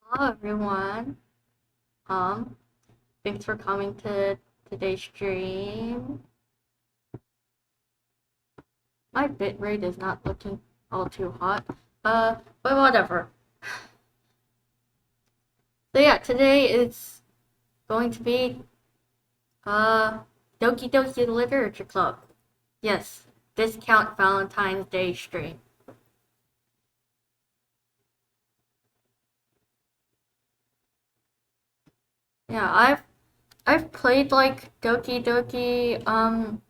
Hello everyone. Um, Thanks for coming to today's stream. My bitrate is not looking all too hot. But whatever. So yeah, today is going to be Doki Doki Literature Club. Yes, discount Valentine's Day stream. Yeah, I've played like Doki Doki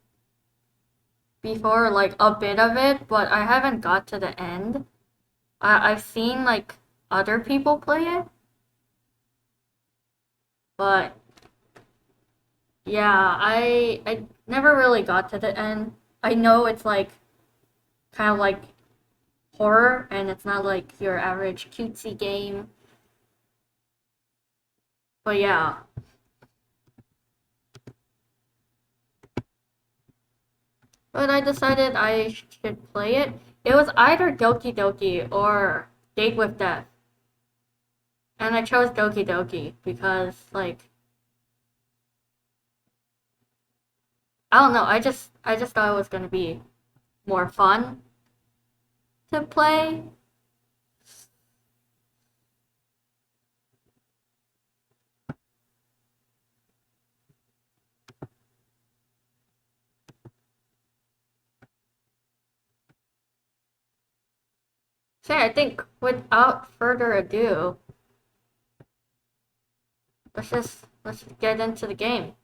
before, like a bit of it, but I haven't got to the end. I've seen like other people play it, but yeah, I never really got to the end. I know it's like kind of like horror, and it's not like your average cutesy game. But yeah, but I decided I should play it. It was either Doki Doki or Date with Death, and I chose Doki Doki because like I don't know. I just thought it was gonna be more fun to play. So I think without further ado, let's just get into the game.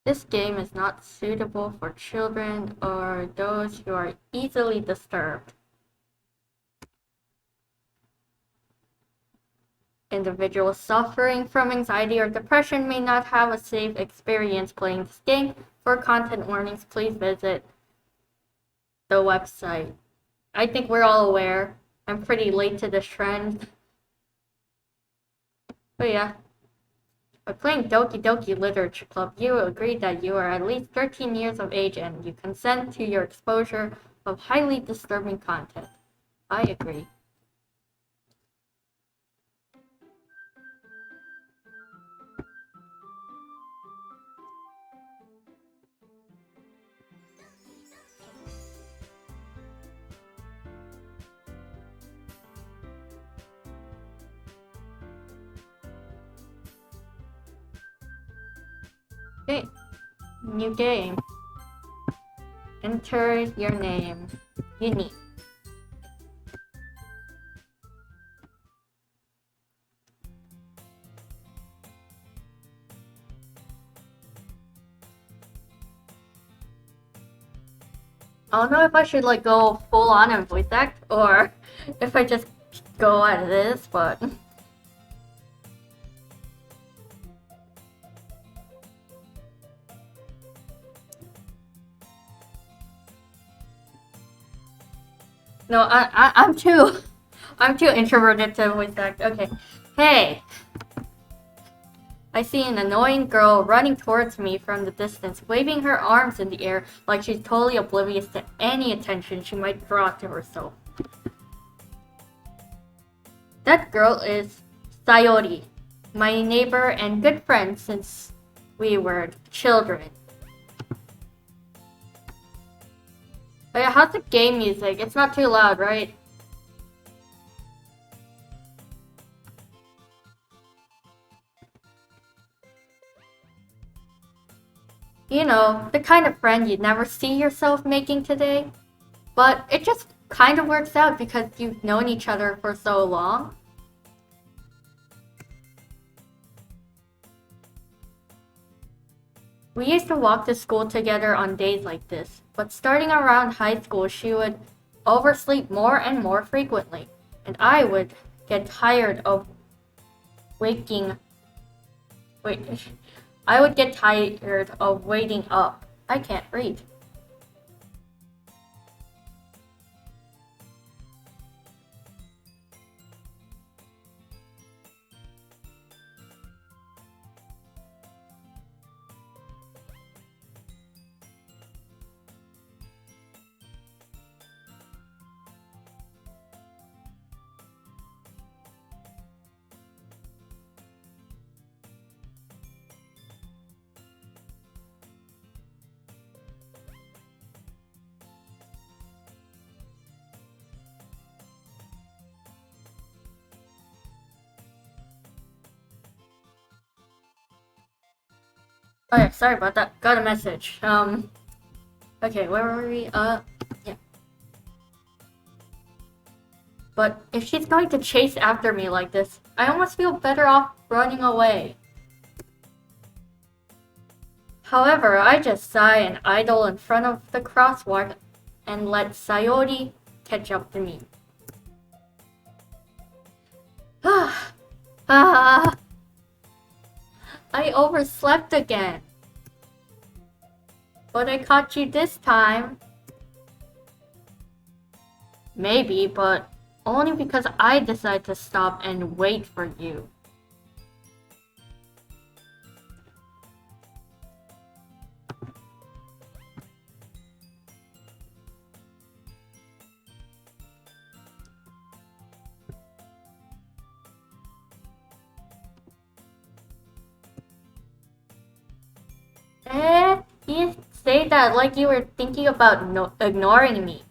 This game is not suitable for children or those who are easily disturbed. Individuals suffering from anxiety or depression may not have a safe experience playing this game. For content warnings, please visit the website. I think we're all aware. I'm pretty late to this trend. But yeah. By playing Doki Doki Literature Club, you agree that you are at least 13 years of age and you consent to your exposure of highly disturbing content. I agree. Okay, new game. Enter your name. Yuri. I don't know if I should like go full on and voice act or if I just go at this, but no, I'm too introverted to voice act. Okay, hey, I see an annoying girl running towards me from the distance, waving her arms in the air like she's totally oblivious to any attention she might draw to herself. That girl is Sayori, my neighbor and good friend since we were children. But yeah, how's the game music? It's not too loud, right? You know, the kind of friend you'd never see yourself making today. But it just kind of works out because you've known each other for so long. We used to walk to school together on days like this, but starting around high school, she would oversleep more and more frequently, and I would get tired of waking. Wait, I would get tired of waiting up. I can't read. Oh yeah, sorry about that. Got a message. Okay, where were we? Yeah. But if she's going to chase after me like this, I almost feel better off running away. However, I just sigh and idle in front of the crosswalk and let Sayori catch up to me. I overslept again. But I caught you this time. Maybe, but only because I decided to stop and wait for you. You say that like you were thinking about ignoring me.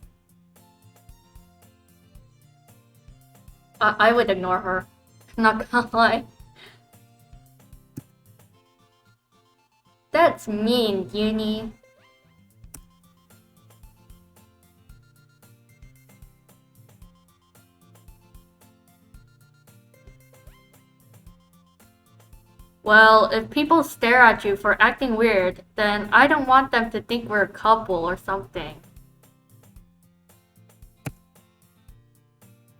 I would ignore her. Not gonna lie. That's mean, Yuri. Well, if people stare at you for acting weird, then I don't want them to think we're a couple or something.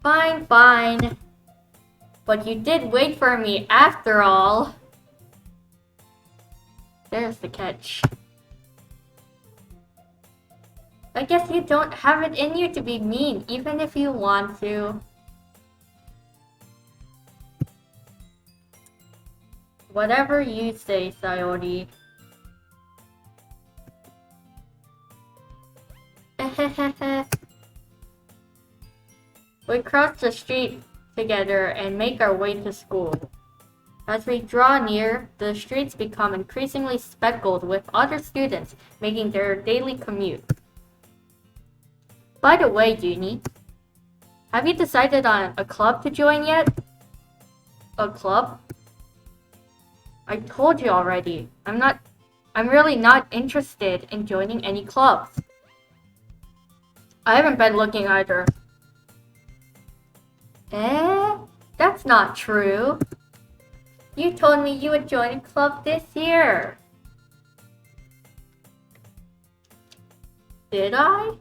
Fine, fine. But you did wait for me after all. There's the catch. I guess you don't have it in you to be mean, even if you want to. Whatever you say, Sayori. We cross the street together and make our way to school. As we draw near, the streets become increasingly speckled with other students making their daily commute. By the way, Yuri, have you decided on a club to join yet? A club? I told you already. I'm really not interested in joining any clubs. I haven't been looking either. That's not true. You told me you would join a club this year. Did I?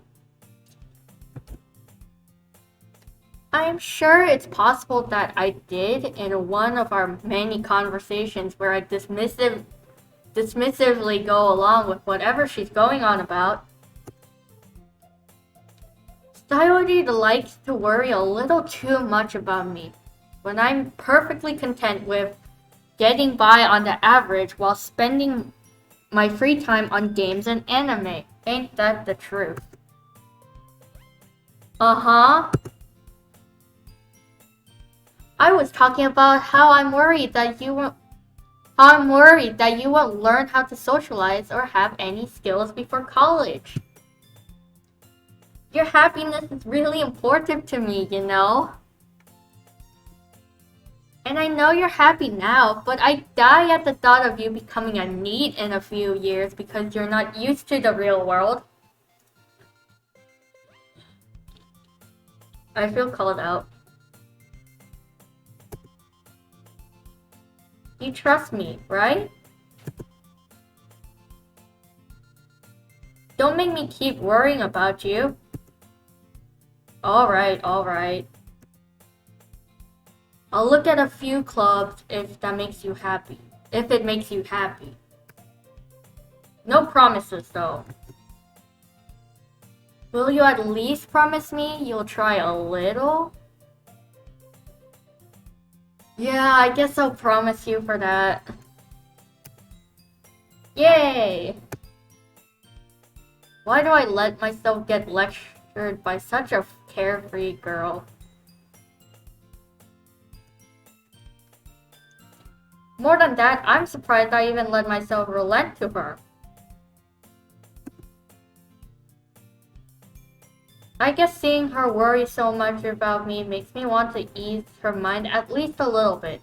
I'm sure it's possible that I did in one of our many conversations where I dismissively go along with whatever she's going on about. Sayori likes to worry a little too much about me, when I'm perfectly content with getting by on the average while spending my free time on games and anime. Ain't that the truth? Uh-huh. I was talking about how I'm worried that you won't learn how to socialize or have any skills before college. Your happiness is really important to me, you know? And I know you're happy now, but I die at the thought of you becoming a NEET in a few years because you're not used to the real world. I feel called out. You trust me, right? Don't make me keep worrying about you. Alright. I'll look at a few clubs if that makes you happy. If it makes you happy. No promises though. Will you at least promise me you'll try a little? Yeah, I guess I'll promise you for that. Yay! Why do I let myself get lectured by such a carefree girl? More than that, I'm surprised I even let myself relent to her. I guess seeing her worry so much about me makes me want to ease her mind at least a little bit,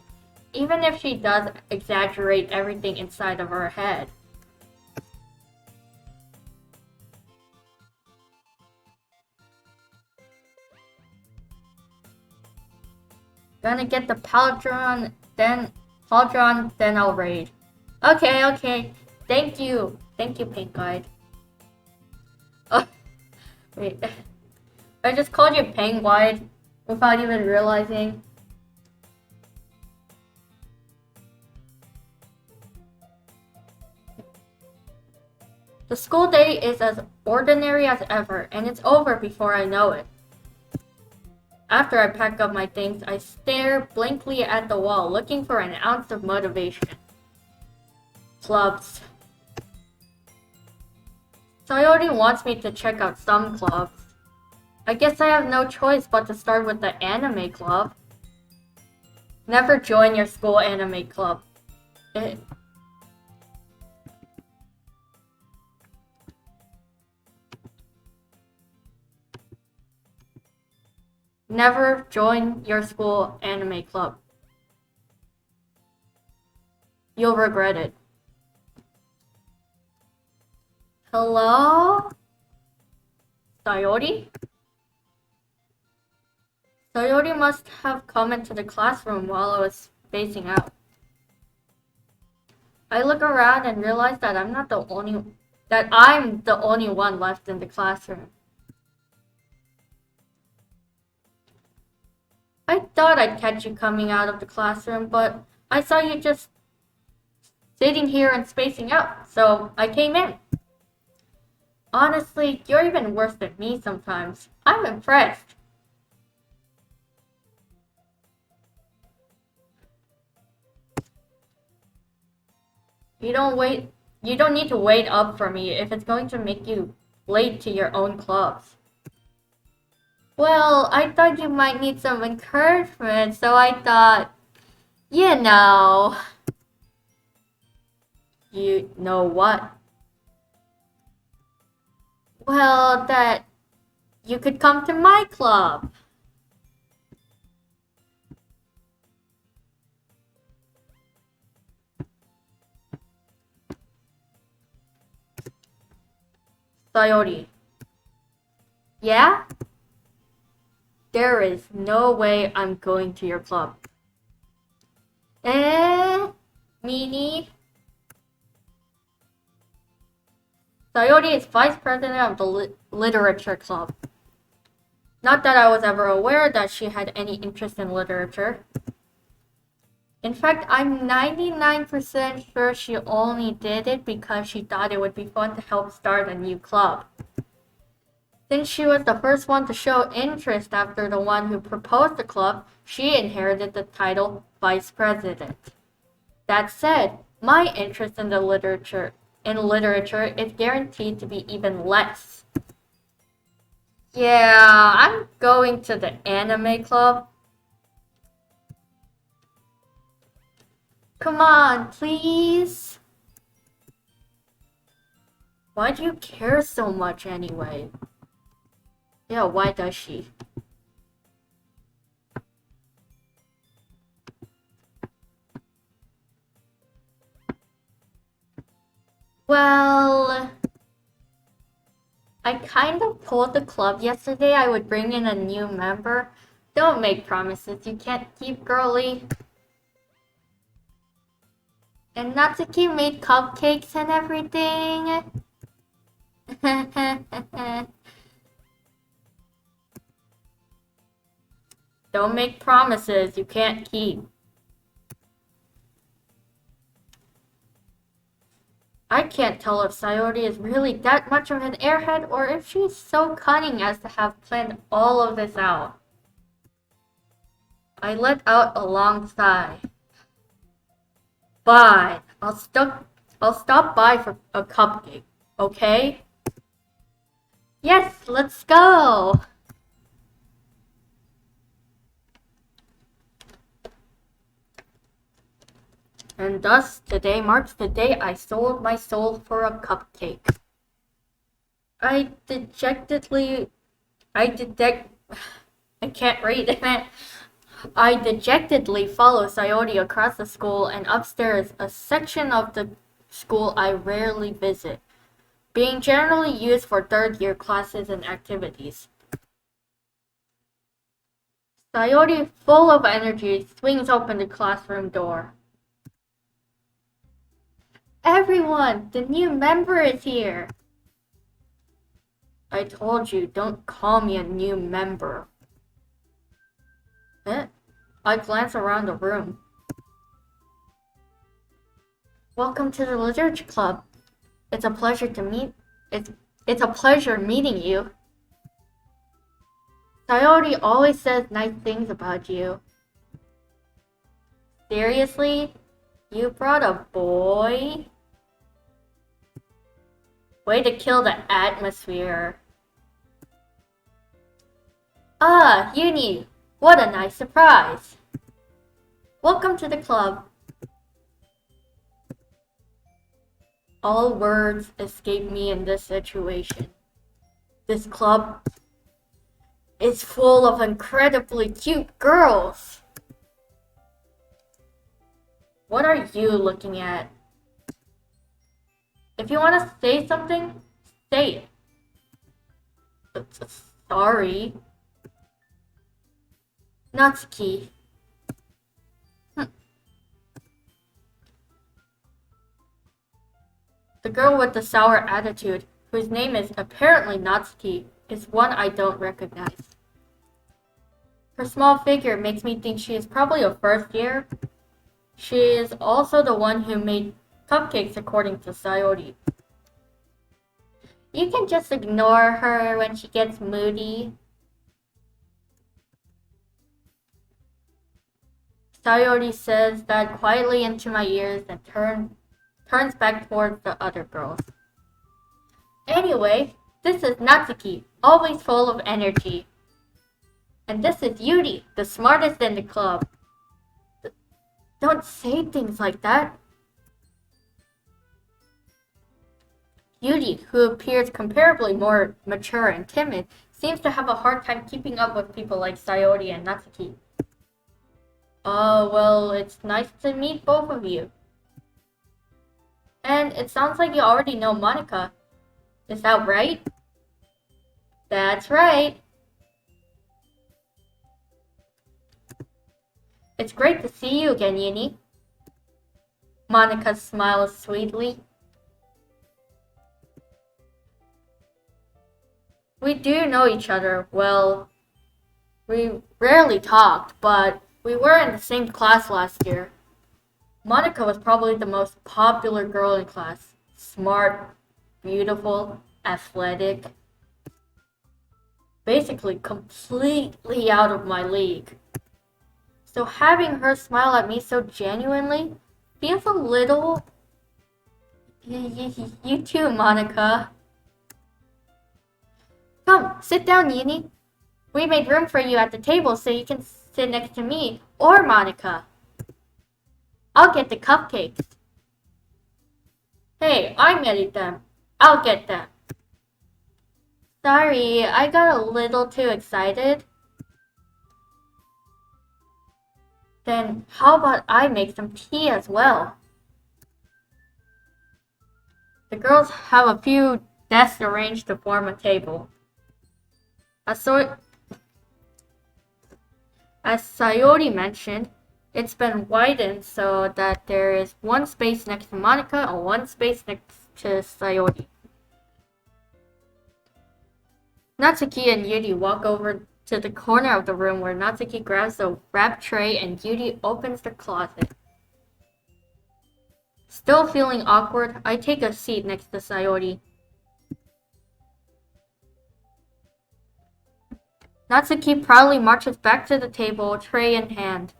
even if she does exaggerate everything inside of her head. Gonna get the Paldron, then I'll raid. Okay. Thank you, Pink Guide. Oh, wait. I just called you Pink Guide without even realizing. The school day is as ordinary as ever, and it's over before I know it. After I pack up my things, I stare blankly at the wall, looking for an ounce of motivation. Clubs. Sayori wants me to check out some clubs. I guess I have no choice but to start with the anime club. Never join your school anime club. Never join your school anime club. You'll regret it. Hello? Sayori? Sayori must have come into the classroom while I was spacing out. I look around and realize that I'm the only one left in the classroom. I thought I'd catch you coming out of the classroom, but I saw you just sitting here and spacing out, so I came in. Honestly, you're even worse than me sometimes. I'm impressed. You don't need to wait up for me if it's going to make you late to your own clubs. Well, I thought you might need some encouragement, so I thought, you know. You know what? Well, that you could come to my club. Sayori. Yeah? There is no way I'm going to your club. Mini? Sayori is vice president of the literature club. Not that I was ever aware that she had any interest in literature. In fact, I'm 99% sure she only did it because she thought it would be fun to help start a new club. Since she was the first one to show interest after the one who proposed the club, she inherited the title Vice President. That said, my interest in literature is guaranteed to be even less. Yeah, I'm going to the anime club. Come on, please. Why do you care so much anyway? Yeah, why does she? Well, I kind of told the club yesterday I would bring in a new member. Don't make promises you can't keep, girly. And Natsuki made cupcakes and everything. Don't make promises you can't keep. I can't tell if Sayori is really that much of an airhead or if she's so cunning as to have planned all of this out. I let out a long sigh. Fine, I'll stop by for a cupcake, okay? Yes, let's go! And thus, today marks the day I sold my soul for a cupcake. I can't read it. I dejectedly follow Sayori across the school and upstairs, a section of the school I rarely visit, being generally used for third-year classes and activities. Sayori, full of energy, swings open the classroom door. Everyone, the new member is here. I told you, don't call me a new member. I glance around the room. Welcome to the Literature Club. It's a pleasure to meet. It's a pleasure meeting you. Sayori always says nice things about you. Seriously? You brought a boy? Way to kill the atmosphere. Ah, Yuri, what a nice surprise. Welcome to the club. All words escape me in this situation. This club is full of incredibly cute girls. What are you looking at? If you want to say something, say it. Sorry. Natsuki. The girl with the sour attitude, whose name is apparently Natsuki, is one I don't recognize. Her small figure makes me think she is probably a first year. She is also the one who made cupcakes according to Sayori. You can just ignore her when she gets moody. Sayori says that quietly into my ears and turns back towards the other girls. Anyway, this is Natsuki, always full of energy. And this is Yuri, the smartest in the club. Don't say things like that. Yuri, who appears comparably more mature and timid, seems to have a hard time keeping up with people like Sayori and Natsuki. Well, it's nice to meet both of you. And it sounds like you already know Monica. Is that right? That's right. It's great to see you again, Yuni. Monica smiles sweetly. We do know each other. Well, we rarely talked, but we were in the same class last year. Monica was probably the most popular girl in class. Smart, beautiful, athletic. Basically completely out of my league. So having her smile at me so genuinely feels a little... You too, Monica. Come, sit down, Yuni. We made room for you at the table so you can sit next to me or Monica. I'll get the cupcakes. Hey, I made them. I'll get them. Sorry, I got a little too excited. Then how about I make some tea as well? The girls have a few desks arranged to form a table. As Sayori mentioned, it's been widened so that there is one space next to Monica and one space next to Sayori. Natsuki and Yuri walk over to the corner of the room where Natsuki grabs the wrap tray and Yuri opens the closet. Still feeling awkward, I take a seat next to Sayori. Natsuki proudly marches back to the table, tray in hand.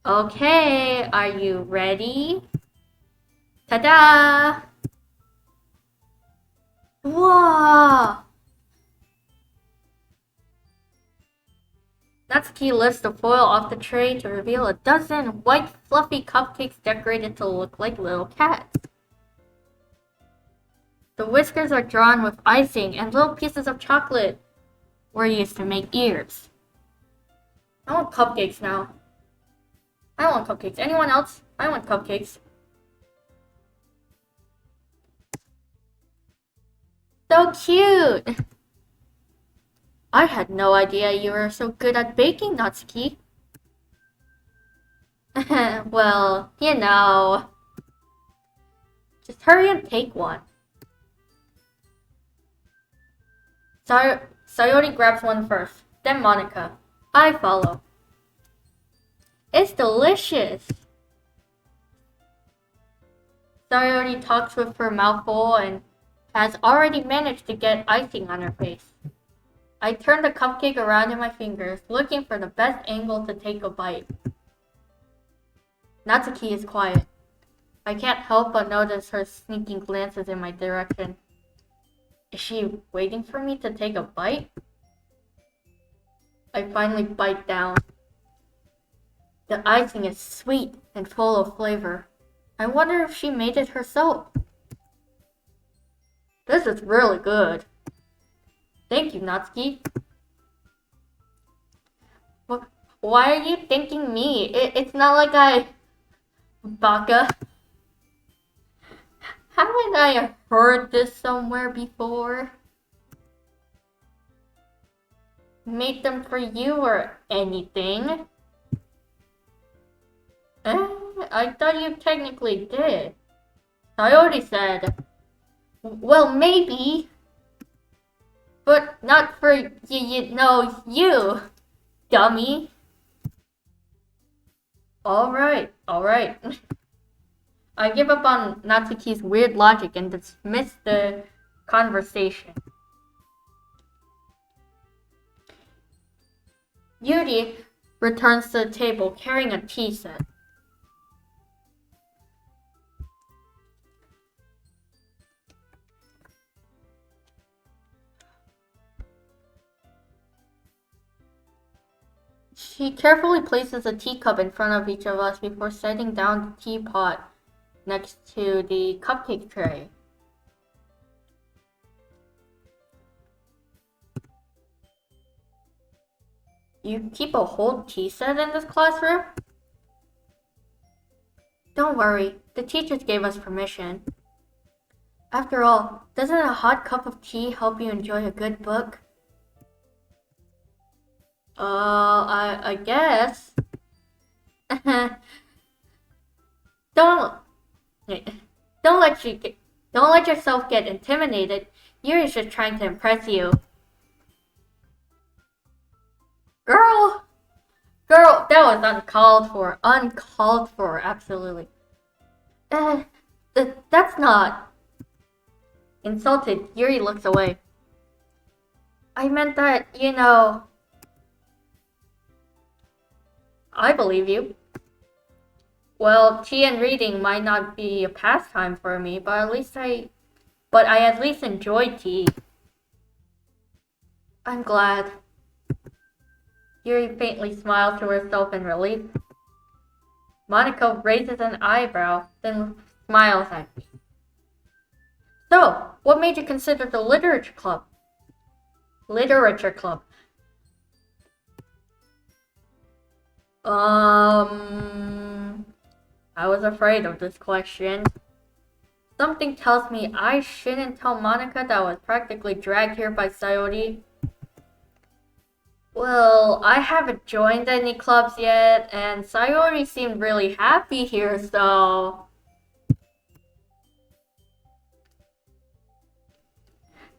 Okay, are you ready? Ta-da! Whoa! Natsuki lifts the foil off the tray to reveal a dozen white fluffy cupcakes decorated to look like little cats. The whiskers are drawn with icing and little pieces of chocolate were used to make ears. I want cupcakes now. I want cupcakes. Anyone else? I want cupcakes. So cute! I had no idea you were so good at baking, Natsuki. Well, you know. Just hurry and take one. Sayori grabs one first, then Monica. I follow. It's delicious. Sayori talks with her mouth full and has already managed to get icing on her face. I turn the cupcake around in my fingers, looking for the best angle to take a bite. Natsuki is quiet. I can't help but notice her sneaking glances in my direction. Is she waiting for me to take a bite? I finally bite down. The icing is sweet and full of flavor. I wonder if she made it herself. This is really good. Thank you, Natsuki. Why are you thanking me? It's not like I... Baka. Haven't I heard this somewhere before? Made them for you or anything? I thought you technically did. Sayori said, well, maybe. But not for you, dummy. Alright. I give up on Natsuki's weird logic and dismiss the conversation. Yuri returns to the table carrying a tea set. She carefully places a teacup in front of each of us before setting down the teapot next to the cupcake tray. You keep a whole tea set in this classroom? Don't worry, the teachers gave us permission. After all, doesn't a hot cup of tea help you enjoy a good book? I guess. Don't let yourself get intimidated. Yuri's just trying to impress you. Girl, that was uncalled for, absolutely. That's not. Insulted, Yuri looks away. I meant that, I believe you. Well, tea and reading might not be a pastime for me, but I at least enjoy tea. I'm glad. Yuri faintly smiles to herself in relief. Monica raises an eyebrow, then smiles at me. So, what made you consider the literature club? I was afraid of this question. Something tells me I shouldn't tell Monica that I was practically dragged here by Sayori. Well, I haven't joined any clubs yet, and Sayori seemed really happy here, so...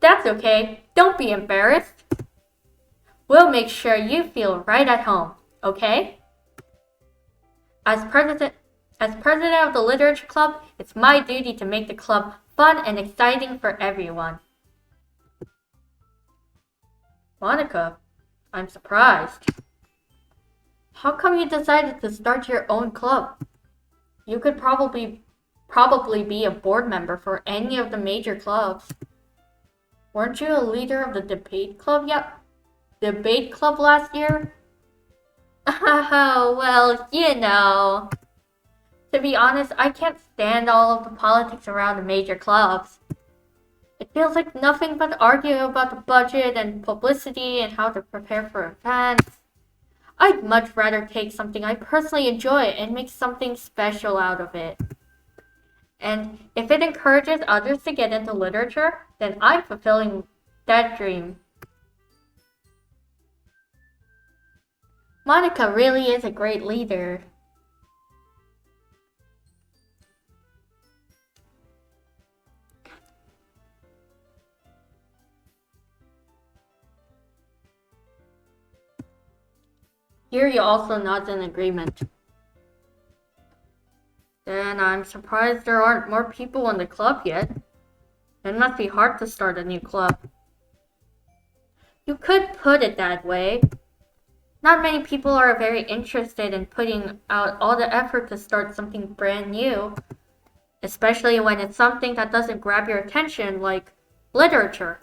That's okay. Don't be embarrassed. We'll make sure you feel right at home, okay? As president of the Literature Club, it's my duty to make the club fun and exciting for everyone. Monica, I'm surprised. How come you decided to start your own club? You could probably be a board member for any of the major clubs. Weren't you a leader of the debate club last year? Oh, well, To be honest, I can't stand all of the politics around the major clubs. It feels like nothing but arguing about the budget and publicity and how to prepare for events. I'd much rather take something I personally enjoy and make something special out of it. And if it encourages others to get into literature, then I'm fulfilling that dream. Monica really is a great leader. Yuri also nods in agreement. Then I'm surprised there aren't more people in the club yet. It must be hard to start a new club. You could put it that way. Not many people are very interested in putting out all the effort to start something brand new, especially when it's something that doesn't grab your attention, like literature.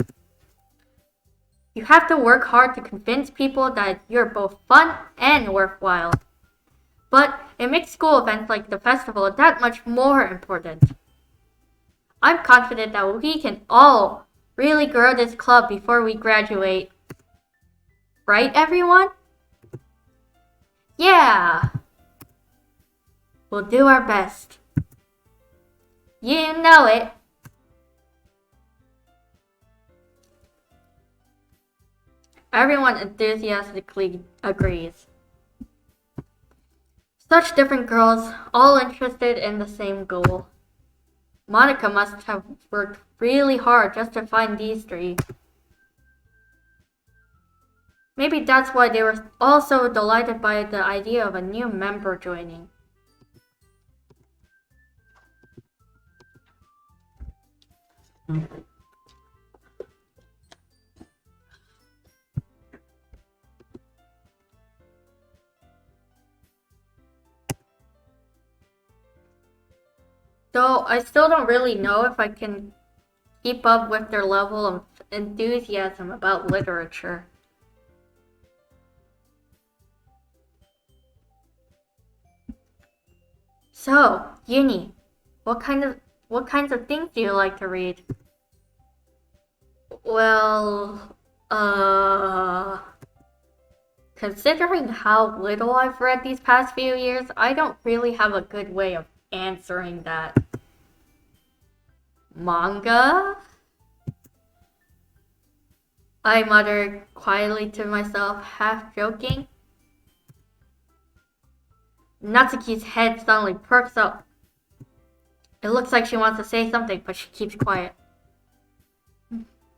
You have to work hard to convince people that you're both fun and worthwhile. But it makes school events like the festival that much more important. I'm confident that we can all really grow this club before we graduate. Right, everyone? Yeah! We'll do our best. You know it. Everyone enthusiastically agrees. Such different girls, all interested in the same goal. Monica must have worked really hard just to find these three. Maybe that's why they were all so delighted by the idea of a new member joining. Though I still don't really know if I can keep up with their level of enthusiasm about literature. So, Uni, what kinds of things do you like to read? Well, considering how little I've read these past few years, I don't really have a good way of answering that. Manga? I muttered quietly to myself, half joking. Natsuki's head suddenly perks up. It looks like she wants to say something, but she keeps quiet.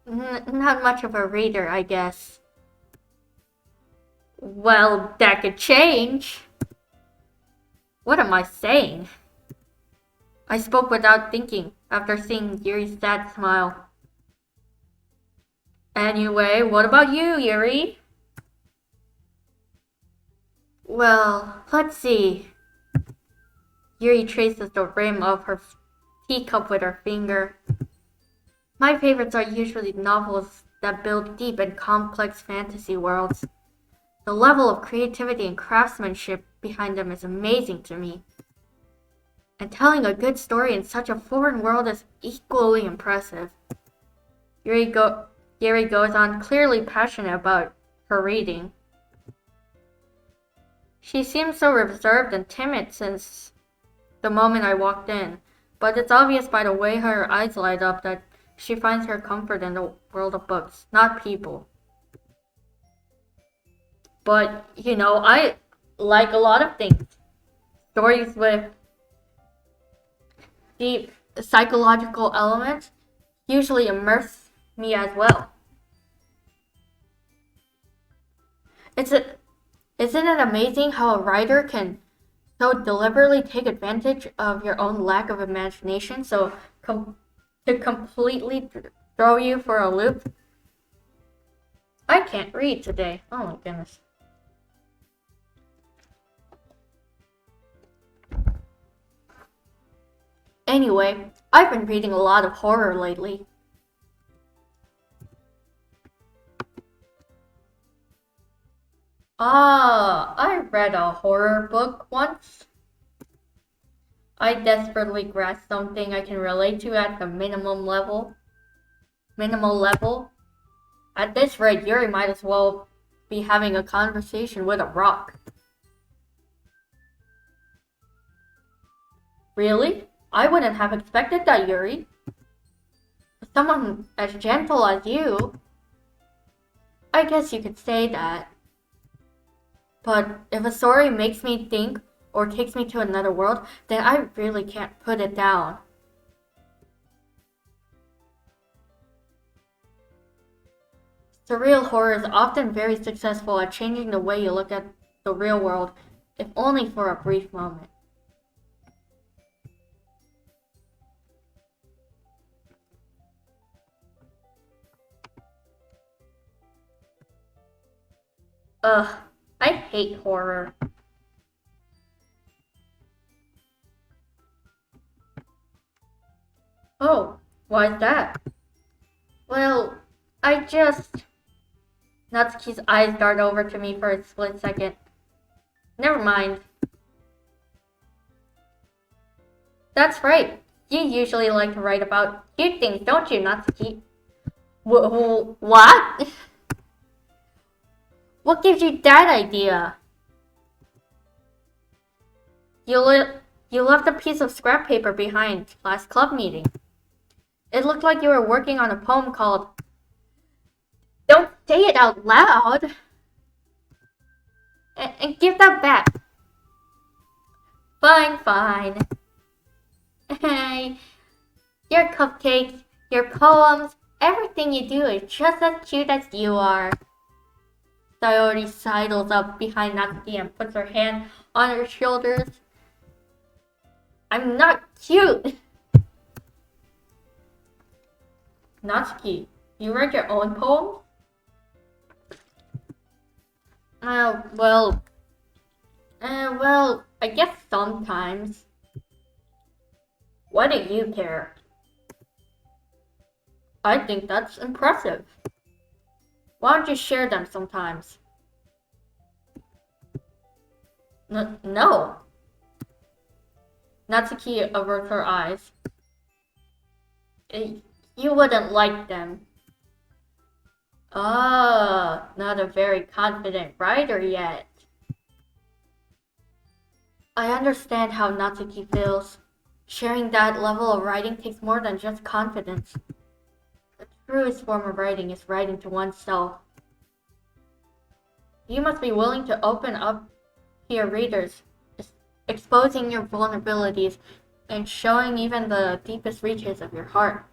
Not much of a reader, I guess. Well, that could change. What am I saying? I spoke without thinking, after seeing Yuri's sad smile. Anyway, what about you, Yuri? Well, let's see. Yuri traces the rim of her teacup with her finger. My favorites are usually novels that build deep and complex fantasy worlds. The level of creativity and craftsmanship behind them is amazing to me. And telling a good story in such a foreign world is equally impressive. Yuri goes on, clearly passionate about her reading. She seems so reserved and timid since the moment I walked in, but it's obvious by the way her eyes light up that she finds her comfort in the world of books, not people. But, I like a lot of things. Stories with deep psychological elements usually immerse me as well. Isn't it amazing how a writer can so deliberately take advantage of your own lack of imagination to completely throw you for a loop? I can't read today. Oh my goodness. Anyway, I've been reading a lot of horror lately. I read a horror book once. I desperately grasp something I can relate to at the minimal level. At this rate, Yuri might as well be having a conversation with a rock. Really? I wouldn't have expected that, Yuri. Someone as gentle as you. I guess you could say that. But if a story makes me think or takes me to another world, then I really can't put it down. Surreal horror is often very successful at changing the way you look at the real world, if only for a brief moment. Ugh, I hate horror. Oh, why's that? Well, I just... Natsuki's eyes dart over to me for a split second. Never mind. That's right. You usually like to write about cute things, don't you, Natsuki? What? What gives you that idea? You left a piece of scrap paper behind last club meeting. It looked like you were working on a poem called... Don't say it out loud! And give that back. Fine. Hey, your cupcakes, your poems, everything you do is just as cute as you are. Sayori sidles up behind Natsuki and puts her hand on her shoulders. I'm not cute! Natsuki, you write your own poems? Well, I guess sometimes. Why do you care? I think that's impressive. Why don't you share them sometimes? No. Natsuki averts her eyes. You wouldn't like them. Not a very confident writer yet. I understand how Natsuki feels. Sharing that level of writing takes more than just confidence. The truest form of writing is writing to oneself. You must be willing to open up to your readers, exposing your vulnerabilities and showing even the deepest reaches of your heart.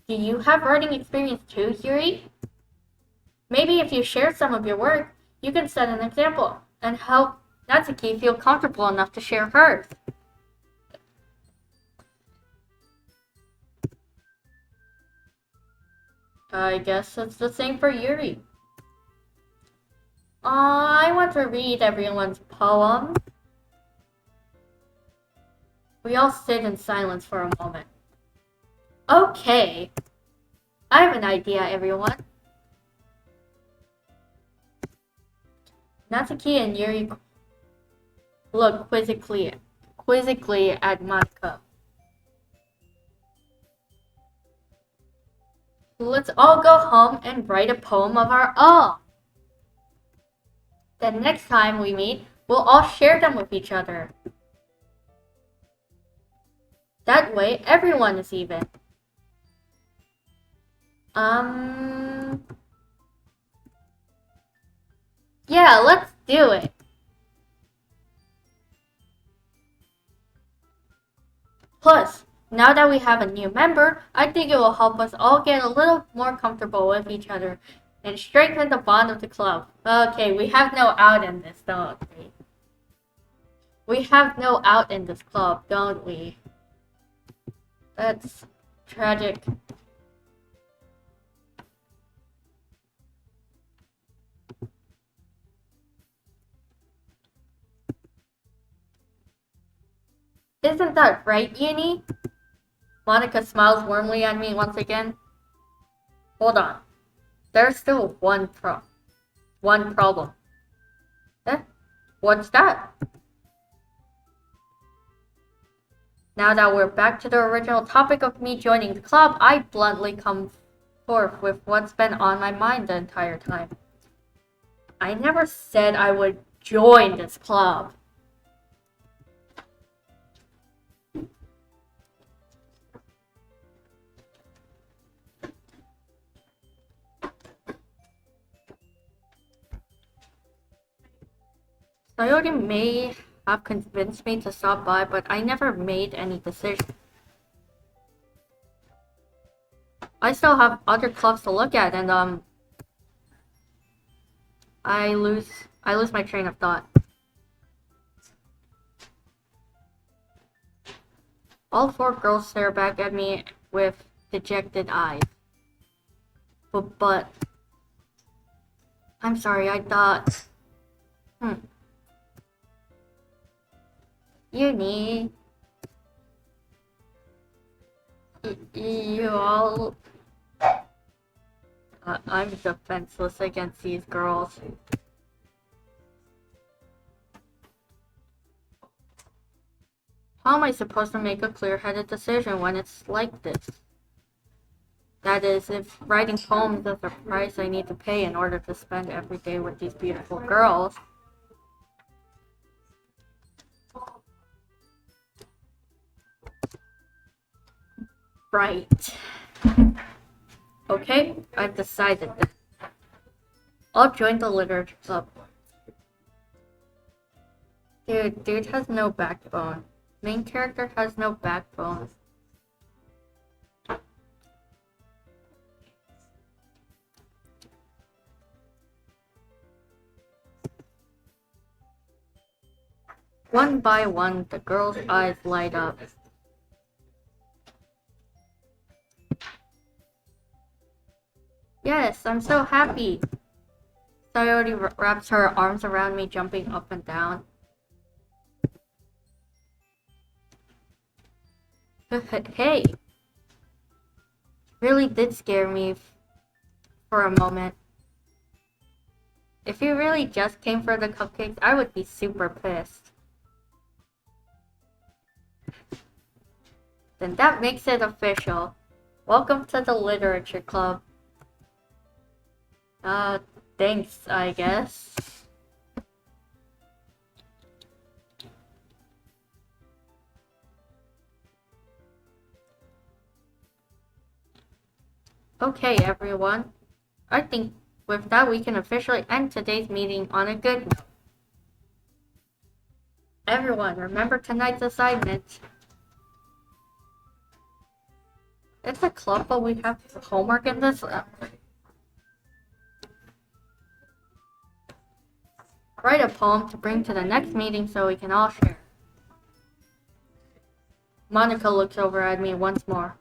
Do you have writing experience too, Yuri? Maybe if you share some of your work, you can set an example and help Natsuki feel comfortable enough to share hers. I guess it's the same for Yuri. I want to read everyone's poem. We all sit in silence for a moment. Okay. I have an idea, everyone. Natsuki and Yuri look quizzically at Matka. Let's all go home and write a poem of our own. Then next time we meet, we'll all share them with each other. That way, everyone is even. Yeah, let's do it. Plus, now that we have a new member, I think it will help us all get a little more comfortable with each other and strengthen the bond of the club. Okay, we have no out in this, don't we? We have no out in this club, don't we? That's tragic. Isn't that right, Uni? Monica smiles warmly at me once again. Hold on. There's still one problem. Eh? What's that? Now that we're back to the original topic of me joining the club, I bluntly come forth with what's been on my mind the entire time. I never said I would join this club. Coyote may have convinced me to stop by, but I never made any decision. I still have other clubs to look at, and I lose my train of thought. All four girls stare back at me with dejected eyes. But I'm sorry, I thought. Yuri, you all. I'm defenseless against these girls. How am I supposed to make a clear-headed decision when it's like this? That is, if writing poems is the price I need to pay in order to spend every day with these beautiful girls. Right. Okay, I've decided that. I'll join the literature club. Dude has no backbone. Main character has no backbone. One by one, the girl's eyes light up. Yes, I'm so happy. Coyote wraps her arms around me, jumping up and down. Hey! Really did scare me for a moment. If you really just came for the cupcakes, I would be super pissed. Then that makes it official. Welcome to the literature club. Thanks, I guess. Okay, everyone. I think with that we can officially end today's meeting on a good note. Everyone, remember tonight's assignment. It's a club, but we have homework in this. Write a poem to bring to the next meeting so we can all share. Monica looks over at me once more.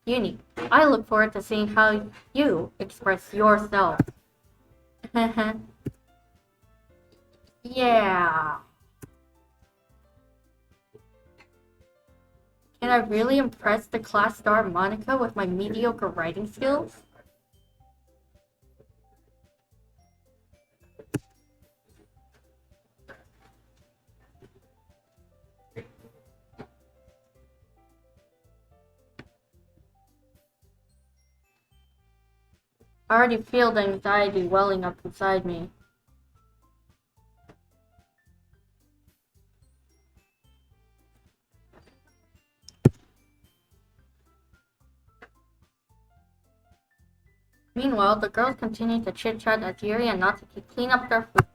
Yuri, I look forward to seeing how you express yourself. Yeah. Can I really impress the class star Monica with my mediocre writing skills? I already feel the anxiety welling up inside me. Meanwhile, the girls continue to chit-chat as Yuri and Natsuki clean up their food.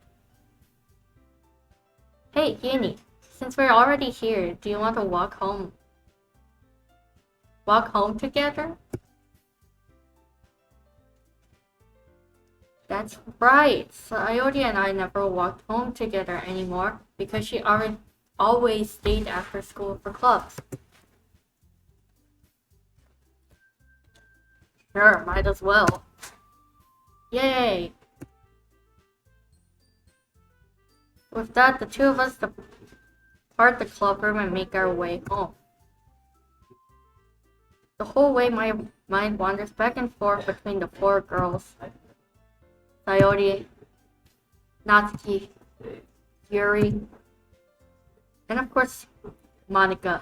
Hey, Yuri, since we're already here, do you want to walk home? Walk home together? That's right. Sayori and I never walked home together anymore because she always stayed after school for clubs. Sure, might as well. Yay! With that, the two of us depart the club room and make our way home. The whole way my mind wanders back and forth between the four girls. Sayori, Natsuki, Yuri, and of course, Monica.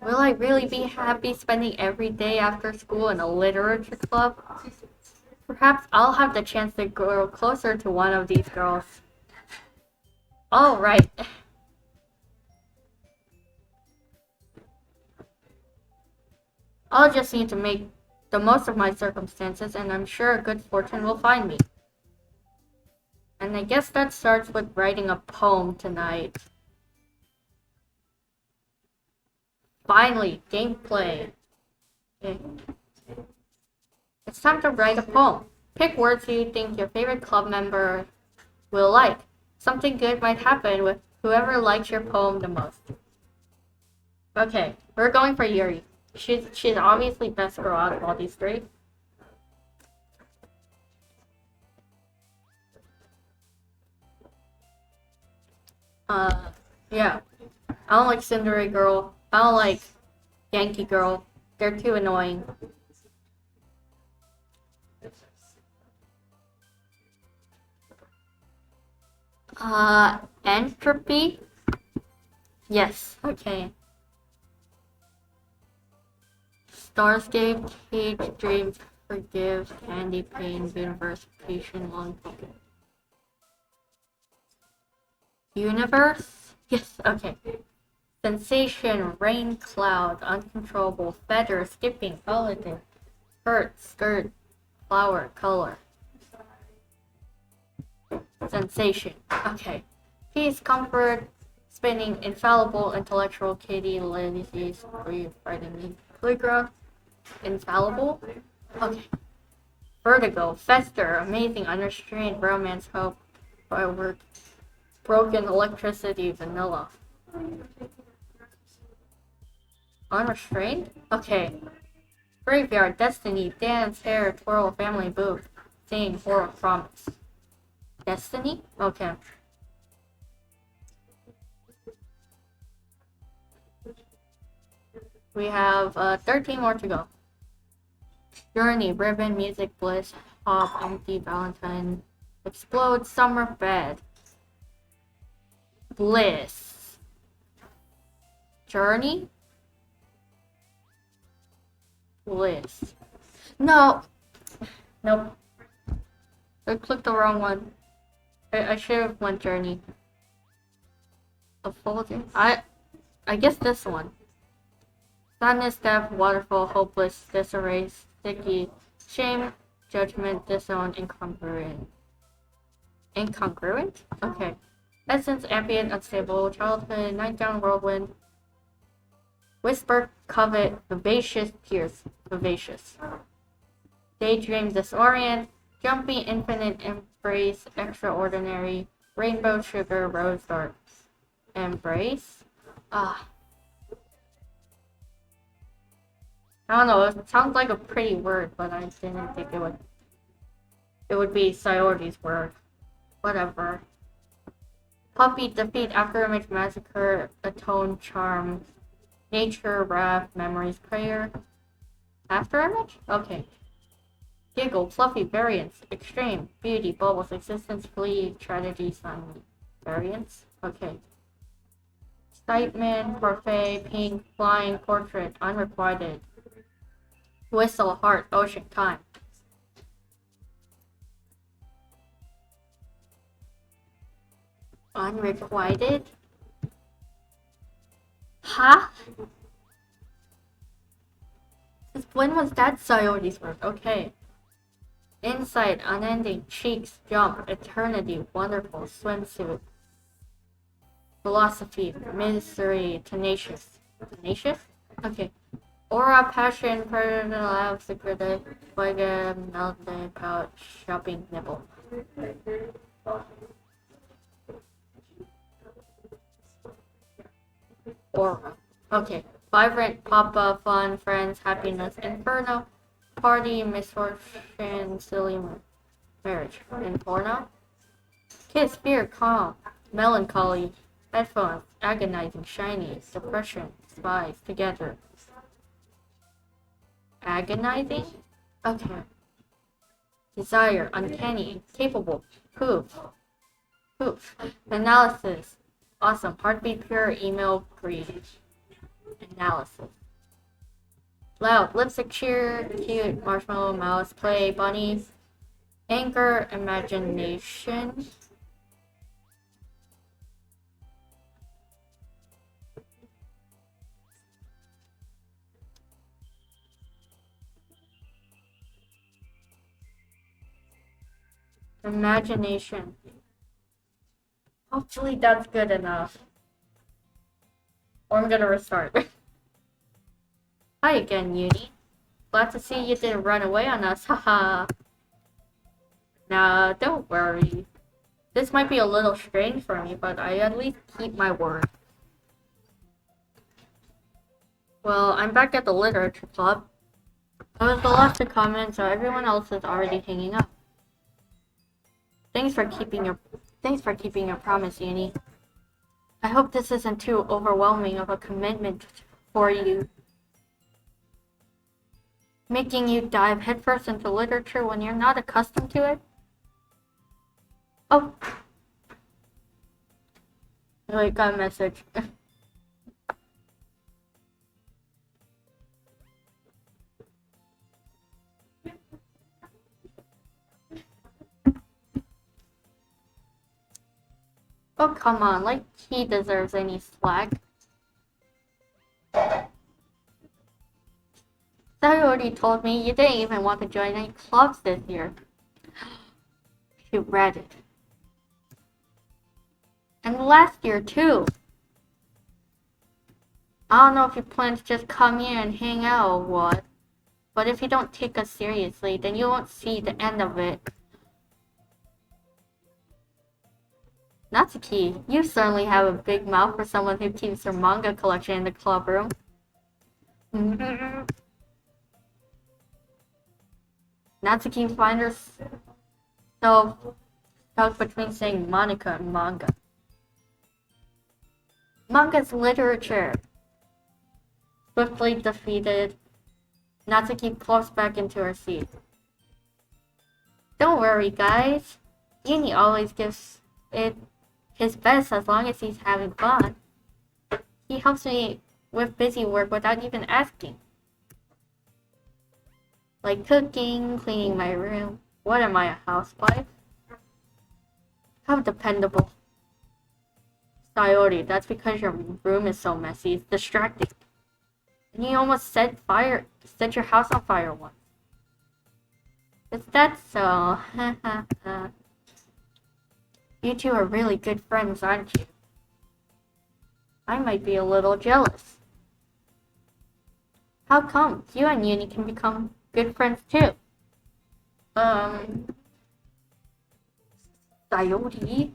Will I really be happy spending every day after school in a literature club? Perhaps I'll have the chance to grow closer to one of these girls. Alright. I'll just need to make the most of my circumstances, and I'm sure good fortune will find me. And I guess that starts with writing a poem tonight. Finally, gameplay. Okay. It's time to write a poem. Pick words you think your favorite club member will like. Something good might happen with whoever likes your poem the most. Okay, we're going for Yuri. She's obviously best girl out of all these three. Yeah. I don't like Cinderella Girl. I don't like Yankee Girl. They're too annoying. Entropy? Yes, okay. Starscape, Cage, Dream, Forgive, Candy, Pain, Universe, Patient, Long, Pocket. Universe? Yes, okay. Sensation, rain, cloud, uncontrollable, feather, skipping, holiday, hurt, skirt, flower, color. Sensation. Okay. Peace, comfort, spinning, infallible, intellectual, kitty, ladies, free, frightening, playground, infallible. Okay. Vertigo, fester, amazing, unrestrained, romance, hope, firework, broken, electricity, vanilla. Unrestrained? Okay. Graveyard, destiny, dance, hair, twirl, family, booth, sing, horror, promise. Destiny? Okay. We have 13 more to go. Journey, ribbon, music, bliss, hop, empty, valentine, explode, summer, bed. Bliss. Journey? Bliss. No. Nope. I clicked the wrong one. I should have went journey. A folder. I guess this one. Sadness, death, waterfall, hopeless, disarray, sticky, shame, judgment, disown, incongruent. Incongruent? Okay. Essence, ambient, unstable, childhood, nightgown, whirlwind, whisper, covet, vivacious, pierce, vivacious. Daydream, disorient, jumpy, infinite, embrace, extraordinary, rainbow, sugar, rose, dark. Embrace? Ah. I don't know, it sounds like a pretty word, but I didn't think it would be Sayori's word. Whatever. Puppy, defeat, after image, massacre, atone, charm, nature, wrath, memories, prayer. After image? Okay. Giggle, fluffy, variance, extreme, beauty, bubbles, existence, flee, tragedy, sun, variance. Okay. Excitement, parfait, pink, flying, portrait, unrequited. Whistle, heart, ocean, time. Unrequited? Huh? When was that Sayori's word? Okay. Insight, unending, cheeks, jump, eternity, wonderful, swimsuit. Philosophy, mystery, tenacious. Tenacious? Okay. Aura, passion, personal love, secretive, flag, melody, pouch, shopping, nibble. Aura. Okay. Vibrant, papa, fun, friends, happiness, inferno, party, misfortune, silly marriage. Inferno? Kiss, fear, calm, melancholy, headphones, agonizing, shiny, depression, spies, together. Agonizing? Okay. Desire, uncanny, capable, poof, poof. Analysis, awesome, heartbeat, pure, email, green. Analysis. Loud, lipstick, cheer, cute, marshmallow, mouse, play, bunny, anger, imagination. Imagination. Hopefully that's good enough. Or I'm gonna restart. Hi again, Yuri. Glad to see you didn't run away on us, haha. Nah, don't worry. This might be a little strange for me, but I at least keep my word. Well, I'm back at the literature club. I was the last to come in, so everyone else is already hanging up. Thanks for keeping your promise, Uni. I hope this isn't too overwhelming of a commitment for you. Making you dive headfirst into literature when you're not accustomed to it? Oh. Wait, got a message. Oh, come on, like he deserves any slack. You already told me you didn't even want to join any clubs this year. She read it. And last year, too. I don't know if you plan to just come here and hang out or what, but if you don't take us seriously, then you won't see the end of it. Natsuki, you certainly have a big mouth for someone who keeps her manga collection in the club room. Natsuki finds herself stuck between saying Monica and manga. Manga's literature. Swiftly defeated, Natsuki plops back into her seat. Don't worry, guys. Uni always gives it his best as long as he's having fun. He helps me with busy work without even asking. Like cooking, cleaning my room. What am I, a housewife? How dependable. Sayori, that's because your room is so messy. It's distracting. And you almost set your house on fire once. Is that so? You two are really good friends, aren't you? I might be a little jealous. How come? You and Uni can become good friends too. Sayori?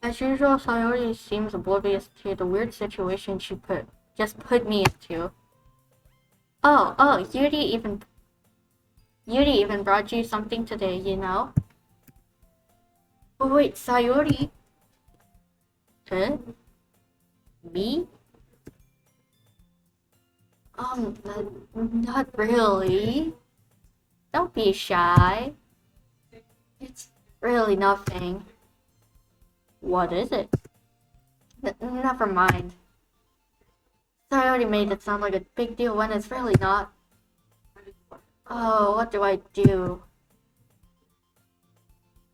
As usual, Sayori seems oblivious to the weird situation she just put me into. Oh, Yuri even brought you something today, you know? Oh wait, Sayori? Huh? Me? Not really. Don't be shy. It's really nothing. What is it? Never mind. I already made it sound like a big deal when it's really not. Oh, what do I do?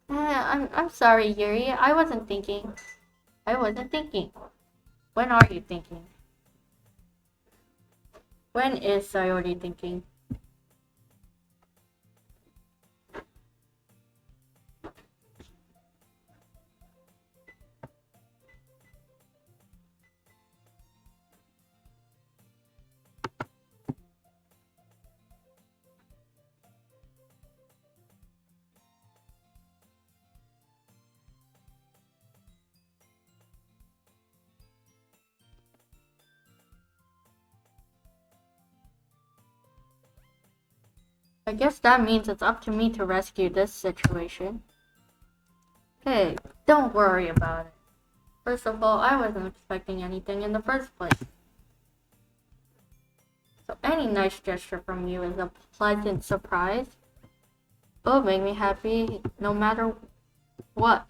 I'm sorry, Yuri. I wasn't thinking. When are you thinking? When is Sayori thinking? I guess that means it's up to me to rescue this situation. Hey, don't worry about it. First of all, I wasn't expecting anything in the first place. So any nice gesture from you is a pleasant surprise. It'll make me happy no matter what.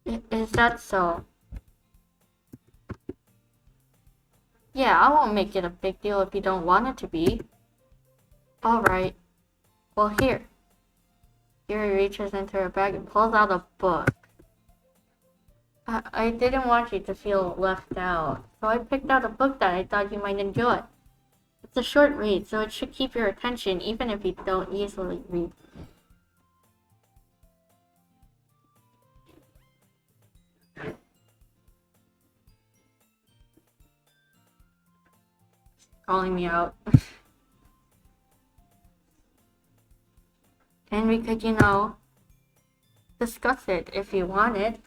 Is that so? Yeah, I won't make it a big deal if you don't want it to be. Alright. Well, here. Yuri reaches into her bag and pulls out a book. I didn't want you to feel left out, so I picked out a book that I thought you might enjoy. It's a short read, so it should keep your attention even if you don't easily read. Calling me out. And we could, discuss it if you wanted.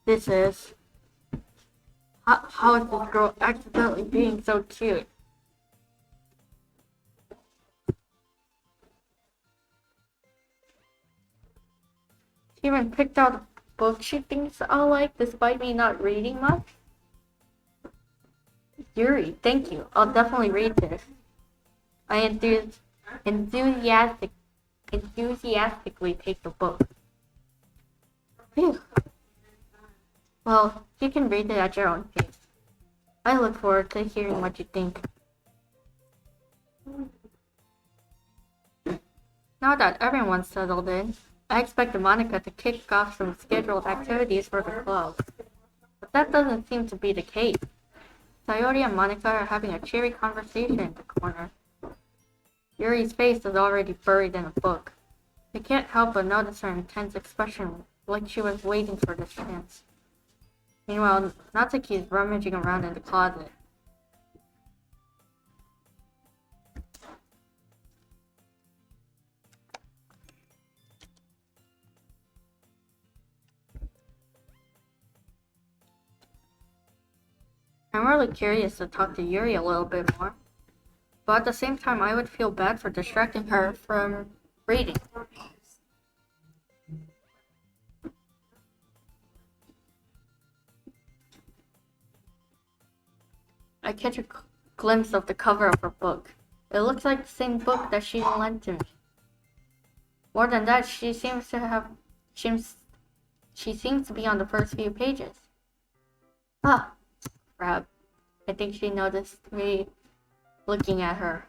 This is... How is this girl accidentally being so cute? She even picked out a book she thinks I'll like despite me not reading much. Yuri, thank you. I'll definitely read this. I enthusiastically take the book. Phew. Well, you can read it at your own pace. I look forward to hearing what you think. Now that everyone's settled in, I expected Monica to kick off some scheduled activities for the club. But that doesn't seem to be the case. Sayori and Monica are having a cheery conversation in the corner. Yuri's face is already buried in a book. I can't help but notice her intense expression, like she was waiting for this chance. Meanwhile, Natsuki is rummaging around in the closet. I'm really curious to talk to Yuri a little bit more. But at the same time, I would feel bad for distracting her from reading. I catch a glimpse of the cover of her book. It looks like the same book that she lent to me. More than that, she seems to be on the first few pages. Ah, crap. I think she noticed me looking at her.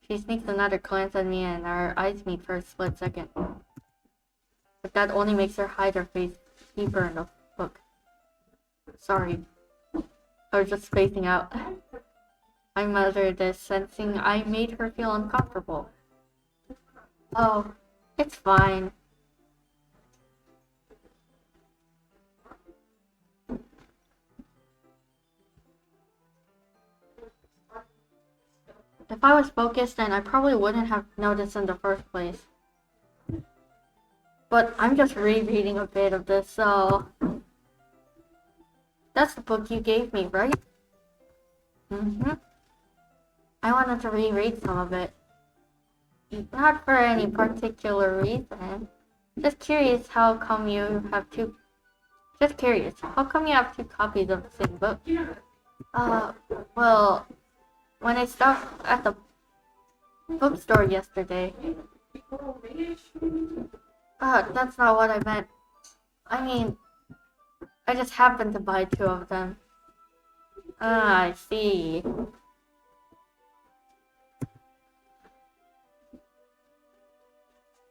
She sneaks another glance at me and our eyes meet for a split second. But that only makes her hide her face deeper in the book. Sorry. I was just spacing out. I muttered this, sensing I made her feel uncomfortable. Oh, it's fine. If I was focused, then I probably wouldn't have noticed in the first place. But I'm just rereading a bit of this, so... That's the book you gave me, right? Mm-hmm. I wanted to reread some of it. Not for any particular reason. Just curious how come you have two... Just curious, how come you have two copies of the same book? Well... When I stopped at the bookstore yesterday... that's not what I meant. I mean... I just happened to buy two of them. Ah, I see.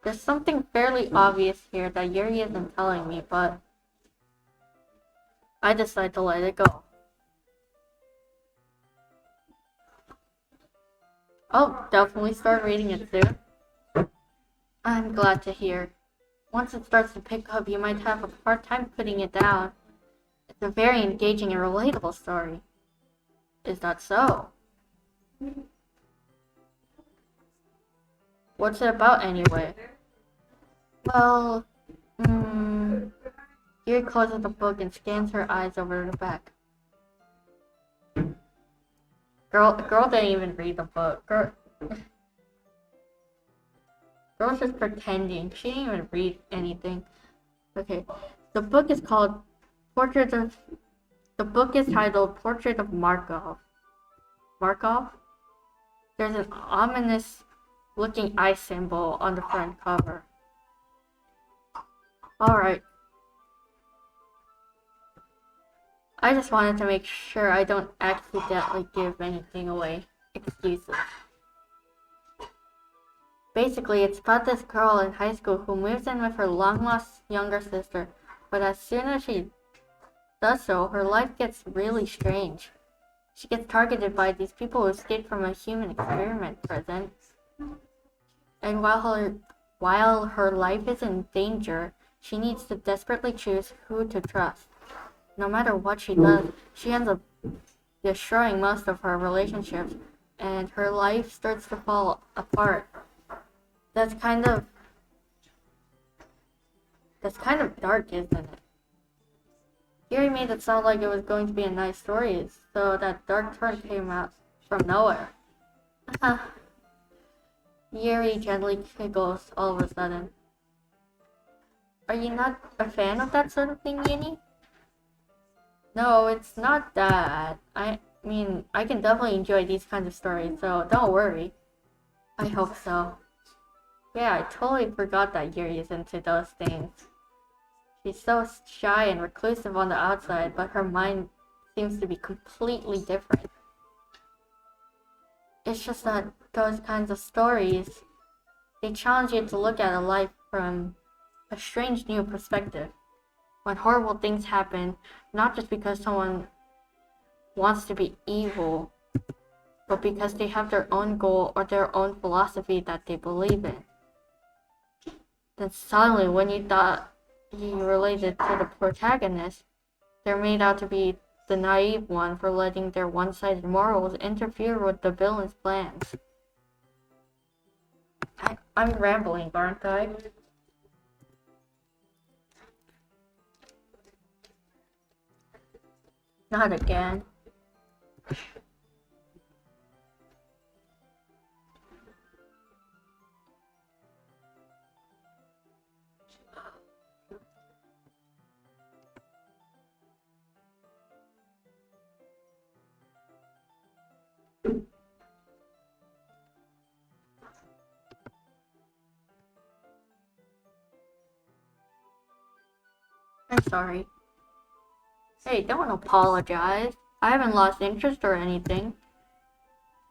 There's something fairly obvious here that Yuri isn't telling me, but I decide to let it go. I'll definitely start reading it soon. I'm glad to hear. Once it starts to pick up, you might have a hard time putting it down. It's a very engaging and relatable story. Is that so? What's it about anyway? Well, Yuri closes the book and scans her eyes over the back. Girl didn't even read the book. Girl's just pretending. She didn't even read anything. Okay, the book is called The book is titled Portrait of Markov. Markov? There's an ominous looking eye symbol on the front cover. Alright. I just wanted to make sure I don't accidentally give anything away. Excuses. Basically, it's about this girl in high school who moves in with her long-lost younger sister, but as soon as she does so, her life gets really strange. She gets targeted by these people who escaped from a human experiment prison. And while her life is in danger, she needs to desperately choose who to trust. No matter what she does, she ends up destroying most of her relationships, and her life starts to fall apart. That's kind of dark, isn't it? Yuri made it sound like it was going to be a nice story, so that dark turn came out from nowhere. Yuri gently giggles all of a sudden. Are you not a fan of that sort of thing, Yuni? No, it's not that. I mean, I can definitely enjoy these kinds of stories, so don't worry. I hope so. Yeah, I totally forgot that Yuri is into those things. She's so shy and reclusive on the outside, but her mind seems to be completely different. It's just that those kinds of stories, they challenge you to look at a life from a strange new perspective. When horrible things happen, not just because someone wants to be evil, but because they have their own goal or their own philosophy that they believe in. Then suddenly, when you thought you related to the protagonist, they're made out to be the naive one for letting their one-sided morals interfere with the villain's plans. I'm rambling, aren't I? Not again. I'm sorry. Hey, don't apologize. I haven't lost interest or anything.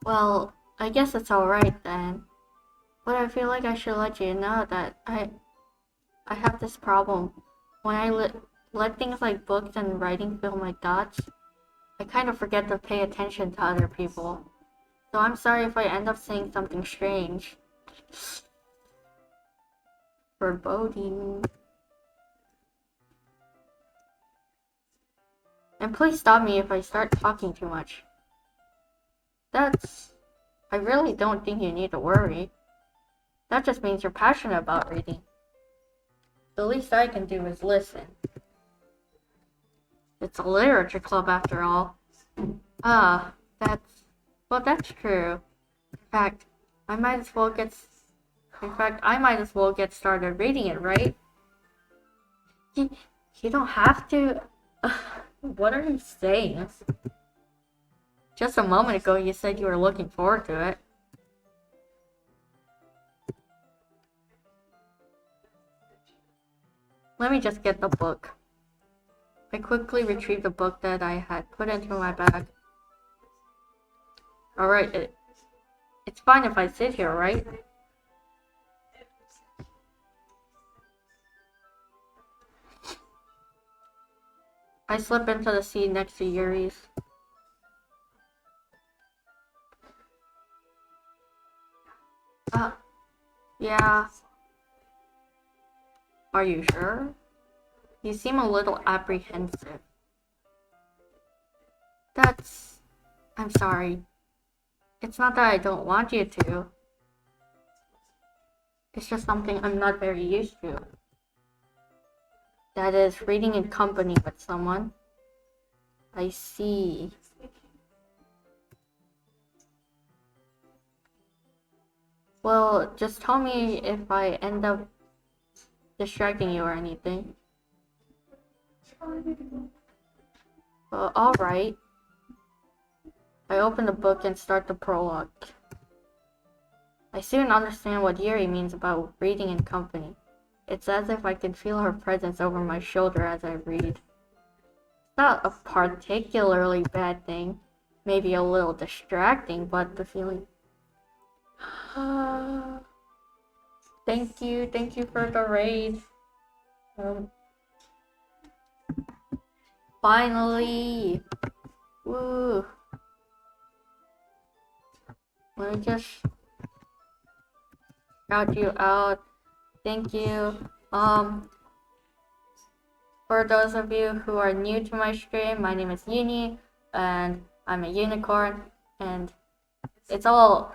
Well, I guess it's alright then. But I feel like I should let you know that I have this problem. When I let things like books and writing fill my thoughts, I kind of forget to pay attention to other people. So I'm sorry if I end up saying something strange. Foreboding. And please stop me if I start talking too much. I really don't think you need to worry. That just means you're passionate about reading. The least I can do is listen. It's a literature club after all. That's true. In fact, I might as well get started reading it, right? You don't have to. What are you saying? Just a moment ago you said you were looking forward to it. Let me just get the book. I quickly retrieved the book that I had put into my bag. Alright, it's fine if I sit here, right? I slip into the seat next to Yuri's. Yeah. Are you sure? You seem a little apprehensive. I'm sorry. It's not that I don't want you to. It's just something I'm not very used to. That is, reading in company with someone. I see. Well, just tell me if I end up distracting you or anything. Alright. I open the book and start the prologue. I soon understand what Yuri means about reading in company. It's as if I can feel her presence over my shoulder as I read. It's not a particularly bad thing. Maybe a little distracting, but the feeling... Thank you for the raid. Finally! Woo! Let me just shout you out. Thank you. For those of you who are new to my stream, my name is Yuri, and I'm a unicorn, and it's all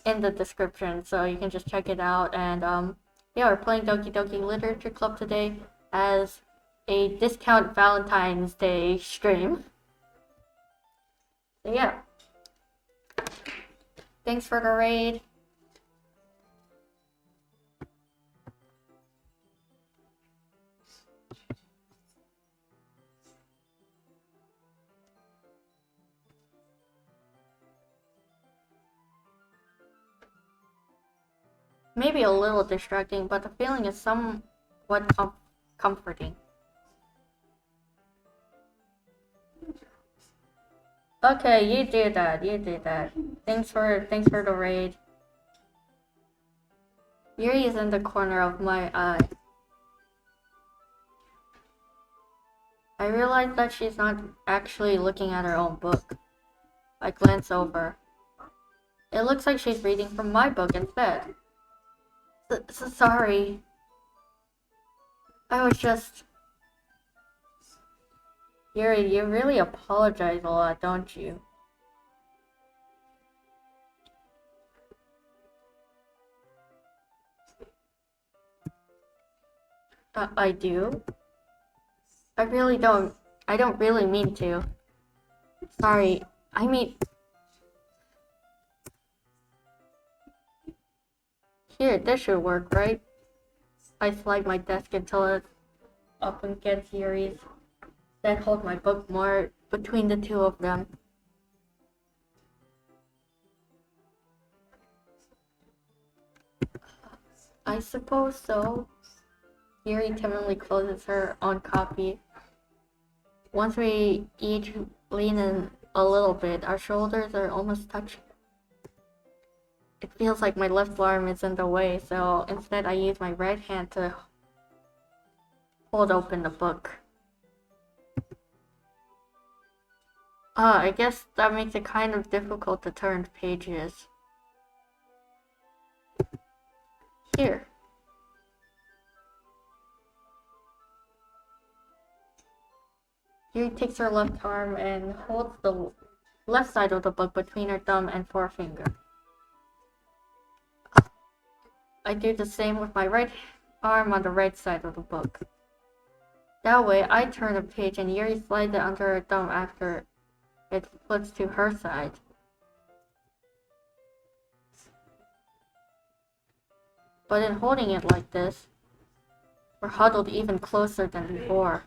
in the description, so you can just check it out. And yeah, we're playing Doki Literature Club today as a discount Valentine's Day stream. So yeah, thanks for the raid. Maybe a little distracting, but the feeling is somewhat comforting. Okay, you did that. Thanks for the raid. Yuri is in the corner of my eye. I realize that she's not actually looking at her own book. I glance over. It looks like she's reading from my book instead. Sorry. I was just... Yuri, you really apologize a lot, don't you? I do? I don't really mean to. Sorry, I mean... Here, this should work, right? I slide my desk until it's up against Yuri's, then hold my book more between the two of them. I suppose so. Yuri timidly closes her own copy. Once we each lean in a little bit, our shoulders are almost touching. It feels like my left arm is in the way, so instead I use my right hand to hold open the book. I guess that makes it kind of difficult to turn pages. Here. Yuri takes her left arm and holds the left side of the book between her thumb and forefinger. I do the same with my right arm on the right side of the book. That way, I turn a page and Yuri slides it under her thumb after it flips to her side. But in holding it like this, we're huddled even closer than before.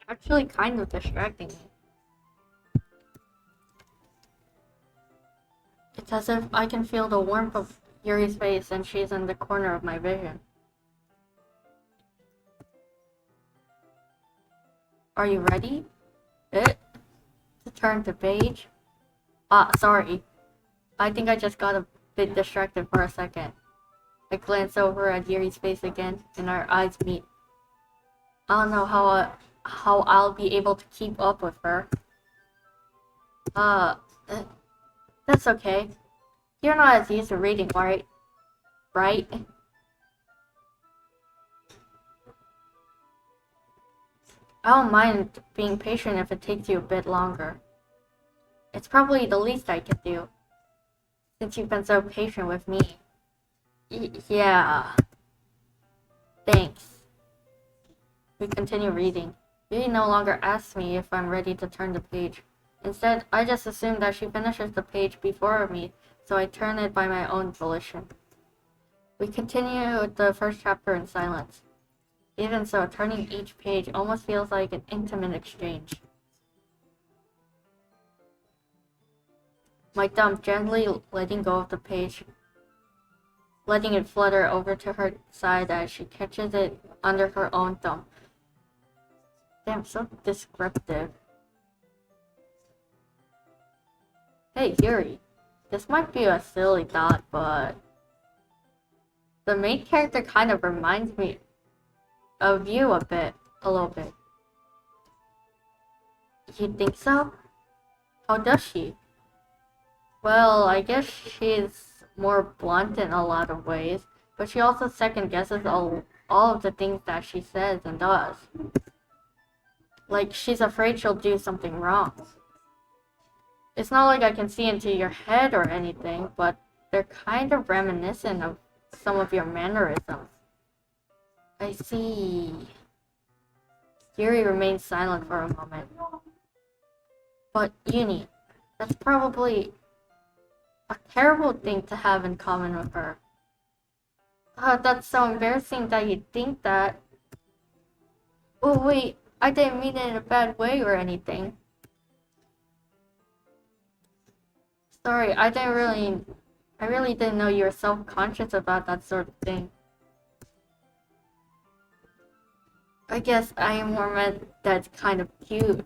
Actually kind of distracting me. It's as if I can feel the warmth of Yuri's face and she's in the corner of my vision. Are you ready? To turn the page? Sorry. I think I just got a bit distracted for a second. I glance over at Yuri's face again and our eyes meet. I don't know how I'll be able to keep up with her. That's okay. You're not as used to reading, right? Right? I don't mind being patient if it takes you a bit longer. It's probably the least I can do, since you've been so patient with me. Yeah. Thanks. We continue reading. Yuri no longer asks me if I'm ready to turn the page. Instead, I just assume that she finishes the page before me, so I turn it by my own volition. We continue with the first chapter in silence. Even so, turning each page almost feels like an intimate exchange. My thumb gently letting go of the page, letting it flutter over to her side as she catches it under her own thumb. Damn, so descriptive. Hey, Yuri. This might be a silly thought, but the main character kind of reminds me of you a little bit. You think so? How does she? Well, I guess she's more blunt in a lot of ways, but she also second guesses all of the things that she says and does. Like, she's afraid she'll do something wrong. It's not like I can see into your head or anything, but they're kind of reminiscent of some of your mannerisms. I see. Yuri remains silent for a moment. But, Uni, that's probably a terrible thing to have in common with her. That's so embarrassing that you think that. Oh wait, I didn't mean it in a bad way or anything. Sorry, I really didn't know you were self-conscious about that sort of thing. I guess I more meant that's kind of cute.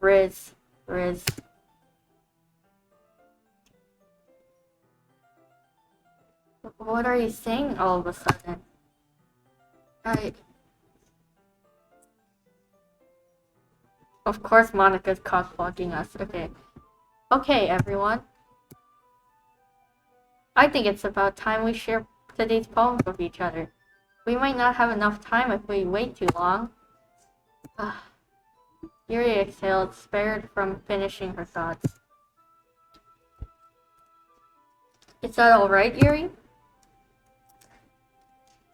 Riz. What are you saying all of a sudden? Of course Monica's cock-blocking us. Okay, everyone. I think it's about time we share today's poems with each other. We might not have enough time if we wait too long. Yuri exhaled, spared from finishing her thoughts. Is that alright, Yuri?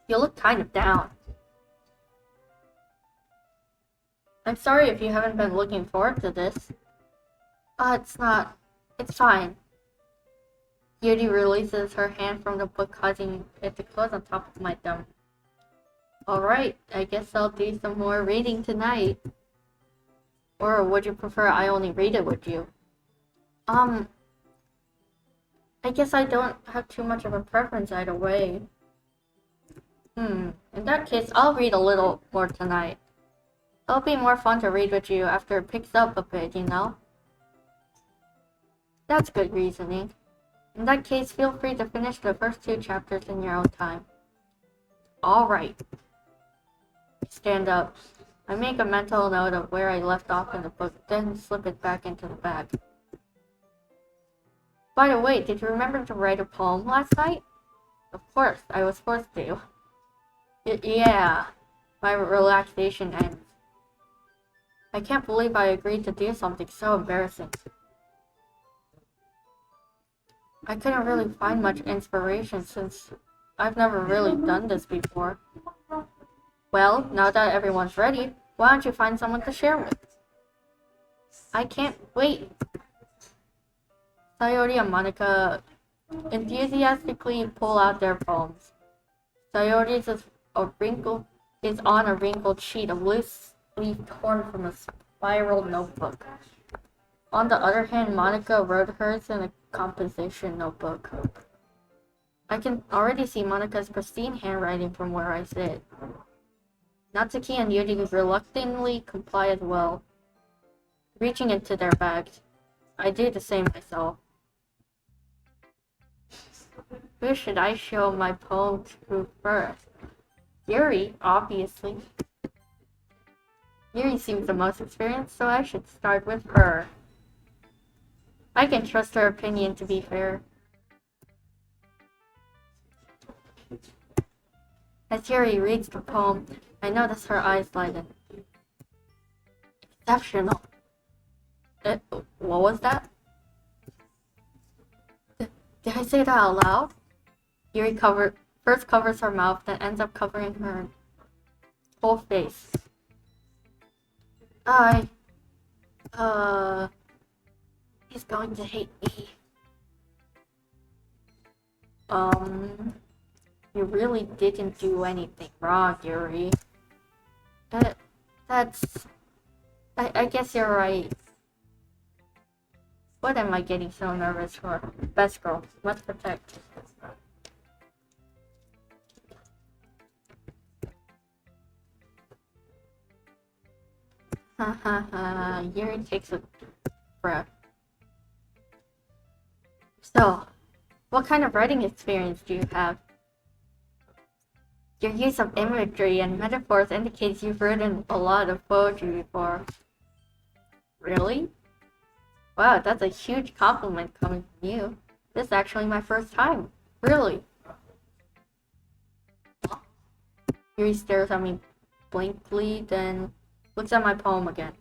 You look kind of down. I'm sorry if you haven't been looking forward to this. It's not. It's fine. Yuri releases her hand from the book, causing it to close on top of my thumb. Alright, I guess I'll do some more reading tonight. Or would you prefer I only read it with you? I guess I don't have too much of a preference either way. In that case, I'll read a little more tonight. It'll be more fun to read with you after it picks up a bit, you know? That's good reasoning. In that case, feel free to finish the first 2 chapters in your own time. Alright. Stand up. I make a mental note of where I left off in the book, then slip it back into the bag. By the way, did you remember to write a poem last night? Of course, I was forced to. Yeah, my relaxation ends. I can't believe I agreed to do something so embarrassing. I couldn't really find much inspiration since I've never really done this before. Well, now that everyone's ready, why don't you find someone to share with? I can't wait. Sayori and Monica enthusiastically pull out their poems. Sayori's is on a wrinkled sheet of loose leaf torn from a spiral notebook. On the other hand, Monica wrote hers in a composition notebook. I can already see Monica's pristine handwriting from where I sit. Natsuki and Yuri reluctantly comply as well, reaching into their bags. I do the same myself. Who should I show my poem to first? Yuri, obviously. Yuri seems the most experienced, so I should start with her. I can trust her opinion to be fair. As Yuri reads the poem, I notice her eyes lighten. Exceptional. What was that? Did I say that out loud? Yuri first covers her mouth, then ends up covering her whole face. He's going to hate me. You really didn't do anything wrong, Yuri. That's... I guess you're right. What am I getting so nervous for? Best girl, must protect. Hahaha, Yuri takes a breath. So, what kind of writing experience do you have? Your use of imagery and metaphors indicates you've written a lot of poetry before. Really? Wow, that's a huge compliment coming from you. This is actually my first time. Really? Yuri stares at me blankly, then looks at my poem again.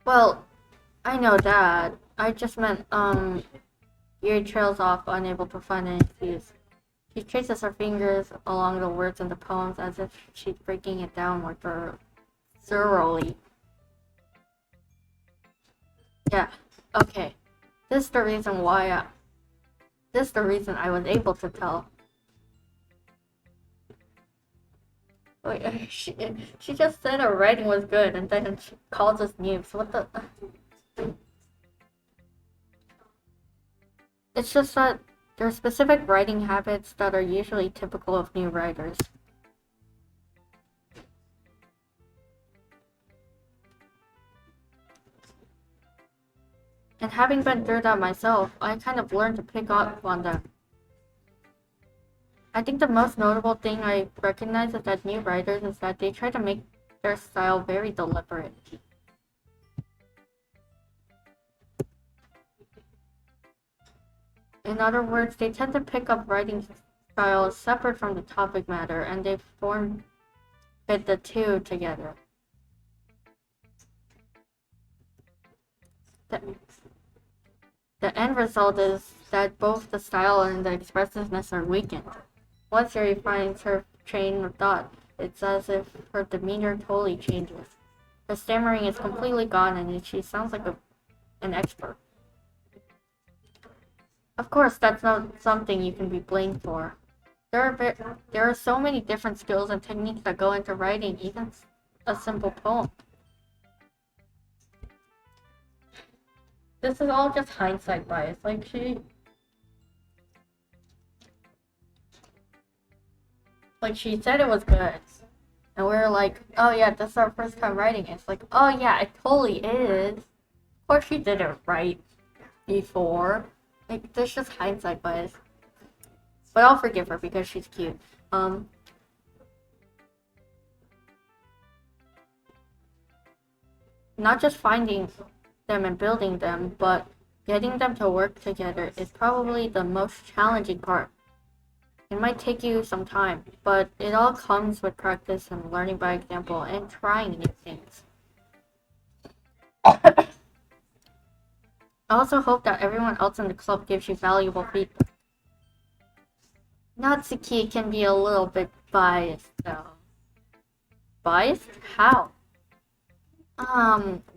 Well, I know that. I just meant, Yuri trails off, unable to find any clues. She traces her fingers along the words in the poems as if she's breaking it down more thoroughly. Yeah, okay. This is the reason I was able to tell. Wait, she just said her writing was good and then she calls us noobs. What the... It's just that there are specific writing habits that are usually typical of new writers. And having been through that myself, I kind of learned to pick up on them. I think the most notable thing I recognize is that new writers is that they try to make their style very deliberate. In other words, they tend to pick up writing styles separate from the topic matter, and they fit the two together. The end result is that both the style and the expressiveness are weakened. Once Yuri finds her train of thought, it's as if her demeanor totally changes. Her stammering is completely gone and she sounds like an expert. Of course, that's not something you can be blamed for. There are so many different skills and techniques that go into writing even a simple poem. This is all just hindsight bias. She said it was good. And we were like, oh yeah, this is our first time writing it. It's like, oh yeah, it totally is. Of course she did it right before. Like, there's just hindsight bias. But I'll forgive her because she's cute. Not just finding them and building them, but getting them to work together is probably the most challenging part. It might take you some time, but it all comes with practice and learning by example and trying new things. I also hope that everyone else in the club gives you valuable feedback. Natsuki can be a little bit biased, though. Biased? How?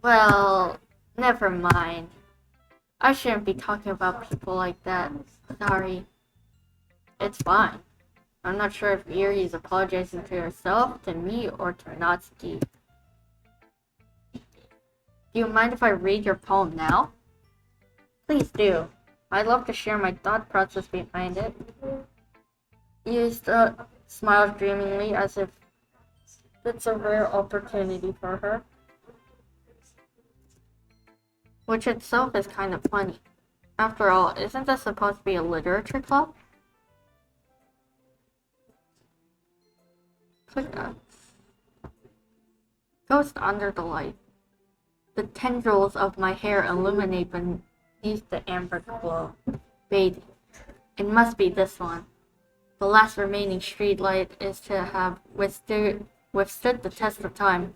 Well, never mind. I shouldn't be talking about people like that. Sorry. It's fine. I'm not sure if Yuri is apologizing to herself, to me, or to Natsuki. Do you mind if I read your poem now? Please do. I'd love to share my thought process behind it. Yusta smiles dreamingly as if it's a rare opportunity for her. Which itself is kind of funny. After all, isn't this supposed to be a literature club? Click that. Ghost under the light. The tendrils of my hair illuminate beneath the amber glow. Bathing. It must be this one. The last remaining street light is to have withstood the test of time.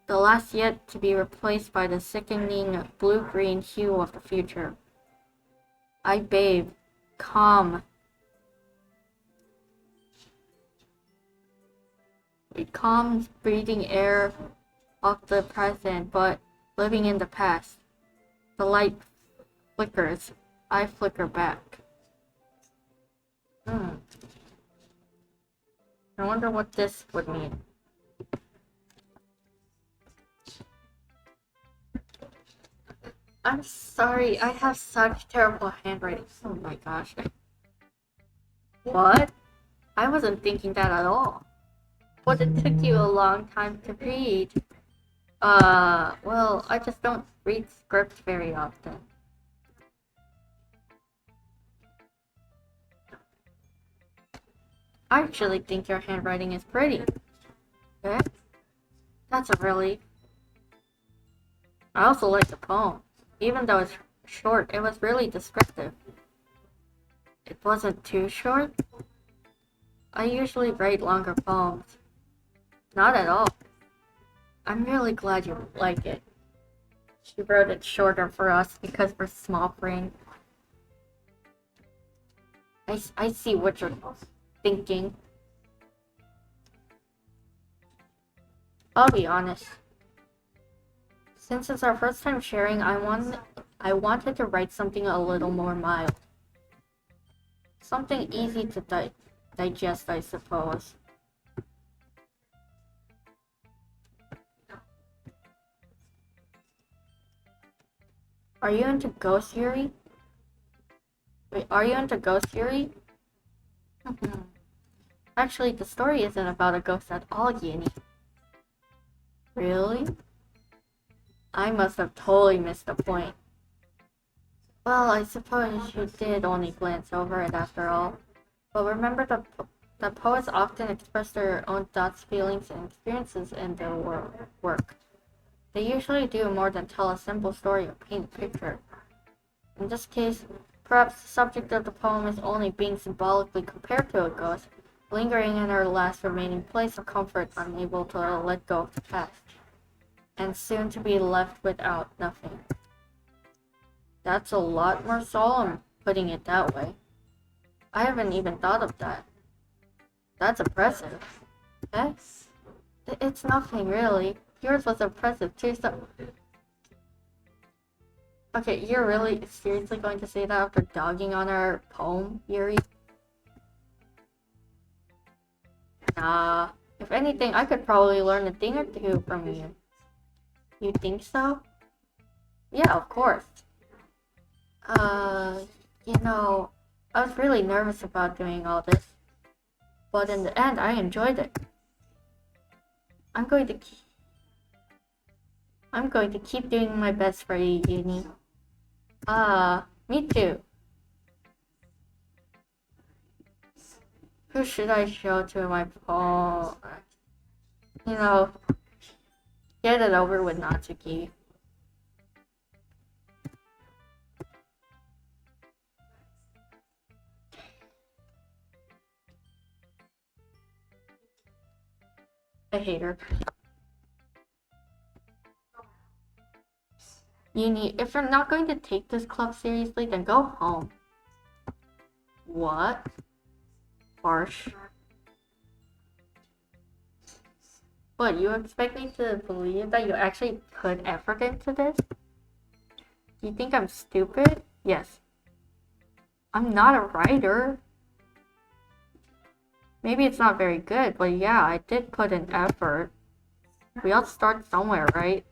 The last yet to be replaced by the sickening blue-green hue of the future. I bathe, calm. It calms breathing air of the present, but living in the past. The light flickers. I flicker back. I wonder what this would mean. I'm sorry, I have such terrible handwriting. Oh my gosh. What? I wasn't thinking that at all. But it took you a long time to read. Well, I just don't read scripts very often. I actually think your handwriting is pretty. Okay? That's a relief. I also like the poem. Even though it's short, it was really descriptive. It wasn't too short? I usually write longer poems. Not at all. I'm really glad you like it. She wrote it shorter for us because we're small brain. I see what you're thinking. I'll be honest. Since it's our first time sharing, I wanted to write something a little more mild. Something easy to digest, I suppose. Are you into ghost Yuri? Wait, are you into ghost Yuri? Actually, the story isn't about a ghost at all, Yini. Really? I must have totally missed the point. Well, I suppose you did only glance over it after all. But remember, the poets often express their own thoughts, feelings, and experiences in their work. They usually do more than tell a simple story or paint a picture. In this case, perhaps the subject of the poem is only being symbolically compared to a ghost, lingering in her last remaining place of comfort, unable to let go of the past, and soon to be left without nothing. That's a lot more solemn, putting it that way. I haven't even thought of that. That's impressive. Yes? It's nothing, really. Yours was impressive, too, so... Okay, you're really seriously going to say that after dogging on our poem, Yuri? Nah. If anything, I could probably learn a thing or two from you. You think so? Yeah, of course. You know, I was really nervous about doing all this. But in the end, I enjoyed it. I'm going to keep doing my best for you, Uni. Me too. Who should I show to my poem? You know, get it over with, Natsuki. I hate her. Uni, if you're not going to take this club seriously, then go home. What? Harsh. What, you expect me to believe that you actually put effort into this? Do you think I'm stupid? Yes. I'm not a writer. Maybe it's not very good, but yeah, I did put in effort. We all start somewhere, right?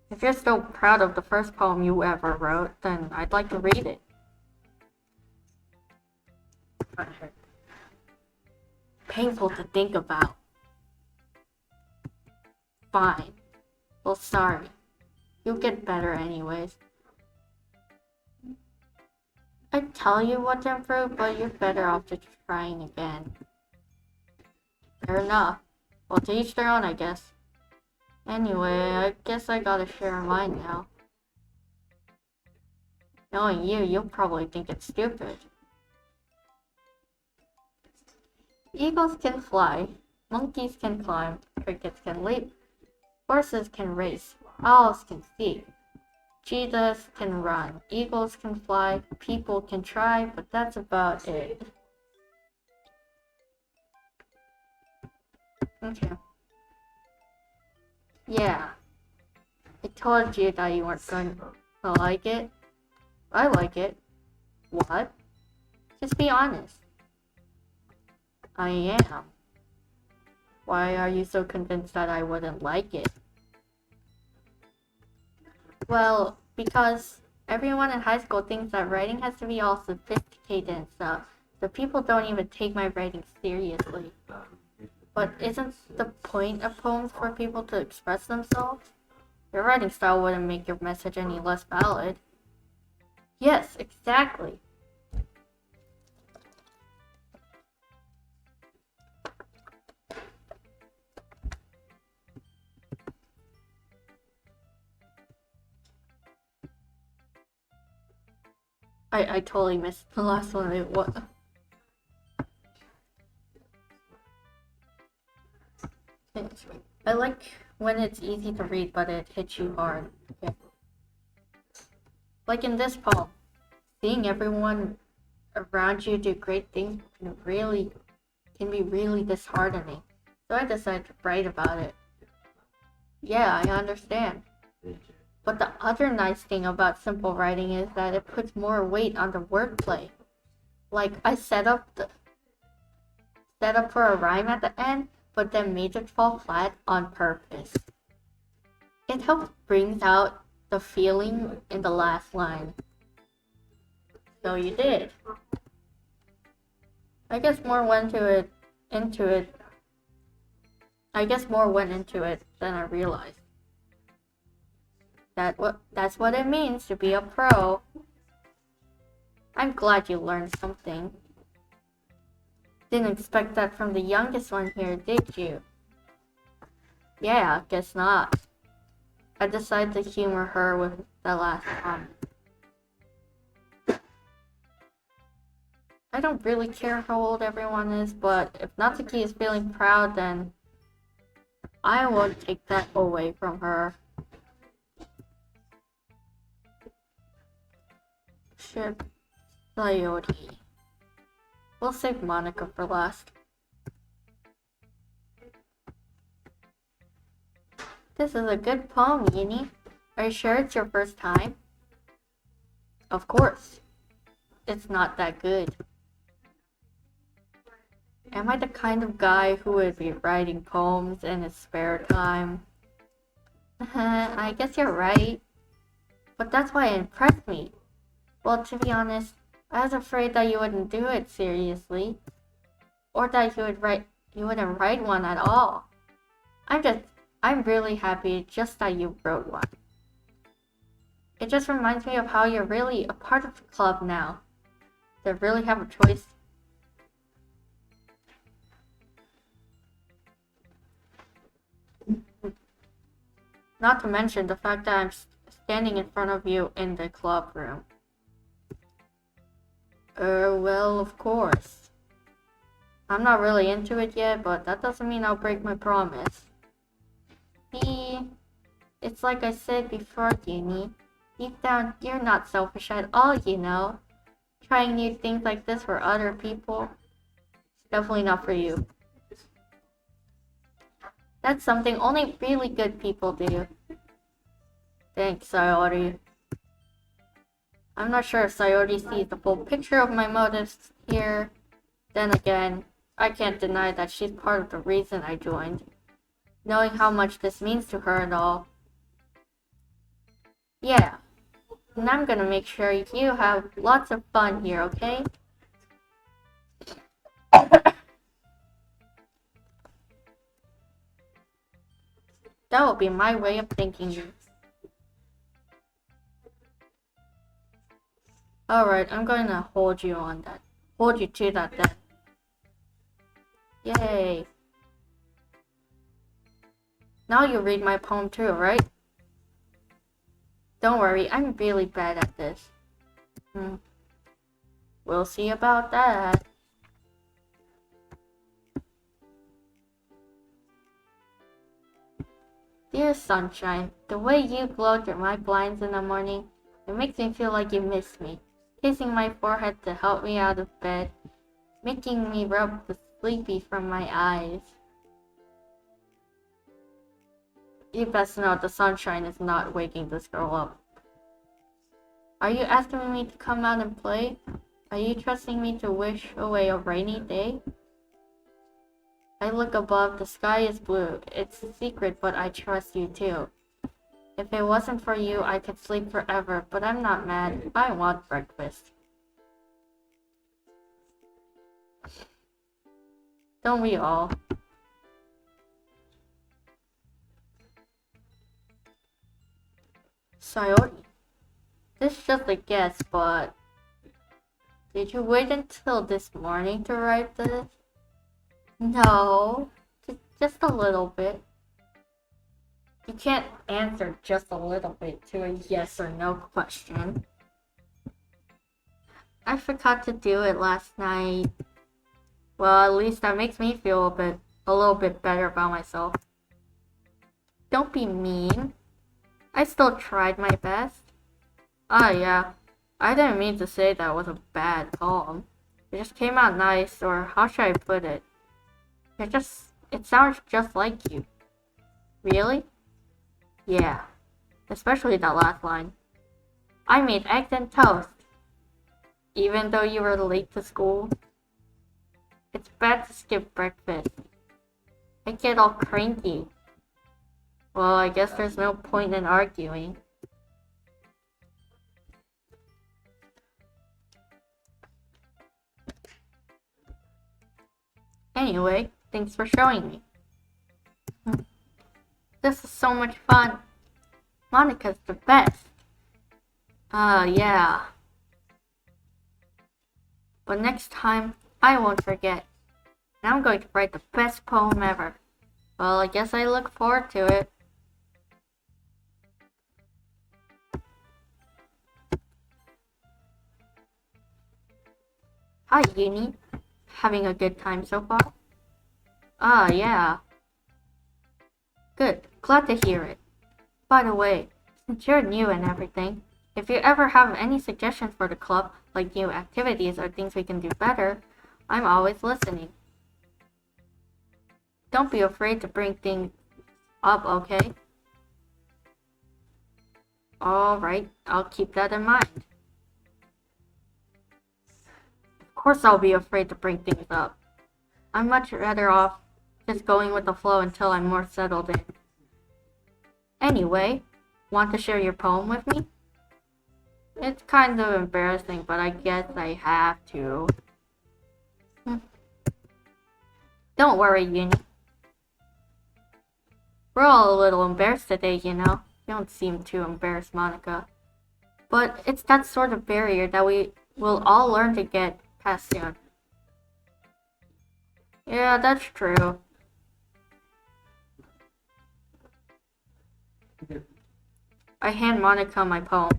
If you're still proud of the first poem you ever wrote, then I'd like to read it. Painful to think about. Fine. Well, sorry. You'll get better anyways. I'd tell you what to improve, but you're better off just trying again. Fair enough. Well, to each their own, I guess. Anyway, I guess I gotta share mine now. Knowing you, you'll probably think it's stupid. Eagles can fly, monkeys can climb, crickets can leap, horses can race, owls can see, cheetahs can run, eagles can fly, people can try, but that's about it. Okay. Yeah. I told you that you weren't going to like it. I like it. What? Just be honest. I am. Why are you so convinced that I wouldn't like it? Well, because everyone in high school thinks that writing has to be all sophisticated and stuff, so people don't even take my writing seriously. But isn't the point of poems for people to express themselves? Your writing style wouldn't make your message any less valid. Yes, exactly. I totally missed the last one. What? I like when it's easy to read, but it hits you hard. Okay. Like in this poem, seeing everyone around you do great things can be really disheartening. So I decided to write about it. Yeah, I understand. But the other nice thing about simple writing is that it puts more weight on the wordplay. Like I set up for a rhyme at the end, but then made it fall flat on purpose. It helps brings out the feeling in the last line. So you did. I guess more went into it. I guess more went into it than I realized. That's what it means to be a pro. I'm glad you learned something. Didn't expect that from the youngest one here, did you? Yeah, guess not. I decided to humor her with the last comment. I don't really care how old everyone is, but if Natsuki is feeling proud, then I won't take that away from her. Ship Sayori. We'll save Monica for last. This is a good poem, Yuni. Are you sure it's your first time? Of course. It's not that good. Am I the kind of guy who would be writing poems in his spare time? I guess you're right. But that's why it impressed me. Well, to be honest, I was afraid that you wouldn't do it seriously. Or that you wouldn't write one at all. I'm really happy just that you wrote one. It just reminds me of how you're really a part of the club now. They really have a choice. Not to mention the fact that I'm standing in front of you in the club room. Well, of course. I'm not really into it yet, but that doesn't mean I'll break my promise. See, it's like I said before, Yuni. Deep down, you're not selfish at all, you know. Trying new things like this for other people, it's definitely not for you. That's something only really good people do. Thanks, Sayori. I'm not sure if Sayori sees the full picture of my motives here. Then again, I can't deny that she's part of the reason I joined. Knowing how much this means to her and all. Yeah. And I'm gonna make sure you have lots of fun here, okay? That will be my way of thinking. Alright, I'm going to hold you to that then. Yay. Now you read my poem too, right? Don't worry, I'm really bad at this. We'll see about that. Dear sunshine, the way you glow through my blinds in the morning, it makes me feel like you miss me. Kissing my forehead to help me out of bed, making me rub the sleepy from my eyes. You best know the sunshine is not waking this girl up. Are you asking me to come out and play? Are you trusting me to wish away a rainy day? I look above, the sky is blue. It's a secret, but I trust you too. If it wasn't for you, I could sleep forever, but I'm not mad. I want breakfast. Don't we all? Sayori. This is just a guess, but did you wait until this morning to write this? No, just a little bit. You can't answer just a little bit to a yes or no question. I forgot to do it last night. Well, at least that makes me feel a little bit better about myself. Don't be mean. I still tried my best. Ah, yeah. I didn't mean to say that was a bad poem. It just came out nice, or how should I put it? It sounds just like you. Really? Yeah. Especially that last line. I made eggs and toast. Even though you were late to school. It's bad to skip breakfast. I get all cranky. Well, I guess there's no point in arguing. Anyway, thanks for showing me. This is so much fun. Monica's the best. Yeah. But next time, I won't forget. And I'm going to write the best poem ever. Well, I guess I look forward to it. Hi, Yuri. Having a good time so far? Yeah. Good. Glad to hear it. By the way, since you're new and everything, if you ever have any suggestions for the club, like new activities or things we can do better, I'm always listening. Don't be afraid to bring things up, okay? Alright, I'll keep that in mind. Of course I'll be afraid to bring things up. I'm much better off just going with the flow until I'm more settled in. Anyway, want to share your poem with me? It's kind of embarrassing, but I guess I have to. Don't worry, Yuri. We're all a little embarrassed today, you know. You don't seem too embarrassed, Monica. But it's that sort of barrier that we will all learn to get past soon. Yeah, that's true. I hand Monica my poem.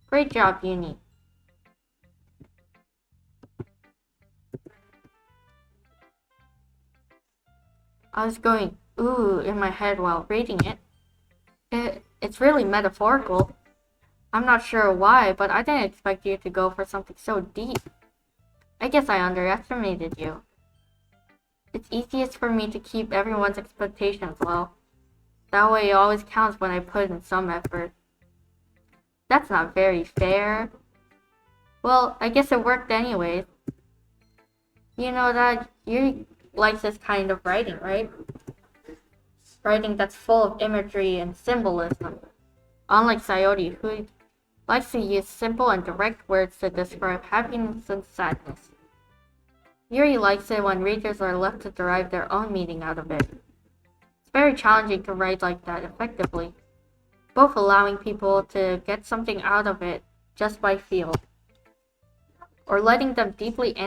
Great job, Yuri. I was going ooh in my head while reading it. It's really metaphorical. I'm not sure why, but I didn't expect you to go for something so deep. I guess I underestimated you. It's easiest for me to keep everyone's expectations low. That way it always counts when I put in some effort. That's not very fair. Well, I guess it worked anyways. You know that you like this kind of writing, right? Writing that's full of imagery and symbolism. Unlike Sayori, who likes to use simple and direct words to describe happiness and sadness. Yuri likes it when readers are left to derive their own meaning out of it. It's very challenging to write like that effectively, both allowing people to get something out of it just by feel, or letting them deeply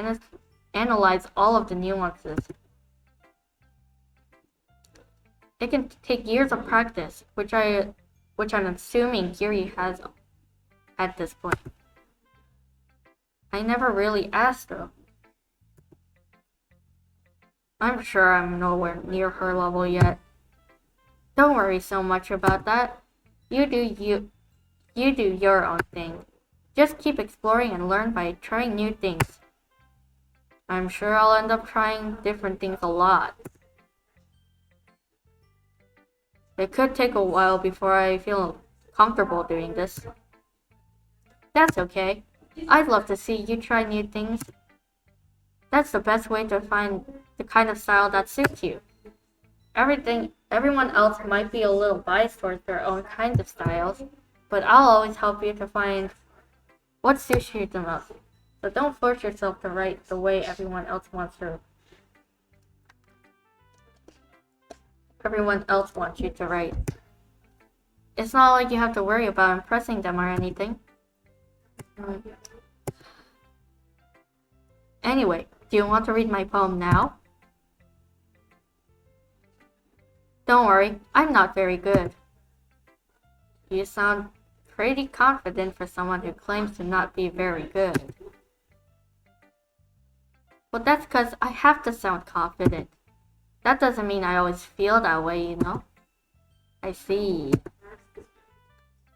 analyze all of the nuances. It can take years of practice, which I'm assuming Yuri has at this point. I never really asked though. I'm sure I'm nowhere near her level yet. Don't worry so much about that. You do your own thing. Just keep exploring and learn by trying new things. I'm sure I'll end up trying different things a lot. It could take a while before I feel comfortable doing this. That's okay. I'd love to see you try new things. That's the best way to find the kind of style that suits you. Everyone else might be a little biased towards their own kinds of styles, but I'll always help you to find what suits you the most. So don't force yourself to write the way everyone else wants you to write. It's not like you have to worry about impressing them or anything. Anyway, do you want to read my poem now? Don't worry, I'm not very good. You sound pretty confident for someone who claims to not be very good. Well, that's because I have to sound confident. That doesn't mean I always feel that way, you know? I see.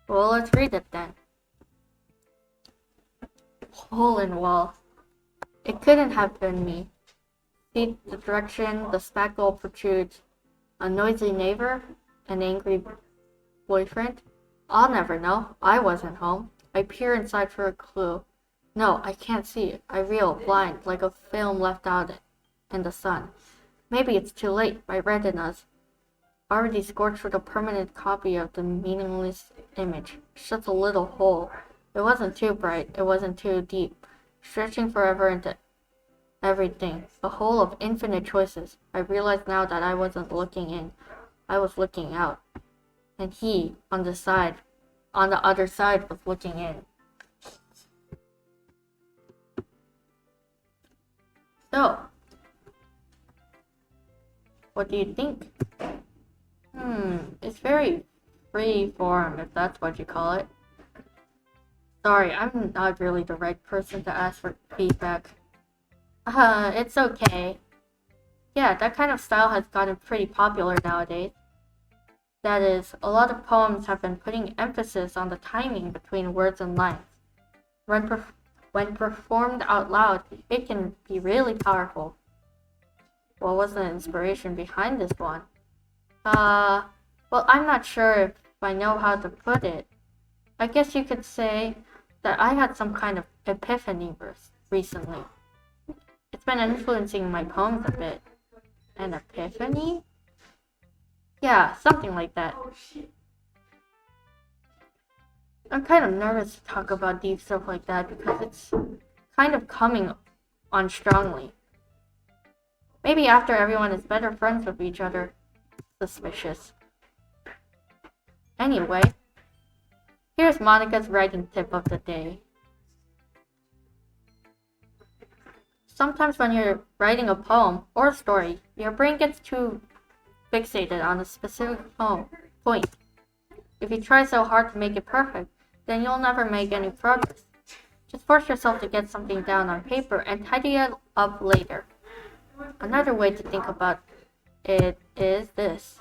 Well, let's read it then. Hole in wall. It couldn't have been me. See the direction the spackle protrudes. A noisy neighbor? An angry boyfriend? I'll never know. I wasn't home. I peer inside for a clue. No, I can't see it. I reel, blind, like a film left out in the sun. Maybe it's too late. My retina's already scorched with a permanent copy of the meaningless image. It's just a little hole. It wasn't too bright. It wasn't too deep. Stretching forever into everything. A hole of infinite choices. I realized now that I wasn't looking in. I was looking out. And he, on the other side, was looking in. So, what do you think? It's very free form, if that's what you call it. Sorry, I'm not really the right person to ask for feedback. It's okay. Yeah, that kind of style has gotten pretty popular nowadays. That is, a lot of poems have been putting emphasis on the timing between words and lines. When performed out loud, it can be really powerful. What was the inspiration behind this one? Well, I'm not sure if I know how to put it. I guess you could say that I had some kind of epiphany recently. It's been influencing my poems a bit. An epiphany? Yeah, something like that. I'm kind of nervous to talk about deep stuff like that because it's kind of coming on strongly. Maybe after everyone is better friends with each other. Suspicious. Anyway, here's Monica's writing tip of the day. Sometimes when you're writing a poem or a story, your brain gets too fixated on a specific point. If you try so hard to make it perfect, then you'll never make any progress. Just force yourself to get something down on paper and tidy it up later. Another way to think about it is this.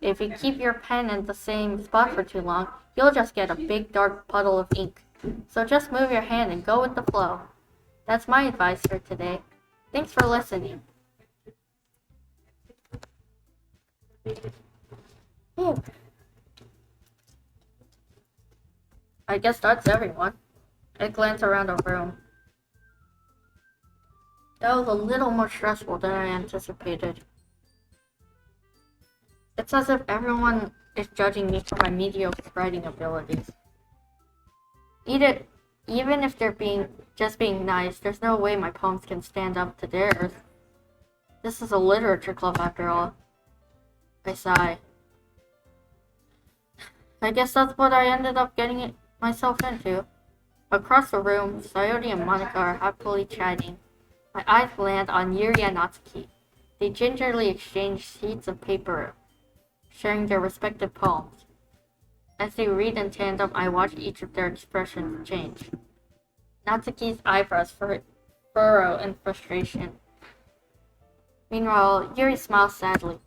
If you keep your pen in the same spot for too long, you'll just get a big dark puddle of ink. So just move your hand and go with the flow. That's my advice for today. Thanks for listening. I guess that's everyone. I glanced around the room. That was a little more stressful than I anticipated. It's as if everyone is judging me for my mediocre writing abilities. Even if they're just being nice, there's no way my poems can stand up to theirs. This is a literature club after all. I sigh. I guess that's what I ended up getting myself into. Across the room, Sayori and Monica are happily chatting. My eyes land on Yuri and Natsuki. They gingerly exchange sheets of paper, sharing their respective poems. As they read in tandem, I watch each of their expressions change. Natsuki's eyebrows furrow in frustration. Meanwhile, Yuri smiles sadly.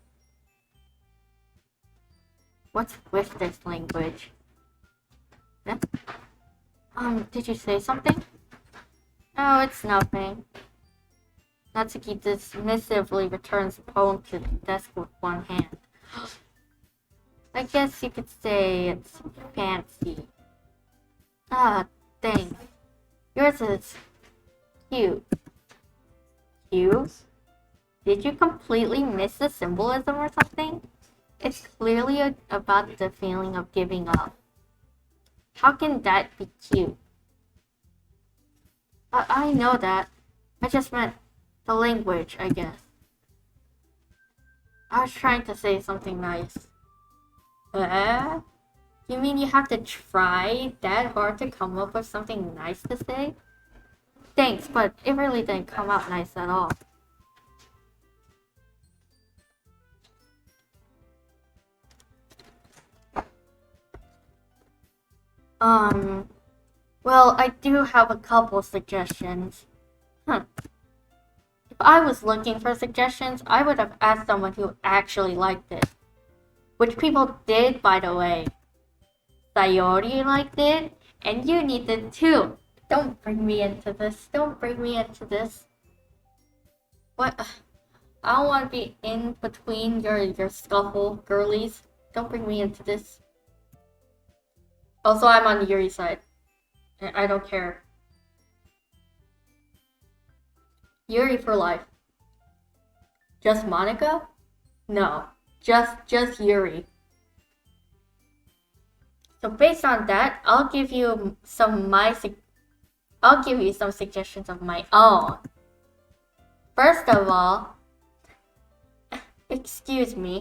What's with this language? Eh? Did you say something? Oh, it's nothing. Natsuki dismissively returns the poem to the desk with one hand. I guess you could say it's fancy. Ah, thanks. Yours is cute. Cute? Did you completely miss the symbolism or something? It's clearly about the feeling of giving up. How can that be cute? I know that. I just meant the language, I guess. I was trying to say something nice. You mean you have to try that hard to come up with something nice to say? Thanks, but it really didn't come out nice at all. Well, I do have a couple suggestions. If I was looking for suggestions, I would have asked someone who actually liked it. Which people did, by the way. Sayori liked it, and you need it too. Don't bring me into this. Don't bring me into this. What? I don't want to be in between your scuffle, girlies. Don't bring me into this. Also, I'm on Yuri's side. I don't care. Yuri for life. Just Monica? No. Just Yuri. So based on that, I'll give you some suggestions of my own. First of all, excuse me.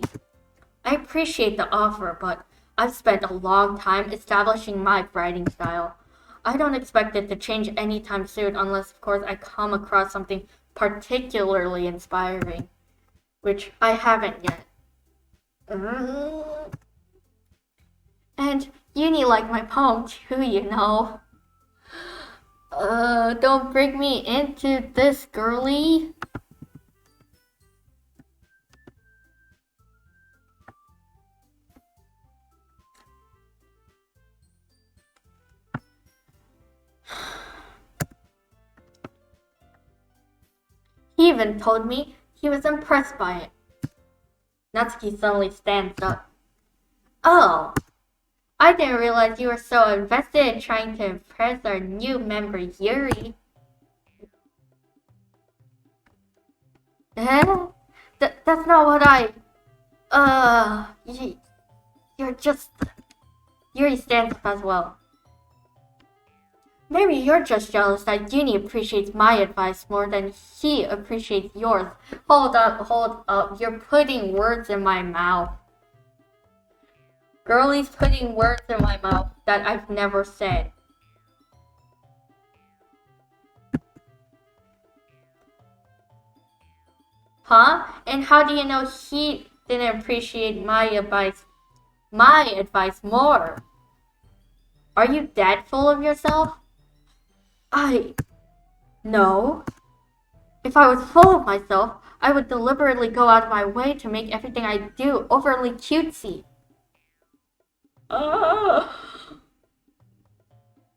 I appreciate the offer, but I've spent a long time establishing my writing style. I don't expect it to change anytime soon unless, of course, I come across something particularly inspiring, which I haven't yet. And Uni liked my poem too, you know. Don't bring me into this, girly. He even told me he was impressed by it. Natsuki suddenly stands up. Oh, I didn't realize you were so invested in trying to impress our new member Yuri. That's not what you're just... Yuri stands up as well. Maybe you're just jealous that Uni appreciates my advice more than he appreciates yours. Hold up. You're putting words in my mouth. Girlie's putting words in my mouth that I've never said. Huh? And how do you know he didn't appreciate my advice more? Are you that full of yourself? No. If I was full of myself, I would deliberately go out of my way to make everything I do overly cutesy.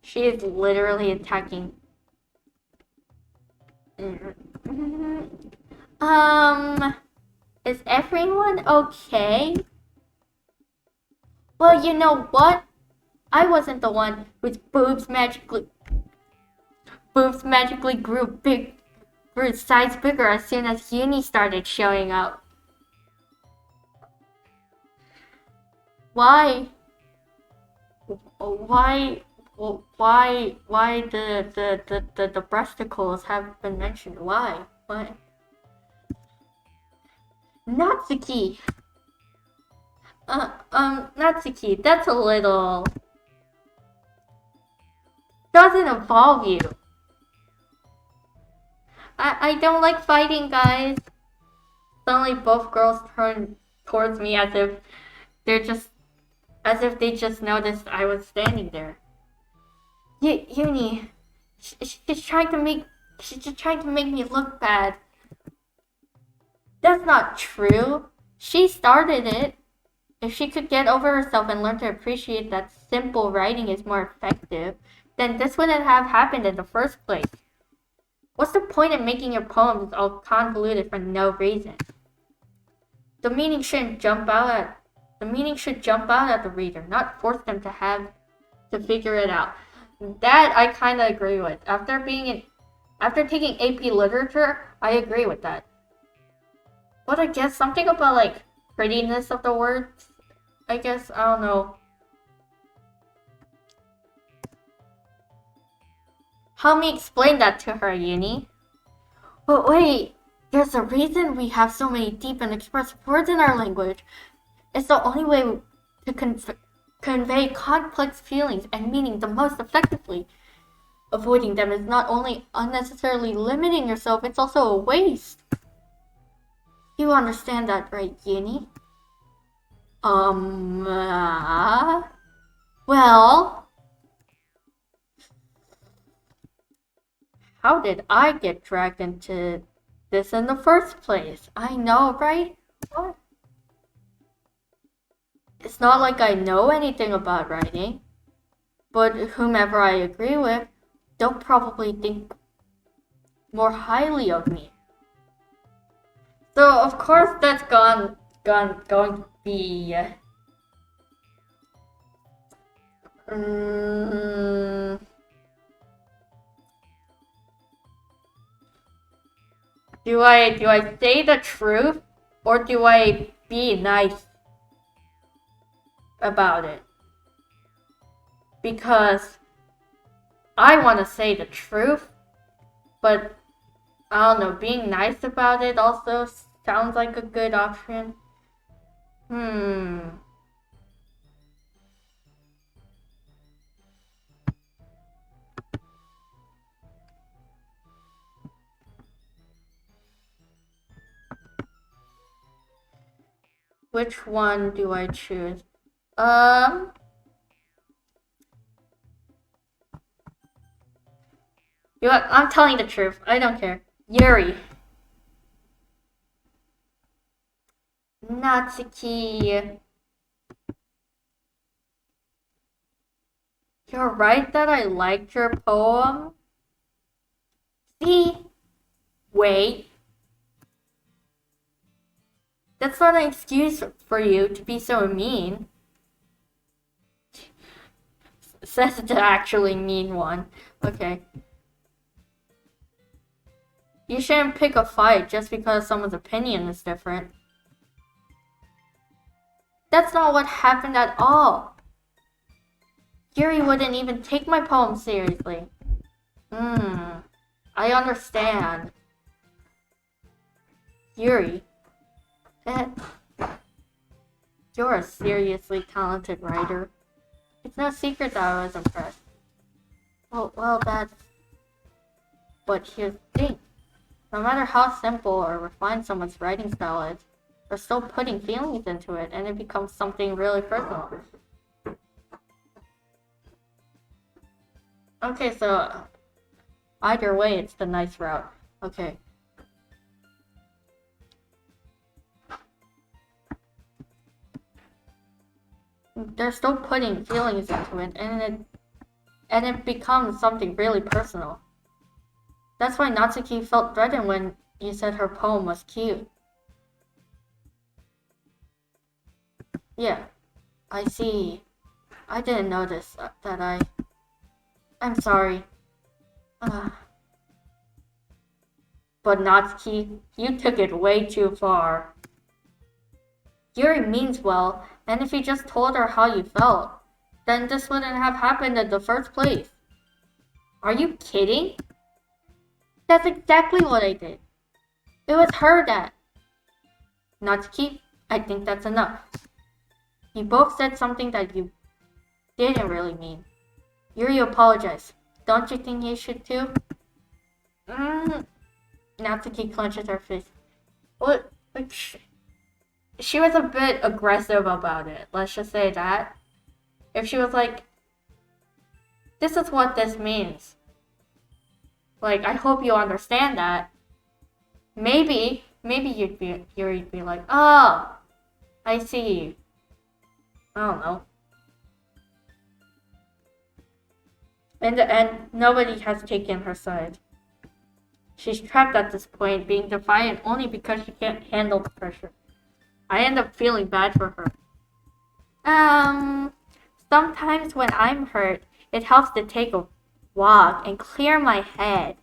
She is literally attacking. Is everyone okay? Well, you know what? I wasn't the one whose boobs magically grew size bigger as soon as Uni started showing up. Why the breasticles have been mentioned? Why? What? Natsuki! Natsuki, that's a little... Doesn't involve you. I don't like fighting, guys. Suddenly both girls turn towards me as if they just noticed I was standing there. Uni, she's just trying to make me look bad. That's not true. She started it. If she could get over herself and learn to appreciate that simple writing is more effective, then this wouldn't have happened in the first place. What's the point of making your poems all convoluted for no reason? The meaning shouldn't jump out The meaning should jump out at the reader, not force them to have to figure it out. That I kind of agree with. After taking AP Literature, I agree with that. But I guess something about like prettiness of the words. I guess I don't know. Help me explain that to her, Uni. But wait, there's a reason we have so many deep and expressive words in our language. It's the only way to convey complex feelings and meaning the most effectively. Avoiding them is not only unnecessarily limiting yourself, it's also a waste. You understand that, right, Uni? Well... How did I get dragged into this in the first place? I know, right? What? It's not like I know anything about writing, but whomever I agree with, they'll probably think more highly of me. So of course that's going to be Do I say the truth or do I be nice about it? Because I want to say the truth, but I don't know, being nice about it also sounds like a good option. Which one do I choose? I'm telling the truth. I don't care. Yuri. Natsuki. You're right that I liked your poem. See? Wait. That's not an excuse for you to be so mean. Says the actually mean one. Okay. You shouldn't pick a fight just because someone's opinion is different. That's not what happened at all. Yuri wouldn't even take my poem seriously. I understand. Yuri. You're a seriously talented writer. It's no secret that I was impressed. Well, that's... But here's the thing. No matter how simple or refined someone's writing style is, they're still putting feelings into it, and it becomes something really personal. Okay, so... Either way, it's the nice route. Okay. They're still putting feelings into it, and it becomes something really personal. That's why Natsuki felt threatened when you said her poem was cute. Yeah, I see. I didn't notice that I'm sorry. But Natsuki, you took it way too far. Yuri means well, and if you just told her how you felt, then this wouldn't have happened in the first place. Are you kidding? That's exactly what I did. It was her that... Natsuki, I think that's enough. You both said something that you didn't really mean. Yuri apologized. Don't you think you should too? Natsuki clenches her fist. What? She was a bit aggressive about it, let's just say that. If she was like, this is what this means. Like, I hope you understand that. Maybe you'd be like, oh, I see. I don't know. In the end, nobody has taken her side. She's trapped at this point, being defiant only because she can't handle the pressure. I end up feeling bad for her. Um, Sometimes when I'm hurt, it helps to take a walk and clear my head.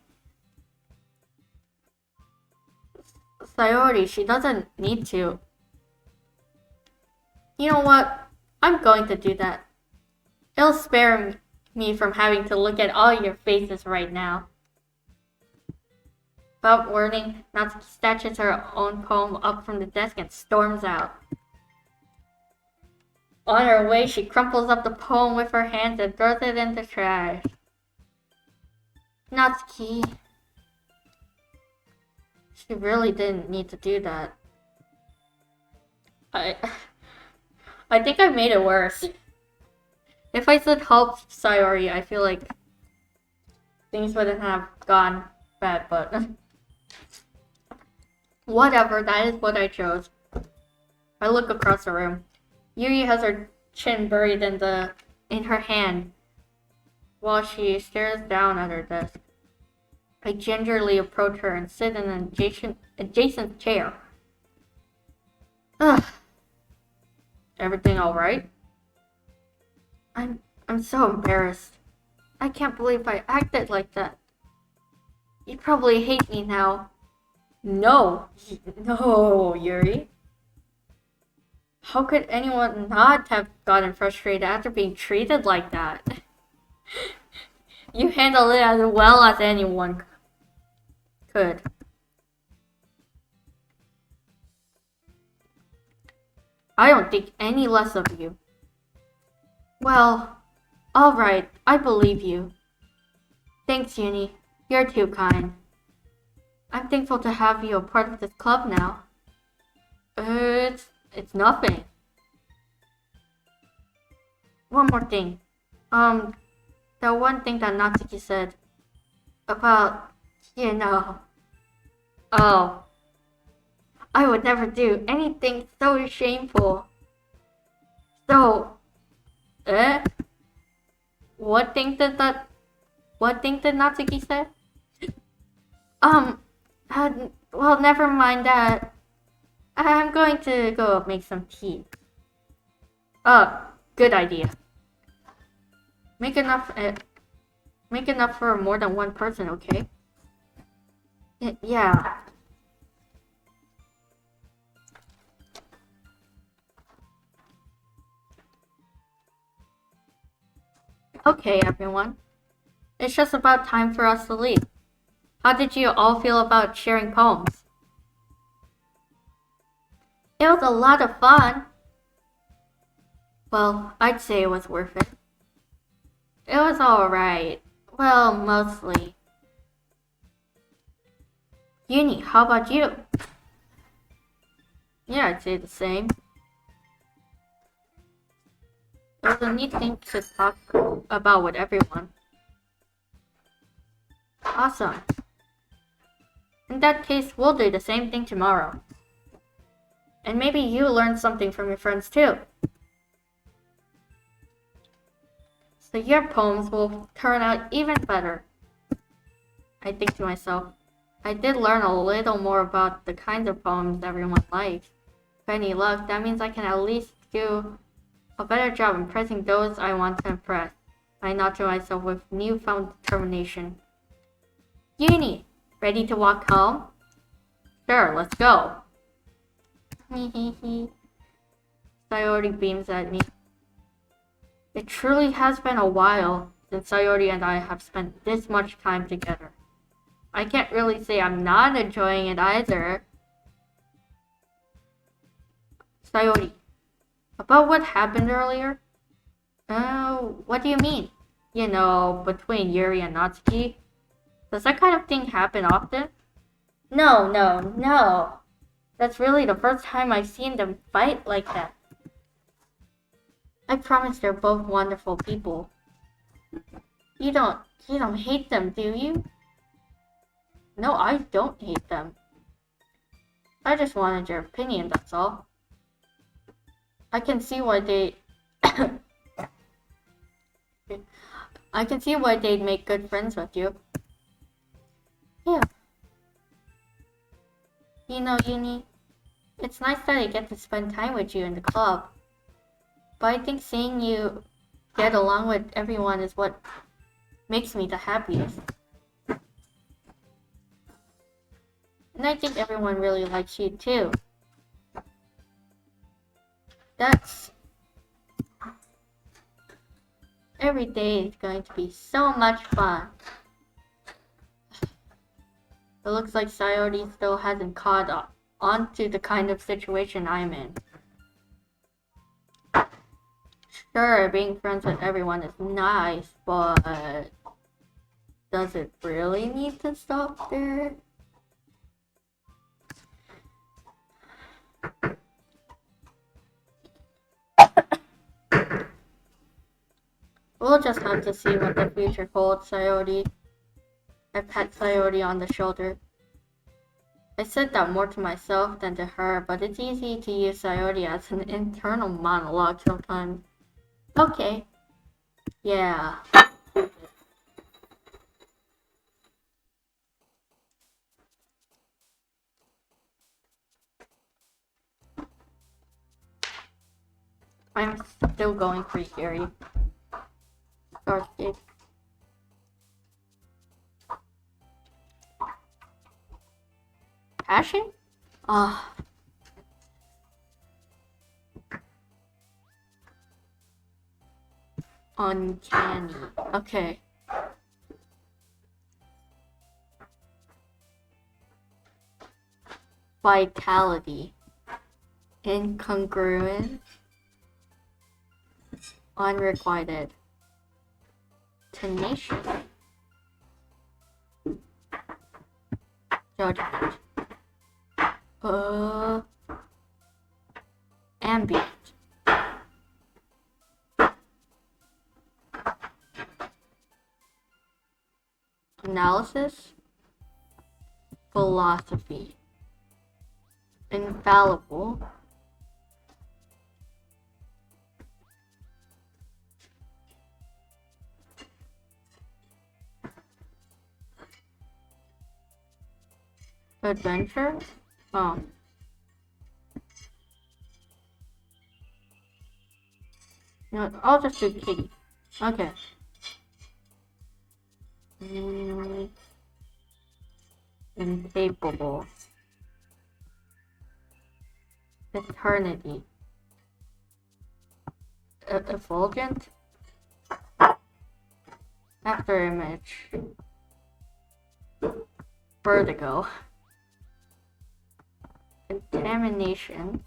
Sayori, she doesn't need to. You know what? I'm going to do that. It'll spare me from having to look at all your faces right now. Without warning, Natsuki snatches her own poem up from the desk and storms out. On her way, she crumples up the poem with her hands and throws it in the trash. Natsuki. She really didn't need to do that. I think I made it worse. If I said help Sayori, I feel like things wouldn't have gone bad, but whatever, that is what I chose. I look across the room. Yuri has her chin buried in her hand while she stares down at her desk. I gingerly approach her and sit in an adjacent chair. Ugh. Everything alright? I'm so embarrassed. I can't believe I acted like that. You probably hate me now. No, Yuri. How could anyone not have gotten frustrated after being treated like that? You handled it as well as anyone could. I don't think any less of you. Well, alright, I believe you. Thanks, Uni. You're too kind. I'm thankful to have you a part of this club now. It's nothing. One more thing. The one thing that Natsuki said about, oh, I would never do anything so shameful. So, what thing did Natsuki say? Well, never mind that. I'm going to go make some tea. Good idea. Make enough for more than one person, okay? Yeah. Okay, everyone. It's just about time for us to leave. How did you all feel about sharing poems? It was a lot of fun. Well, I'd say it was worth it. It was alright. Well, mostly. Uni, how about you? Yeah, I'd say the same. It was a neat thing to talk about with everyone. Awesome. In that case, we'll do the same thing tomorrow. And maybe you learn something from your friends too. So your poems will turn out even better. I think to myself, I did learn a little more about the kinds of poems everyone likes. With any luck, that means I can at least do a better job impressing those I want to impress. I nod to myself with newfound determination. Uni, ready to walk home? Sure, let's go. Sayori beams at me. It truly has been a while since Sayori and I have spent this much time together. I can't really say I'm not enjoying it either. Sayori, about what happened earlier? What do you mean? You know, between Yuri and Natsuki? Does that kind of thing happen often? No. That's really the first time I've seen them fight like that. I promise they're both wonderful people. You don't hate them, do you? No, I don't hate them. I just wanted your opinion, that's all. I can see why they... I can see why they'd make good friends with you. Yeah. You know, Uni, it's nice that I get to spend time with you in the club. But I think seeing you get along with everyone is what makes me the happiest. And I think everyone really likes you too. That's... Every day is going to be so much fun. It looks like Sayori still hasn't caught on to the kind of situation I'm in. Sure, being friends with everyone is nice, but does it really need to stop there? We'll just have to see what the future holds, Sayori. I pat Sayori on the shoulder. I said that more to myself than to her, but it's easy to use Sayori as an internal monologue sometimes. Okay. Yeah. I'm still going for Yuri. Starscape. Passion? Uncanny. Okay. Vitality. Incongruent. Unrequited. Tenacious. Judgment. Ambient. Analysis. Philosophy. Infallible. Adventure? Oh. No, I'll just do Kitty. Okay. Incapable. Eternity. Effulgent? After image. Vertigo. Contamination.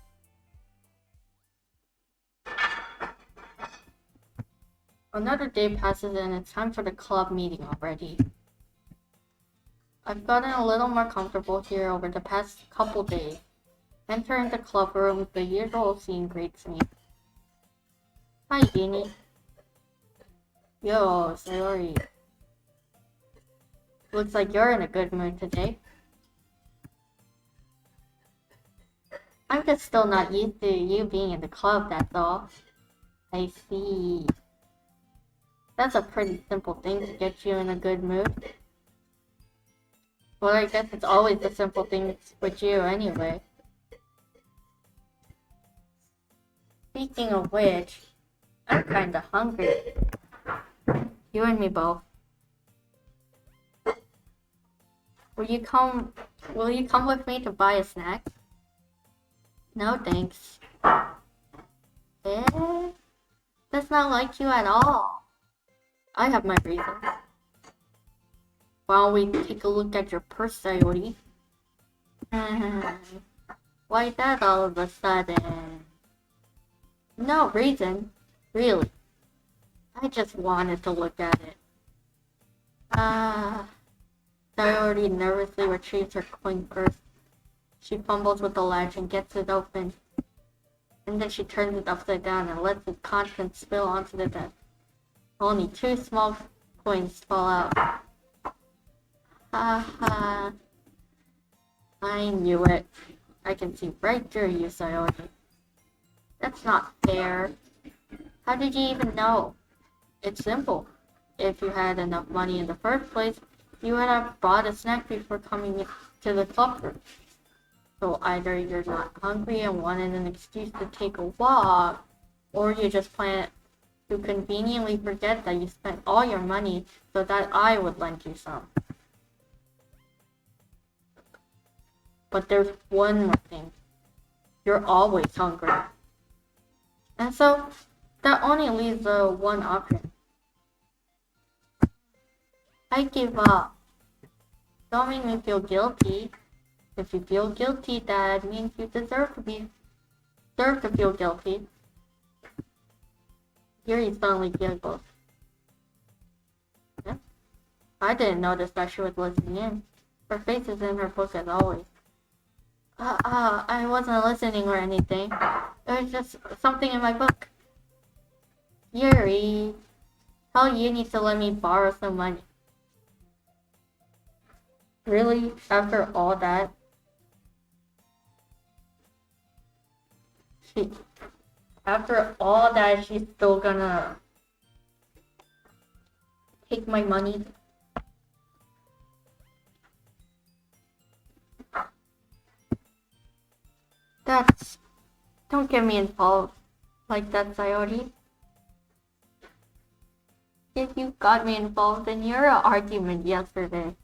Another day passes and it's time for the club meeting already. I've gotten a little more comfortable here over the past couple days. Entering the club room, the usual scene greets me. Hi, Jeannie. Yo, Sayori. Looks like you're in a good mood today. I'm just still not used to you being in the club, that's all. I see. That's a pretty simple thing to get you in a good mood. Well, I guess it's always the simple things with you anyway. Speaking of which, I'm kinda hungry. You and me both. Will you come with me to buy a snack? No thanks. That's not like you at all. I have my reasons. Why don't we take a look at your purse, Sayori? Why that all of a sudden? No reason, really. I just wanted to look at it. Sayori nervously retrieves her coin purse. She fumbles with the latch and gets it open. And then she turns it upside down and lets its contents spill onto the desk. Only 2 small coins fall out. Haha. I knew it. I can see right through you, Sayori. That's not fair. How did you even know? It's simple. If you had enough money in the first place, you would have bought a snack before coming to the club room. So either you're not hungry and wanted an excuse to take a walk, Or you just plan to conveniently forget that you spent all your money so that I would lend you some. But there's one more thing. You're always hungry. And so, that only leaves one option. I give up. Don't make me feel guilty. If you feel guilty, that means you deserve to feel guilty. Yuri suddenly giggles. Yeah. I didn't notice that she was listening in. Her face is in her book as always. I wasn't listening or anything. It was just something in my book. Yuri, tell Uni to let me borrow some money. Really? After all that? After all that, she's still gonna take my money? Don't get me involved like that, Sayori. If you got me involved in your argument yesterday.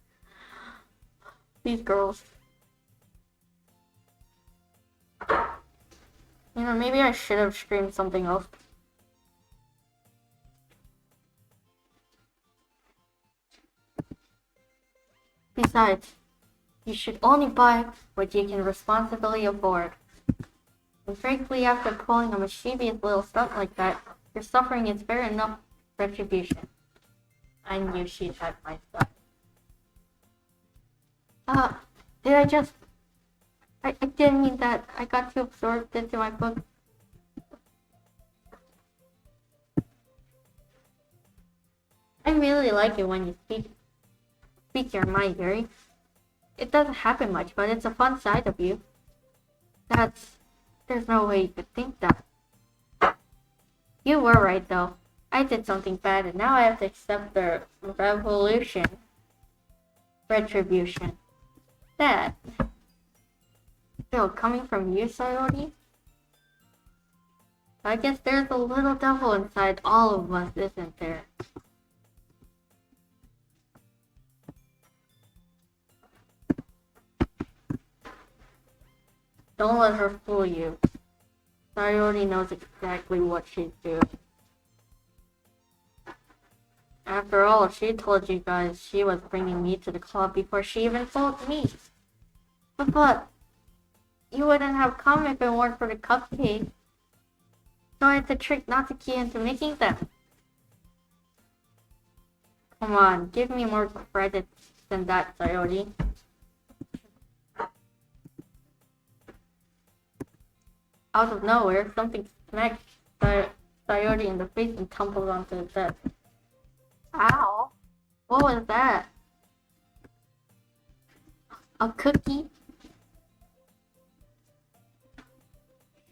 These girls. You know, maybe I should have screamed something else. Besides, you should only buy what you can responsibly afford. And frankly, after pulling a mischievous little stunt like that, your suffering is fair enough retribution. I knew she'd had my stuff. I didn't mean that. I got too absorbed into my book. I really like it when you speak your mind, Yuri. It doesn't happen much, but it's a fun side of you. There's no way you could think that. You were right, though. I did something bad, and now I have to accept the retribution. That. Still, coming from you, Sayori? I guess there's a little devil inside all of us, isn't there? Don't let her fool you. Sayori knows exactly what she's doing. After all, she told you guys she was bringing me to the club before she even told me. But you wouldn't have come if it weren't for the cupcake. So I had to trick Natsuki into making them. Come on, give me more credit than that, Sayori. Out of nowhere, something smacks Sayori in the face and tumbles onto the desk. Ow! What was that? A cookie?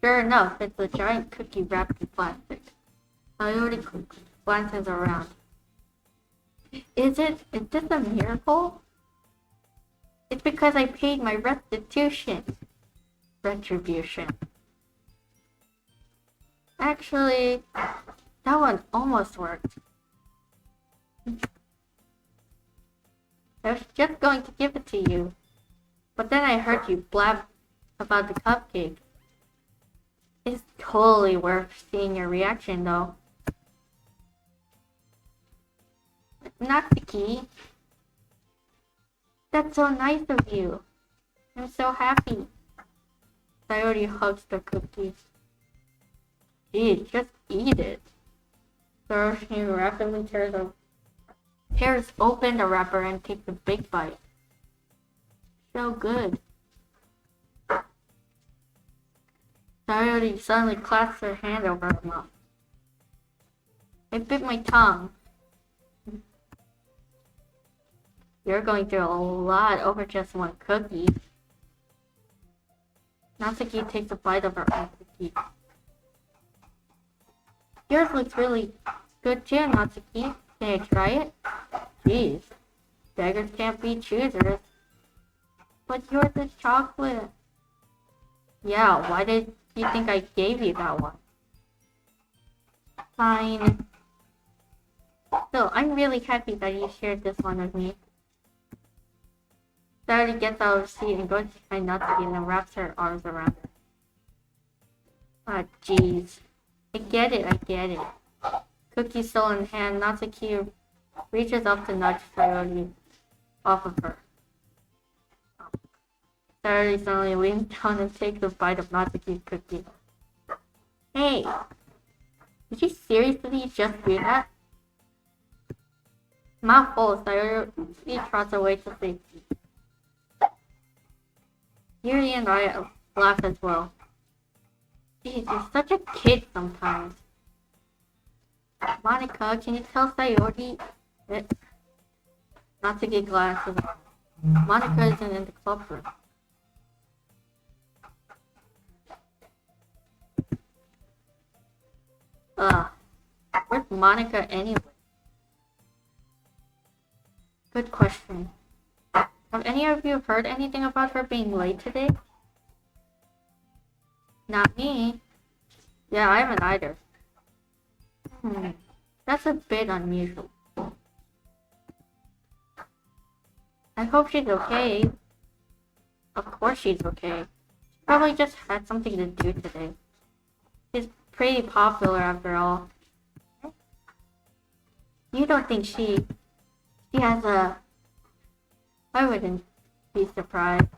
Sure enough, it's a giant cookie wrapped in plastic. Sayori glances around. Is this a miracle? It's because I paid my restitution. Retribution. Actually, that one almost worked. I was just going to give it to you, but then I heard you blab about the cupcake. It's totally worth seeing your reaction, though. Natsuki, that's so nice of you. I'm so happy. Sayori hugs the cookie. Geez, just eat it. Sayori rapidly tears open the wrapper and takes a big bite. So good. Sayori suddenly clasps her hand over her mouth. I bit my tongue. You're going through a lot over just one cookie. Natsuki takes a bite of her own cookie. Yours looks really good too, Natsuki. Can I try it? Jeez, beggars can't be choosers. But yours is chocolate. Yeah, why did you think I gave you that one? Fine. So, I'm really happy that you shared this one with me. Sayori gets out of the seat and goes behind Natsuki and then wraps her arms around her. Ah, jeez. I get it. Cookie still in hand, Natsuki reaches up to nudge Sayori off of her. Sayori suddenly leans down and takes a bite of Natsuki's cookie. Hey! Did you seriously just do that? Mouthful, Sayori trots away to safety. Yuri and I laugh as well. Jeez, you're such a kid sometimes. Monica, can you tell Sayori not to get glasses? Monica isn't in the club room. Where's Monica anyway? Good question. Have any of you heard anything about her being late today? Not me. Yeah, I haven't either. That's a bit unusual. I hope she's okay. Of course she's okay. She probably just had something to do today. She's pretty popular after all. You don't think she has a... I wouldn't be surprised.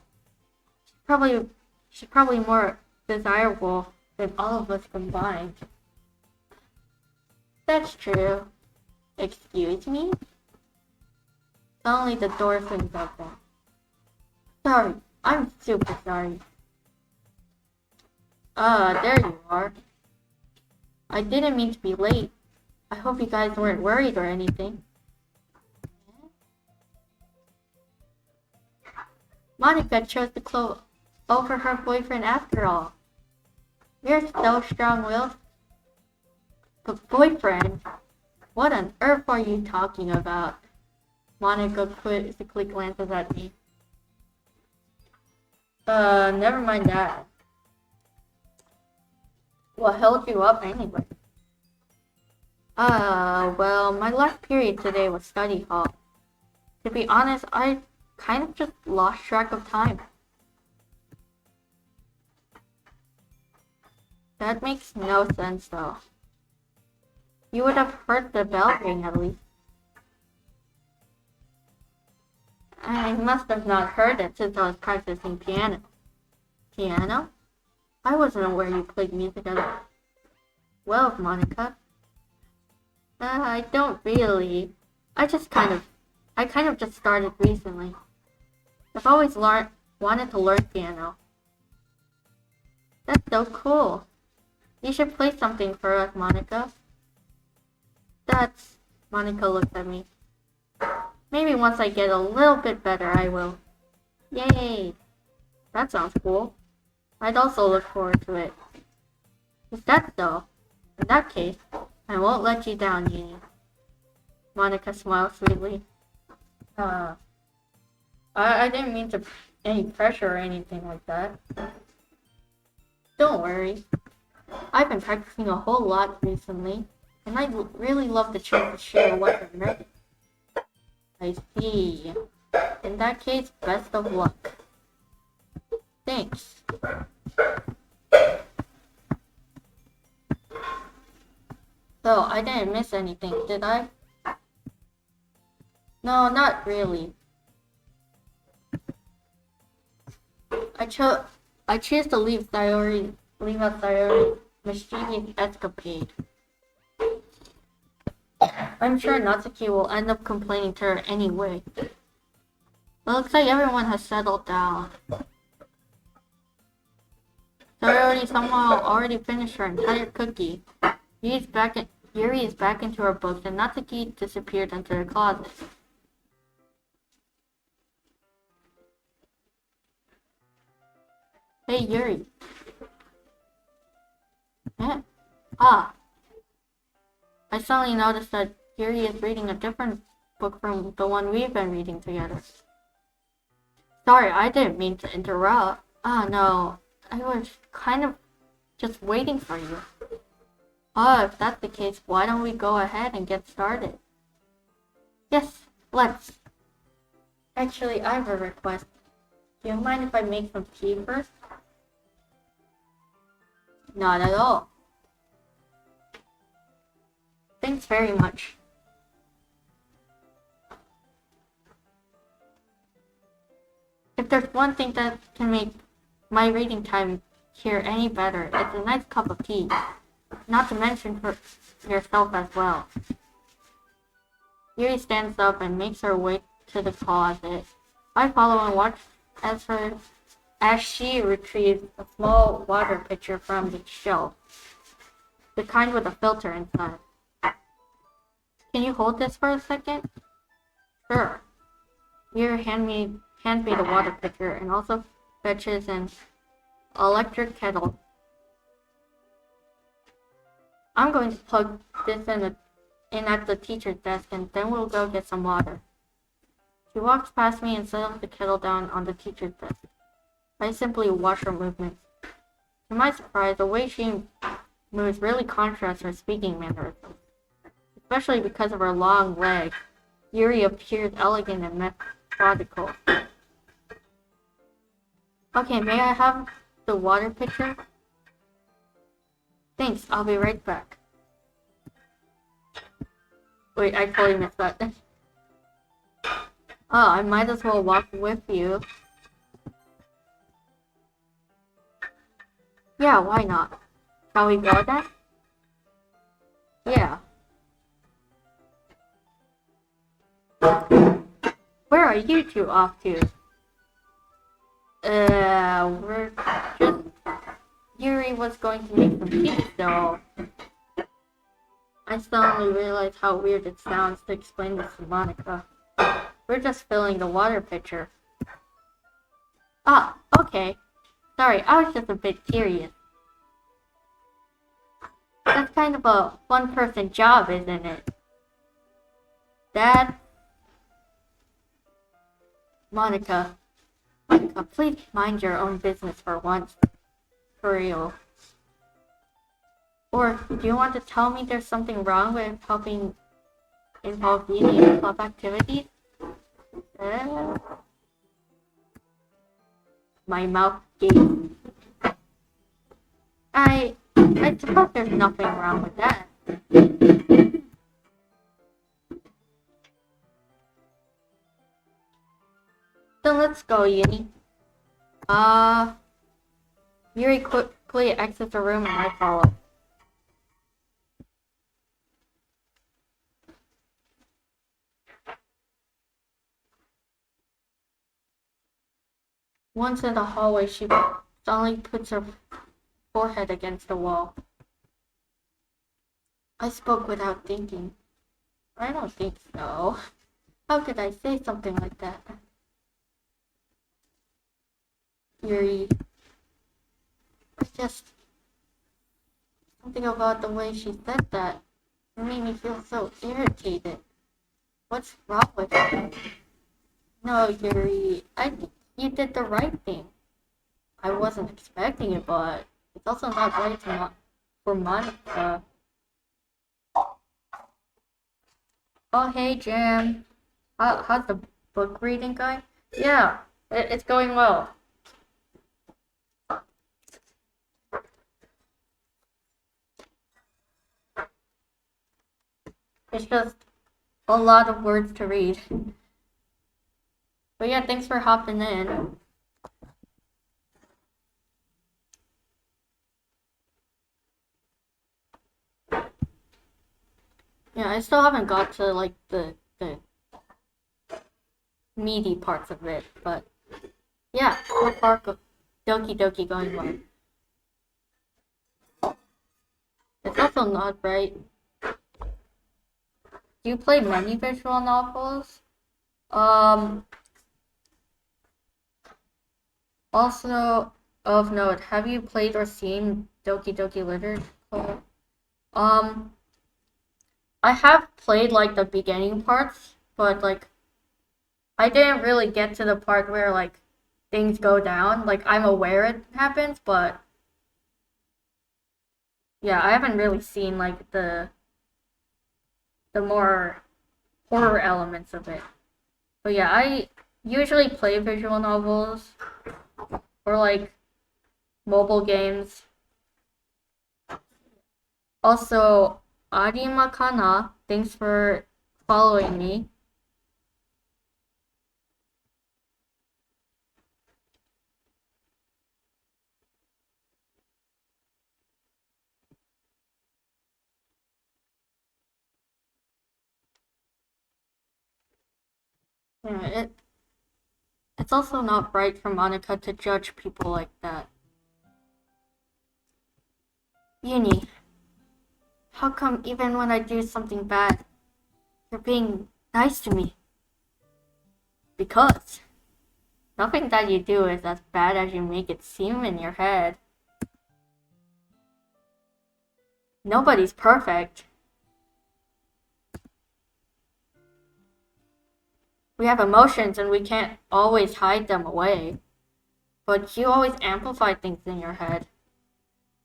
She's probably more desirable than all of us combined. That's true. Excuse me? Suddenly the door swings open. Sorry, I'm super sorry. There you are. I didn't mean to be late. I hope you guys weren't worried or anything. Monica chose to close over her boyfriend after all. You're so strong-willed. But boyfriend? What on earth are you talking about? Monica quickly glances at me. Never mind that. What held you up anyway? Well, my last period today was study hall. To be honest, I kind of just lost track of time. That makes no sense though. You would have heard the bell ring at least. I must have not heard it since I was practicing piano. Piano? I wasn't aware you played music at all. Well, Monica. I don't really. I kind of just started recently. I've always wanted to learn piano. That's so cool. You should play something for us, Monica. Monica looks at me. Maybe once I get a little bit better, I will. Yay! That sounds cool. I'd also look forward to it. Is that so? In that case, I won't let you down, Yuri. Monica smiles sweetly. I didn't mean to any pressure or anything like that. Don't worry. I've been practicing a whole lot recently, and I'd really love the chance to share what I've learned. I see. In that case, best of luck. Thanks. So, I didn't miss anything, did I? No, not really. I choose to leave out Sayori's mischievous escapade. I'm sure Natsuki will end up complaining to her anyway. It looks like everyone has settled down. Sayori somehow already finished her entire cookie. Yuri is back into her books and Natsuki disappeared into her closet. Hey Yuri. Eh? Ah. I suddenly noticed that Yuri is reading a different book from the one we've been reading together. Sorry, I didn't mean to interrupt. Ah, no. I was kind of just waiting for you. If that's the case, why don't we go ahead and get started? Yes, let's. Actually, I have a request. Do you mind if I make some tea first? Not at all. Thanks very much. If there's one thing that can make my reading time here any better, it's a nice cup of tea. Not to mention for yourself as well. Yuri stands up and makes her way to the closet. I follow and watch as she retrieves a small water pitcher from the shelf. The kind with a filter inside. Can you hold this for a second? Sure. Yuri hands me the water pitcher and also fetches an electric kettle. I'm going to plug this in at the teacher's desk and then we'll go get some water. She walks past me and settles the kettle down on the teacher's desk. I simply watch her movements. To my surprise, the way she moves really contrasts her speaking mannerisms. Especially because of her long legs, Yuri appears elegant and methodical. Okay, may I have the water pitcher? Thanks, I'll be right back. Wait, I totally missed that. Oh, I might as well walk with you. Yeah, why not? Shall we go then? Yeah. Where are you two off to? We're just... Yuri was going to make some tea, so... I suddenly realized how weird it sounds to explain this to Monica. We're just filling the water pitcher. Ah, okay. Sorry, I was just a bit curious. That's kind of a one-person job, isn't it? Dad? Monica, please mind your own business for once. For real. Or, do you want to tell me there's something wrong with helping involve Yuri in club activities? My mouth gaped. I suppose there's nothing wrong with that. Then let's go, Yuri. Yuri quickly exits the room and I follow. Once in the hallway, she suddenly puts her forehead against the wall. I spoke without thinking. I don't think so. How could I say something like that? Yuri. It's just something about the way she said that. It made me feel so irritated. What's wrong with her? No, Yuri. I think you did the right thing. I wasn't expecting it, but it's also not right for Monica. Oh, hey, Jim. How's the book reading going? Yeah, it's going well. It's just a lot of words to read. But yeah, thanks for hopping in. Yeah, I still haven't got to like the meaty parts of it, but yeah, so far Doki Doki going well. It's also not right. Do you play many visual novels? Also, of note, have you played or seen Doki Doki Literature? I have played like the beginning parts, but like I didn't really get to the part where like things go down. Like I'm aware it happens, but Yeah, I haven't really seen like the more horror elements of it. But yeah, I usually play visual novels or like mobile games. Also, Arima Kana, thanks for following me. Yeah, it's also not right for Monica to judge people like that. Uni, how come even when I do something bad, you're being nice to me? Because nothing that you do is as bad as you make it seem in your head. Nobody's perfect. We have emotions and we can't always hide them away. But you always amplify things in your head.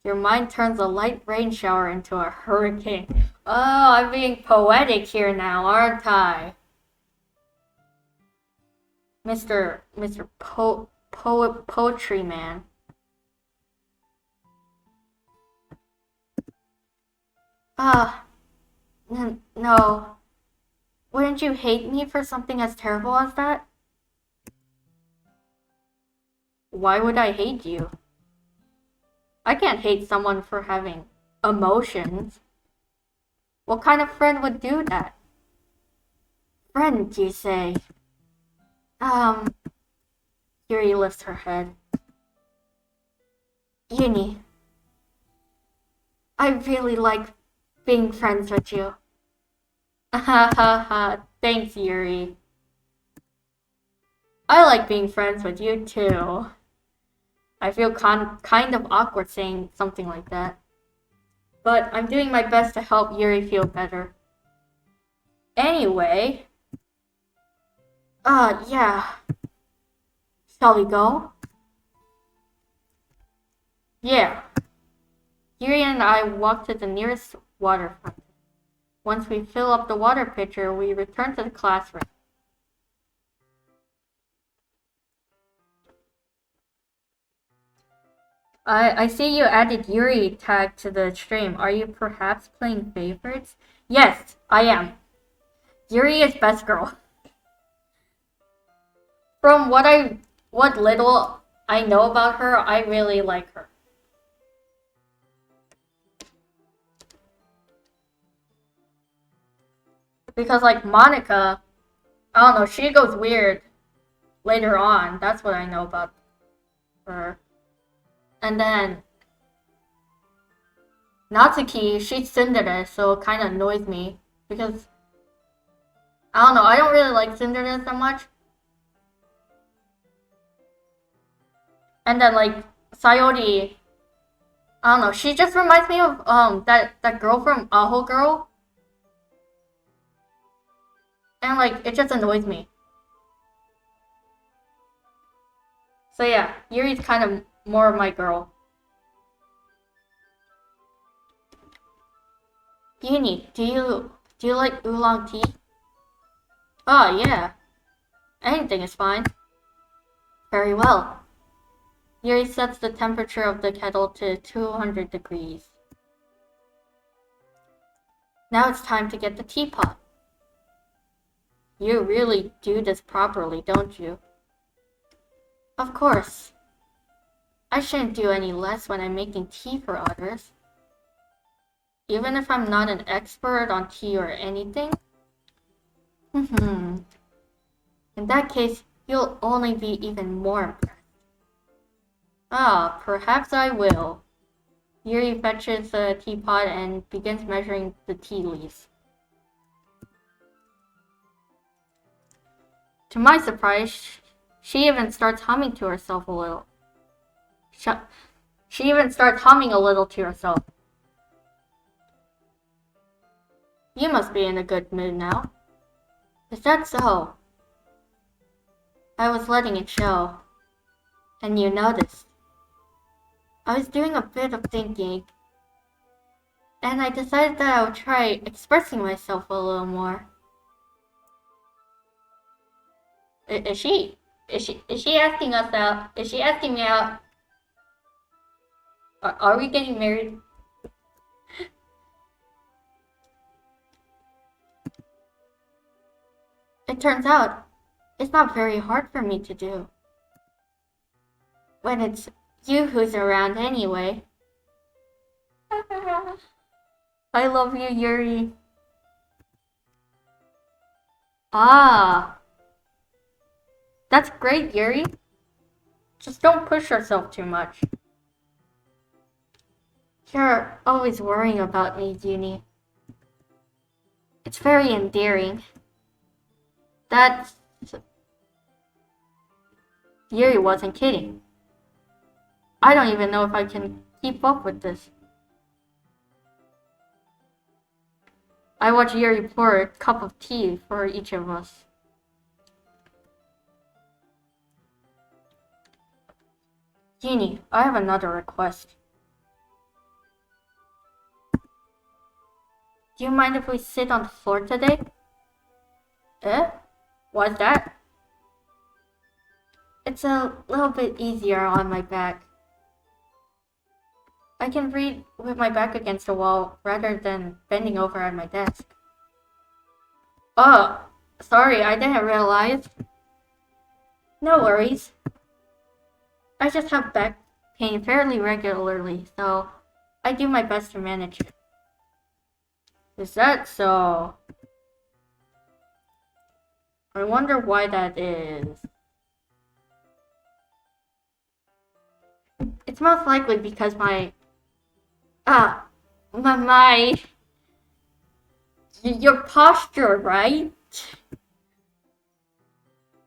Your mind turns a light rain shower into a hurricane. Oh, I'm being poetic here now, aren't I? Mr. Poetry Man. Ah, no. Wouldn't you hate me for something as terrible as that? Why would I hate you? I can't hate someone for having emotions. What kind of friend would do that? Friend, you say? Um, Yuri lifts her head. Uni, I really like being friends with you. Ha ha ha, thanks, Yuri. I like being friends with you too. I feel kind of awkward saying something like that. But I'm doing my best to help Yuri feel better. Anyway, yeah. Shall we go? Yeah. Yuri and I walk to the nearest waterfront. Once we fill up the water pitcher, we return to the classroom. I see you added Yuri tag to the stream. Are you perhaps playing favorites? Yes, I am. Yuri is best girl. From what little I know about her, I really like her. Because like Monica, I don't know, she goes weird later on. That's what I know about her. And then Natsuki, she's tsundere, so it kind of annoys me because I don't know. I don't really like tsundere so much. And then like Sayori, I don't know. She just reminds me of that girl from Aho Girl, and like it just annoys me. So yeah, Yuri's kind of more of my girl. Uni, do you like oolong tea? Oh yeah, anything is fine. Very well. Yuri sets the temperature of the kettle to 200 degrees. Now it's time to get the teapot. You really do this properly, don't you? Of course. I shouldn't do any less when I'm making tea for others. Even if I'm not an expert on tea or anything? In that case, you'll only be even more impressed. Ah, perhaps I will. Yuri fetches a teapot and begins measuring the tea leaves. To my surprise, she even starts humming to herself a little. She even starts humming a little to herself. You must be in a good mood now. Is that so? I was letting it show. And you noticed. I was doing a bit of thinking. and I decided that I would try expressing myself a little more. Is she asking us out? Is she asking me out? Are we getting married? It turns out it's not very hard for me to do. When it's you who's around anyway. I love you, Yuri. Ah. That's great, Yuri. Just don't push yourself too much. You're always worrying about me, Junie. It's very endearing. That's... Yuri wasn't kidding. I don't even know if I can keep up with this. I watched Yuri pour a cup of tea for each of us. Genie, I have another request. Do you mind if we sit on the floor today? Eh? What's that? It's a little bit easier on my back. I can read with my back against the wall rather than bending over at my desk. Oh, sorry, I didn't realize. No worries. I just have back pain fairly regularly, so I do my best to manage it. Is that so? I wonder why that is. It's most likely because your posture, right?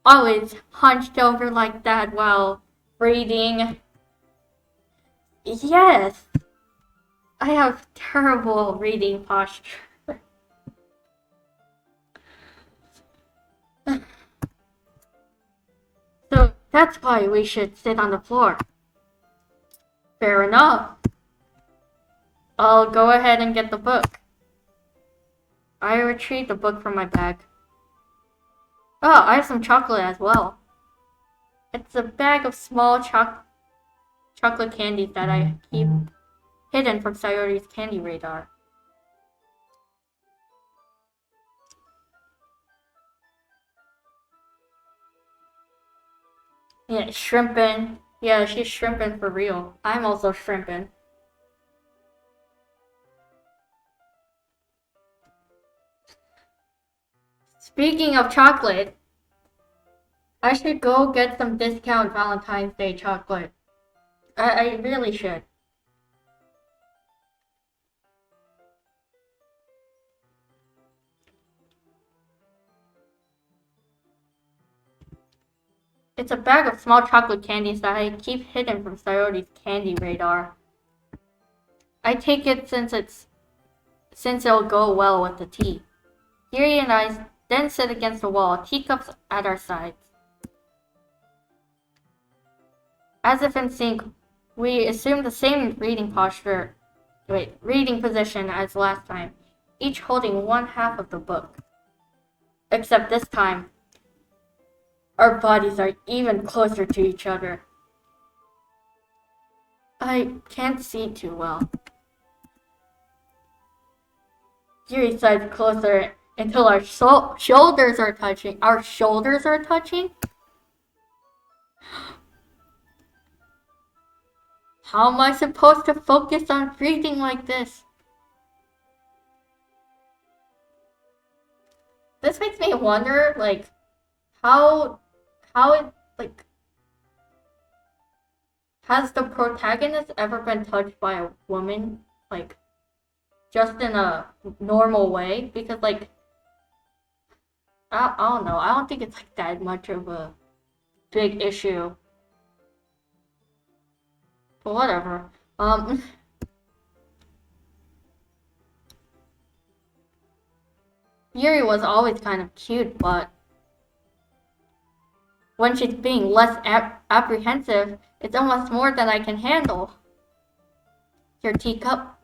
Always hunched over like that while reading. Yes, I have terrible reading posture. So that's why we should sit on the floor. Fair enough. I'll go ahead and get the book. I retrieved the book from my bag. Oh, I have some chocolate as well. It's a bag of small chocolate candies that I keep hidden from Sayori's candy radar. Yeah, shrimpin'. Yeah, she's shrimpin' for real. I'm also shrimpin'. Speaking of chocolate, I should go get some discount Valentine's Day chocolate. I really should. It's a bag of small chocolate candies that I keep hidden from Sayori's candy radar. I take it since it'll go well with the tea. Yuri and I then sit against the wall, teacups at our sides. As if in sync, we assume the same reading position as last time, each holding one half of the book. Except this time, our bodies are even closer to each other. I can't see too well. Yuri sides closer until our shoulders are touching. Our shoulders are touching? How am I supposed to focus on reading like this? This makes me wonder, like, how has the protagonist ever been touched by a woman, like, just in a normal way? Because, like, I don't know. I don't think it's, like, that much of a big issue. But whatever. Yuri was always kind of cute, but when she's being less apprehensive, it's almost more than I can handle. Your teacup?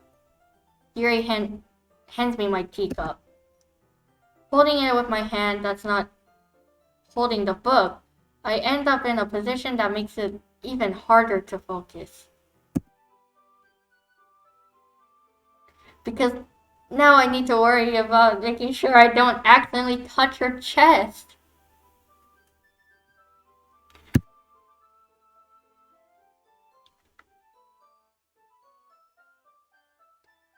Yuri hands me my teacup. Holding it with my hand that's not holding the book, I end up in a position that makes it even harder to focus. Because now I need to worry about making sure I don't accidentally touch her chest.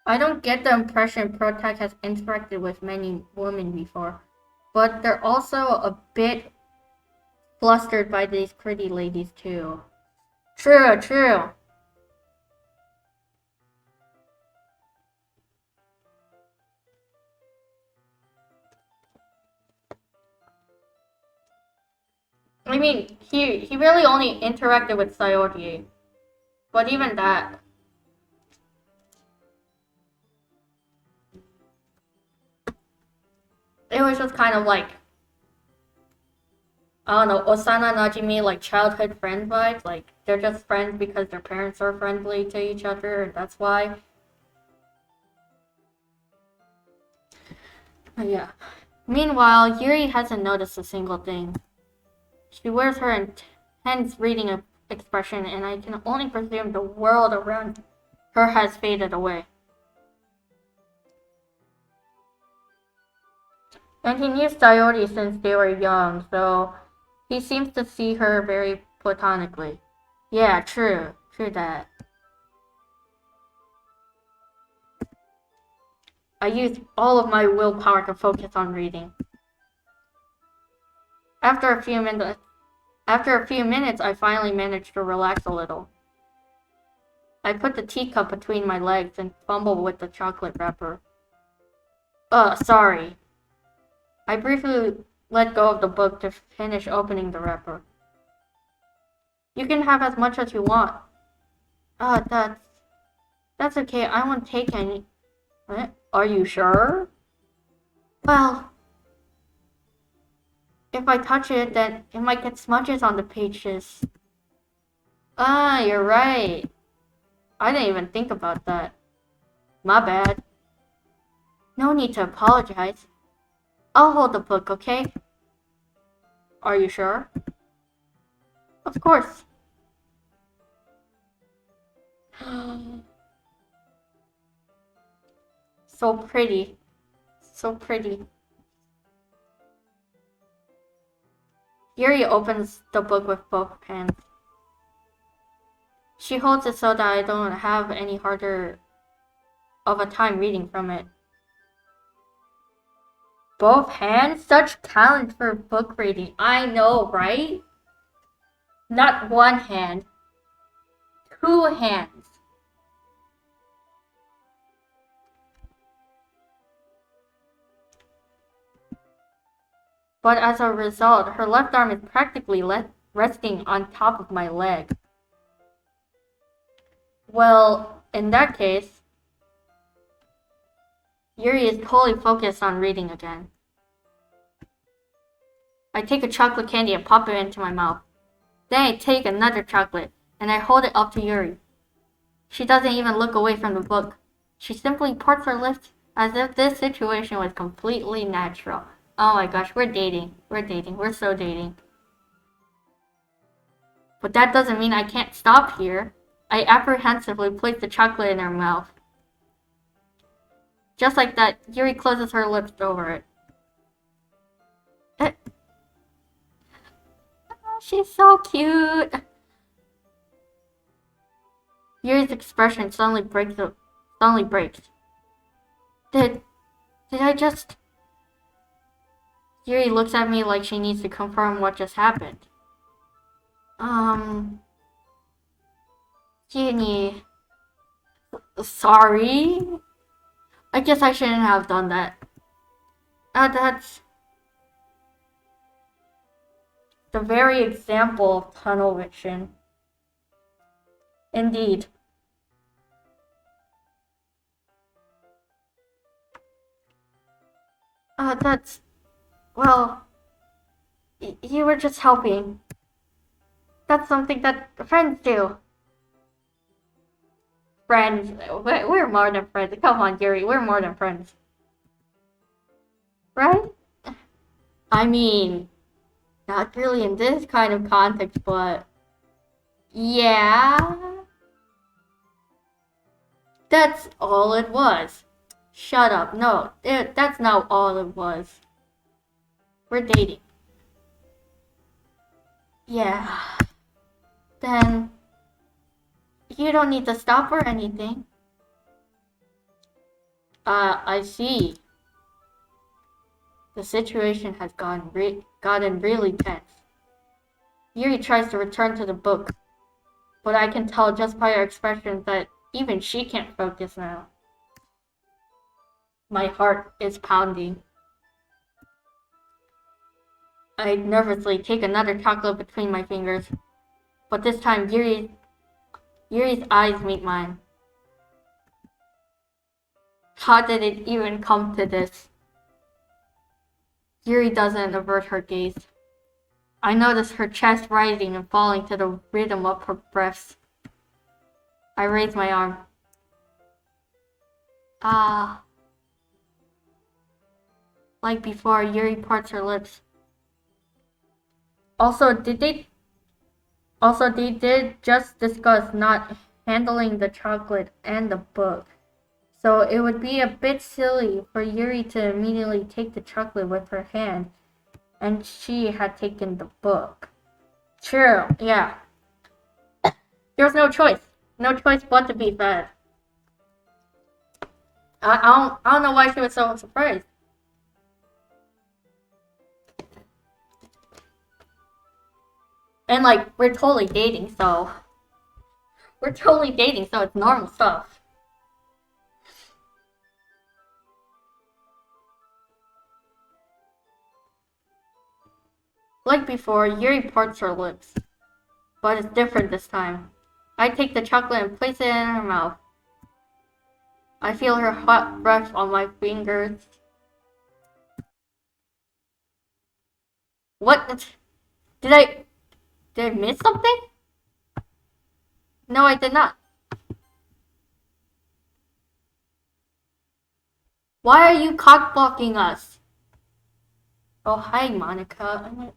I don't get the impression Protag has interacted with many women before, but they're also a bit flustered by these pretty ladies too. True. I mean, he really only interacted with Sayori, but even that. It was just kind of like, I don't know, Osana Najimi, like childhood friend vibes. Like, they're just friends because their parents are friendly to each other, and that's why. But yeah. Meanwhile, Yuri hasn't noticed a single thing. She wears her intense reading expression, and I can only presume the world around her has faded away. And he knew Sayori since they were young, so he seems to see her very platonically. Yeah, true that. I used all of my willpower to focus on reading. After a few minutes, I finally managed to relax a little. I put the teacup between my legs and fumbled with the chocolate wrapper. Sorry. I briefly let go of the book to finish opening the wrapper. You can have as much as you want. That's okay. I won't take any. What? Are you sure? Well, if I touch it, then it might get smudges on the pages. You're right. I didn't even think about that. My bad. No need to apologize. I'll hold the book, okay? Are you sure? Of course. So pretty. So pretty. Yuri opens the book with both hands. She holds it so that I don't have any harder of a time reading from it. Both hands? Such talent for book reading. I know, right? Not one hand. 2 hands. But as a result, her left arm is practically resting on top of my leg. Well, in that case, Yuri is totally focused on reading again. I take a chocolate candy and pop it into my mouth. Then I take another chocolate, and I hold it up to Yuri. She doesn't even look away from the book. She simply parts her lips as if this situation was completely natural. Oh my gosh, we're dating. We're so dating. But that doesn't mean I can't stop here. I apprehensively place the chocolate in her mouth. Just like that, Yuri closes her lips over it. She's so cute. Yuri's expression suddenly breaks. Did I just... Yuri looks at me like she needs to confirm what just happened. Jenny... Sorry? I guess I shouldn't have done that. That's... the very example of tunnel vision. Indeed. That's... well... you were just helping. That's something that friends do. Friends. We're more than friends. Come on, Yuri. We're more than friends. Right? I mean, not really in this kind of context, but yeah. That's all it was. Shut up. No, that's not all it was. We're dating. Yeah. Then you don't need to stop or anything. I see. The situation has gotten really tense. Yuri tries to return to the book, but I can tell just by her expressions that even she can't focus now. My heart is pounding. I nervously take another chocolate between my fingers, but this time Yuri's eyes meet mine. How did it even come to this? Yuri doesn't avert her gaze. I notice her chest rising and falling to the rhythm of her breaths. I raise my arm. Ah. Like before, Yuri parts her lips. Also, they did just discuss not handling the chocolate and the book. So it would be a bit silly for Yuri to immediately take the chocolate with her hand, and she had taken the book. True, yeah. There's no choice. No choice but to be fed. I don't know why she was so surprised. And like, we're totally dating, so it's normal stuff. Like before, Yuri parts her lips. But it's different this time. I take the chocolate and place it in her mouth. I feel her hot breath on my fingers. What? Did I miss something? No, I did not. Why are you cock-blocking us? Oh, hi, Monica.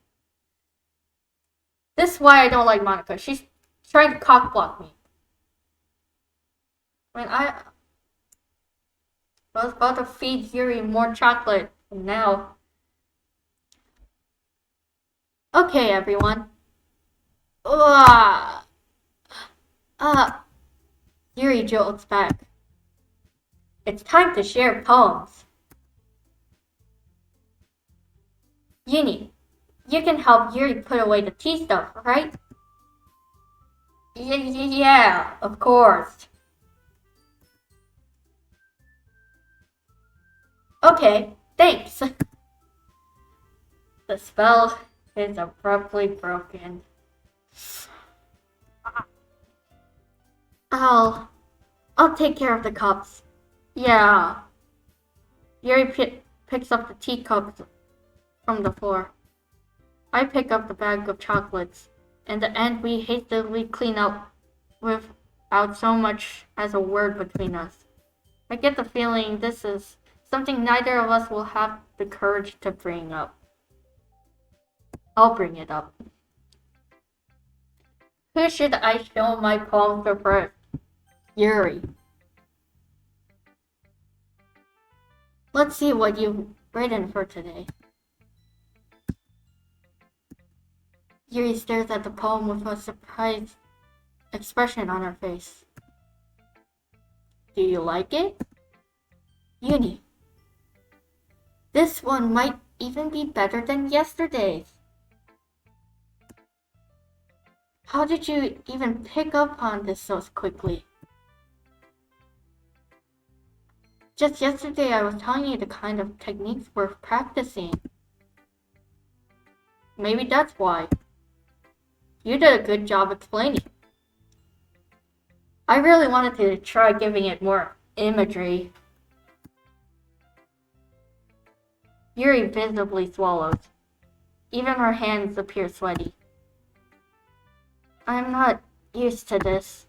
This is why I don't like Monica. She's trying to cock-block me. When I was about to feed Yuri more chocolate, and now... Okay, everyone. Yuri jolts back. It's time to share poems. Uni, you can help Yuri put away the tea stuff, right? Yeah, of course. Okay, thanks. The spell is abruptly broken. I'll take care of the cups. Yeah. Yuri picks up the teacups from the floor. I pick up the bag of chocolates. In the end, we hastily clean up without so much as a word between us. I get the feeling this is something neither of us will have the courage to bring up. I'll bring it up. Who should I show my poem to first? Yuri. Let's see what you've written for today. Yuri stares at the poem with a surprised expression on her face. Do you like it? Uni. This one might even be better than yesterday's. How did you even pick up on this so quickly? Just yesterday I was telling you the kind of techniques we're practicing. Maybe that's why. You did a good job explaining. I really wanted to try giving it more imagery. Yuri visibly swallows. Even her hands appear sweaty. I'm not used to this.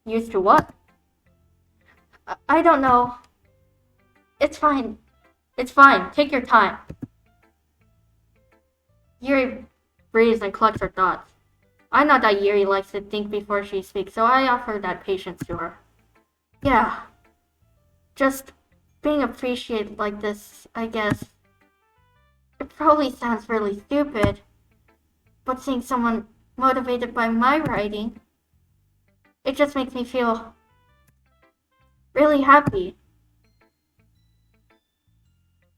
Used to what? I don't know. It's fine. It's fine. Take your time. Yuri breathes and collects her thoughts. I know that Yuri likes to think before she speaks, so I offer that patience to her. Yeah. Just being appreciated like this, I guess. It probably sounds really stupid, but seeing someone motivated by my writing, it just makes me feel really happy.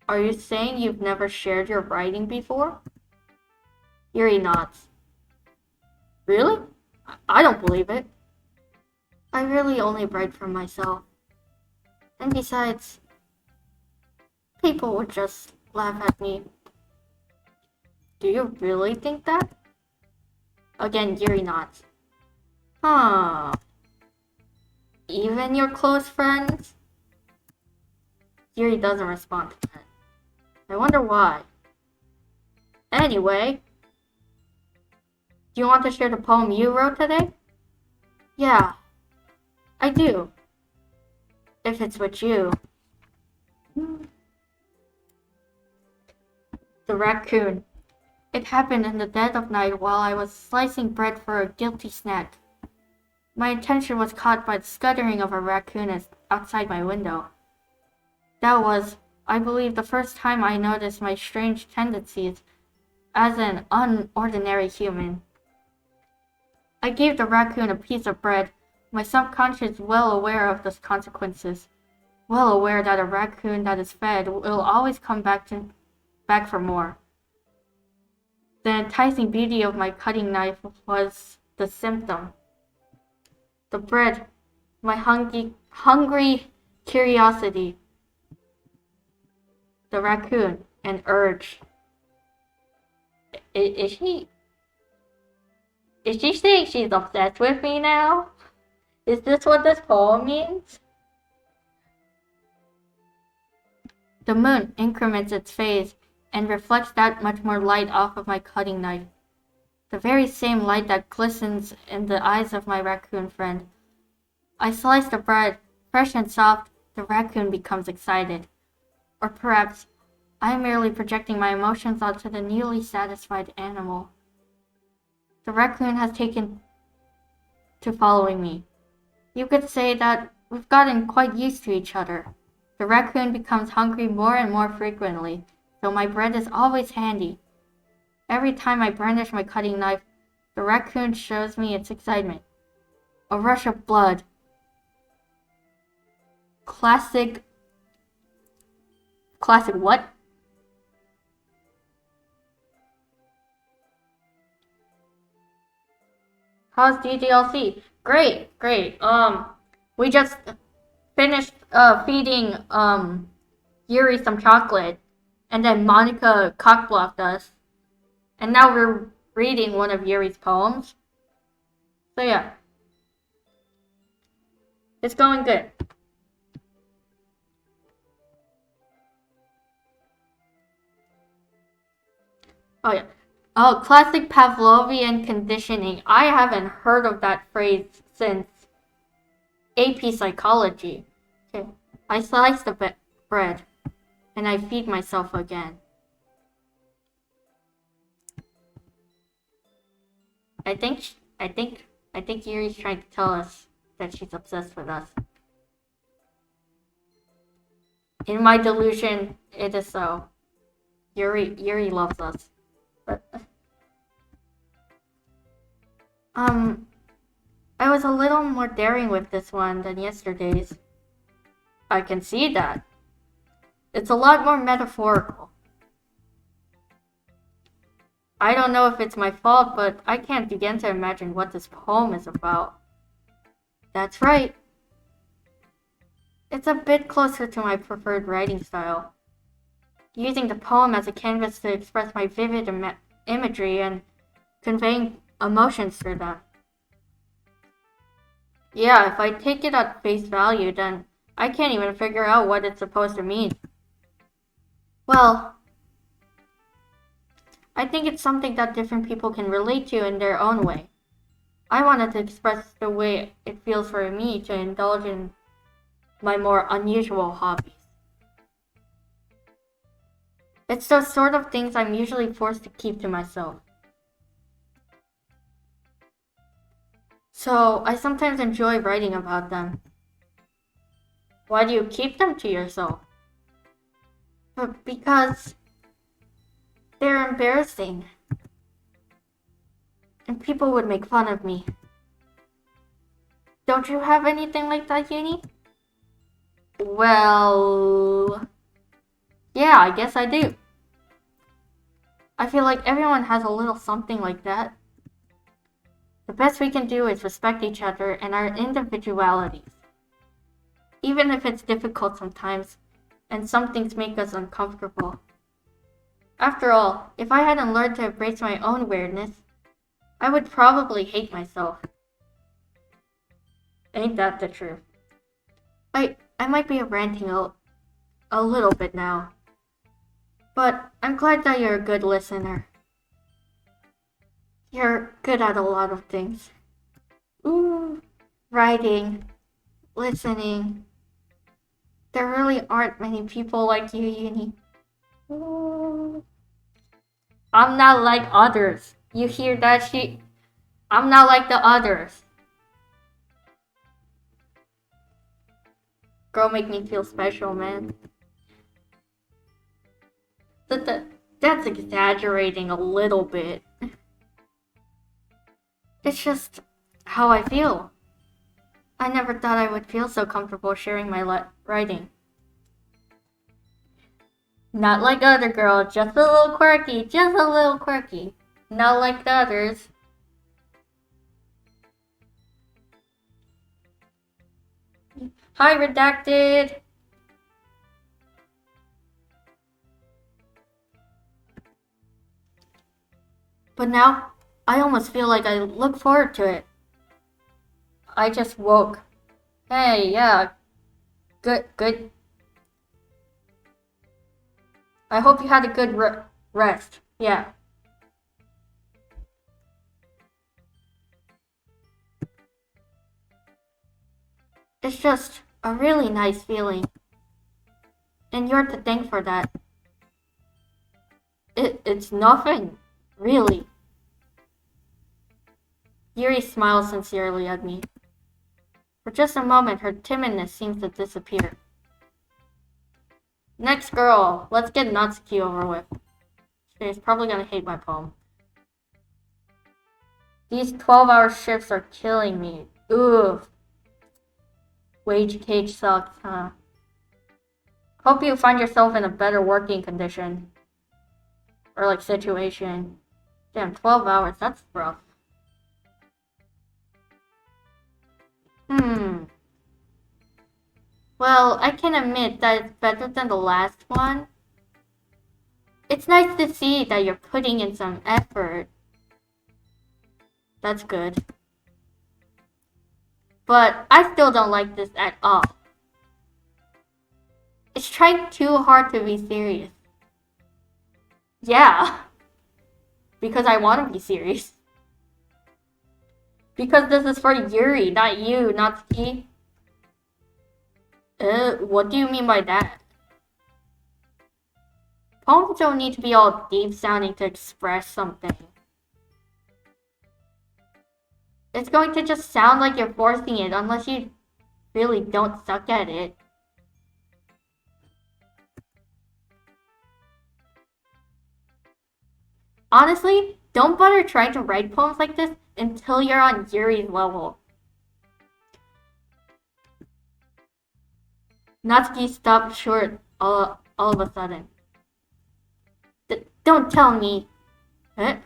Are you saying you've never shared your writing before? Yuri nods. Really? I don't believe it. I really only write for myself. And besides, people would just laugh at me. Do you really think that? Again, Yuri nods. Huh. Even your close friends? Yuri doesn't respond to that. I wonder why. Anyway, do you want to share the poem you wrote today? Yeah, I do. If it's with you. The raccoon. It happened in the dead of night while I was slicing bread for a guilty snack. My attention was caught by the scuttering of a raccoon outside my window. That was, I believe, the first time I noticed my strange tendencies as an unordinary human. I gave the raccoon a piece of bread, my subconscious well aware of the consequences, well aware that a raccoon that is fed will always come back for more. The enticing beauty of my cutting knife was the symptom. The bread, my hungry curiosity. The raccoon, an urge. Is she saying she's obsessed with me now? Is this what this poem means? The moon increments its phase and reflects that much more light off of my cutting knife. The very same light that glistens in the eyes of my raccoon friend. I slice the bread, fresh and soft. The raccoon becomes excited. Or perhaps I am merely projecting my emotions onto the newly satisfied animal. The raccoon has taken to following me. You could say that we've gotten quite used to each other. The raccoon becomes hungry more and more frequently, so my bread is always handy. Every time I brandish my cutting knife, the raccoon shows me its excitement. A rush of blood. Classic what? How's DDLC? Great. We just finished feeding Yuri some chocolate, and then Monica cockblocked us, and now we're reading one of Yuri's poems. So yeah, it's going good. Oh yeah. Oh, classic Pavlovian conditioning. I haven't heard of that phrase since AP psychology. Okay. I slice the bread, and I feed myself again. I think Yuri's trying to tell us that she's obsessed with us. In my delusion, it is so. Yuri loves us. But I was a little more daring with this one than yesterday's. I can see that. It's a lot more metaphorical. I don't know if it's my fault, but I can't begin to imagine what this poem is about. That's right. It's a bit closer to my preferred writing style. Using the poem as a canvas to express my vivid imagery and conveying emotions through them. Yeah, if I take it at face value, then I can't even figure out what it's supposed to mean. Well, I think it's something that different people can relate to in their own way. I wanted to express the way it feels for me to indulge in my more unusual hobbies. It's those sort of things I'm usually forced to keep to myself. So I sometimes enjoy writing about them. Why do you keep them to yourself? But because they're embarrassing. And people would make fun of me. Don't you have anything like that, Uni? Well, yeah, I guess I do. I feel like everyone has a little something like that. The best we can do is respect each other and our individualities. Even if it's difficult sometimes, and some things make us uncomfortable. After all, if I hadn't learned to embrace my own weirdness, I would probably hate myself. Ain't that the truth? I might be ranting a little bit now. But I'm glad that you're a good listener. You're good at a lot of things. Ooh, writing, listening. There really aren't many people like you, Uni. Ooh. I'm not like others. You hear that shit? I'm not like the others. Girl make me feel special, man. That's exaggerating a little bit. It's just how I feel. I never thought I would feel so comfortable sharing my writing. Not like other girls, just a little quirky, just a little quirky. Not like the others. Hi, Redacted! But now, I almost feel like I look forward to it. I just woke. Hey, yeah. Good. I hope you had a good rest. Yeah. It's just a really nice feeling. And you're to thank for that. It's nothing, really. Yuri smiles sincerely at me. For just a moment, her timidness seems to disappear. Next girl, let's get Natsuki over with. She's probably gonna hate my poem. These 12-hour shifts are killing me. Oof. Wage cage sucks, huh? Hope you find yourself in a better working condition. Or like situation. Damn, 12 hours, that's rough. Well, I can admit that it's better than the last one. It's nice to see that you're putting in some effort. That's good. But I still don't like this at all. It's trying too hard to be serious. Yeah. Because I want to be serious. Because this is for Yuri, not you, Natsuki. What do you mean by that? Poems don't need to be all deep sounding to express something. It's going to just sound like you're forcing it unless you really don't suck at it. Honestly, don't bother trying to write poems like this until you're on Yuri's level. Natsuki stopped short all of a sudden. Don't tell me. Huh?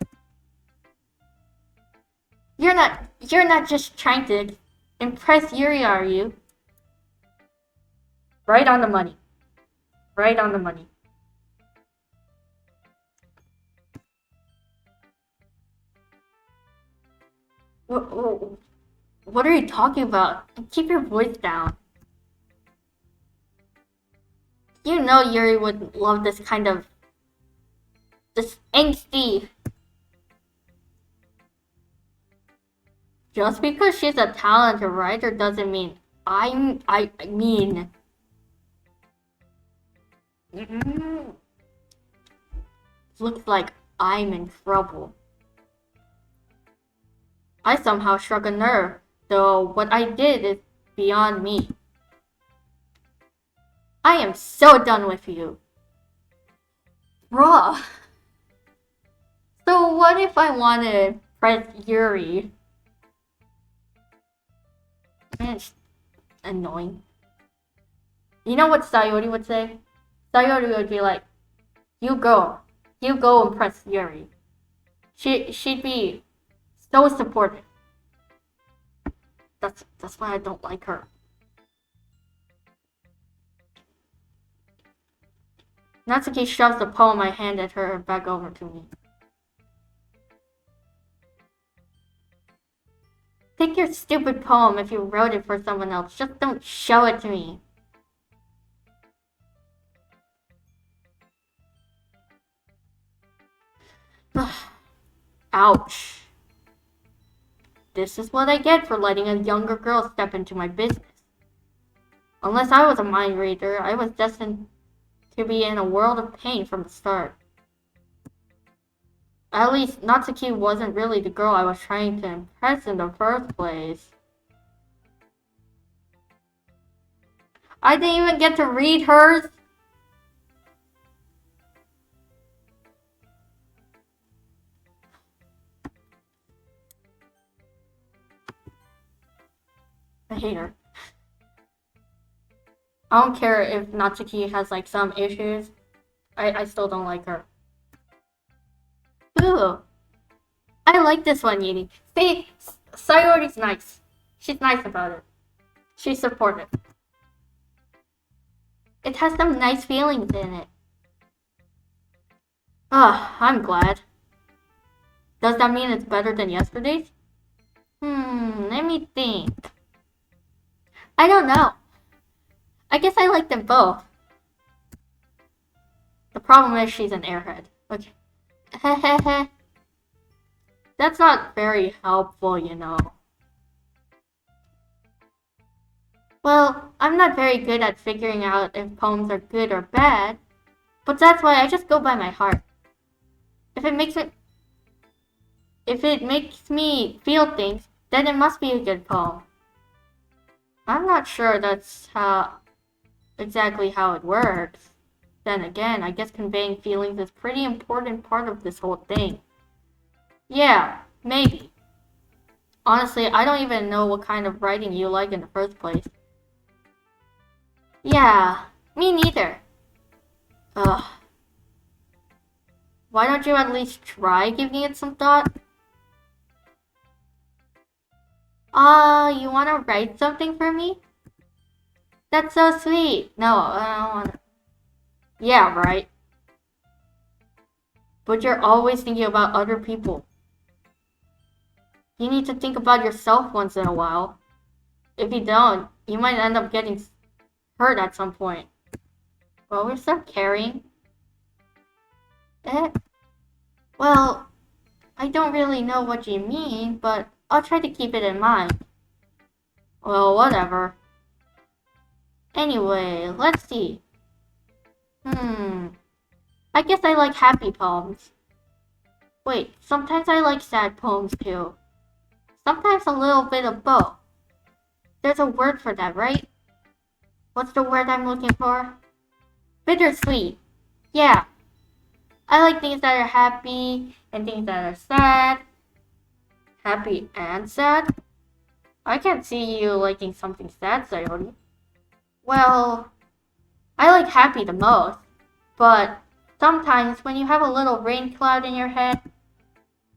You're not just trying to impress Yuri, are you? Right on the money. Right on the money. What are you talking about? Keep your voice down. You know Yuri would love this angsty. Just because she's a talented writer doesn't mean I mean. Looks like I'm in trouble. I somehow struck a nerve, though what I did is beyond me. I am so done with you. Bruh. So what if I want to press Yuri? Man, it's annoying. You know what Sayori would say? Sayori would be like, you go and press Yuri. She'd be so supportive. That's why I don't like her. Natsuki shoves the poem I handed her back over to me. Take your stupid poem if you wrote it for someone else. Just don't show it to me. Ouch. This is what I get for letting a younger girl step into my business. Unless I was a mind reader, I was destined to be in a world of pain from the start. At least, Natsuki wasn't really the girl I was trying to impress in the first place. I didn't even get to read hers. I hate her. I don't care if Natsuki has like some issues. I still don't like her. Ooh. I like this one, Yuri. See, Sayori's nice. She's nice about it. She's supportive. It has some nice feelings in it. I'm glad. Does that mean it's better than yesterday's? Let me think. I don't know. I guess I like them both. The problem is she's an airhead. Okay. Hehehe. That's not very helpful, you know. Well, I'm not very good at figuring out if poems are good or bad, but that's why I just go by my heart. If it makes me feel things, then it must be a good poem. I'm not sure that's exactly how it works. Then again, I guess conveying feelings is a pretty important part of this whole thing. Yeah, maybe. Honestly, I don't even know what kind of writing you like in the first place. Yeah, me neither. Ugh. Why don't you at least try giving it some thought? You wanna write something for me? That's so sweet. No, I don't wanna. Yeah, right. But you're always thinking about other people. You need to think about yourself once in a while. If you don't, you might end up getting hurt at some point. Well, we're still caring. Well, I don't really know what you mean, but I'll try to keep it in mind. Well, whatever. Anyway, let's see. I guess I like happy poems. Wait, sometimes I like sad poems too. Sometimes a little bit of both. There's a word for that, right? What's the word I'm looking for? Bittersweet. Yeah. I like things that are happy and things that are sad. Happy and sad? I can't see you liking something sad, Sayori. Well, I like happy the most, but sometimes when you have a little rain cloud in your head,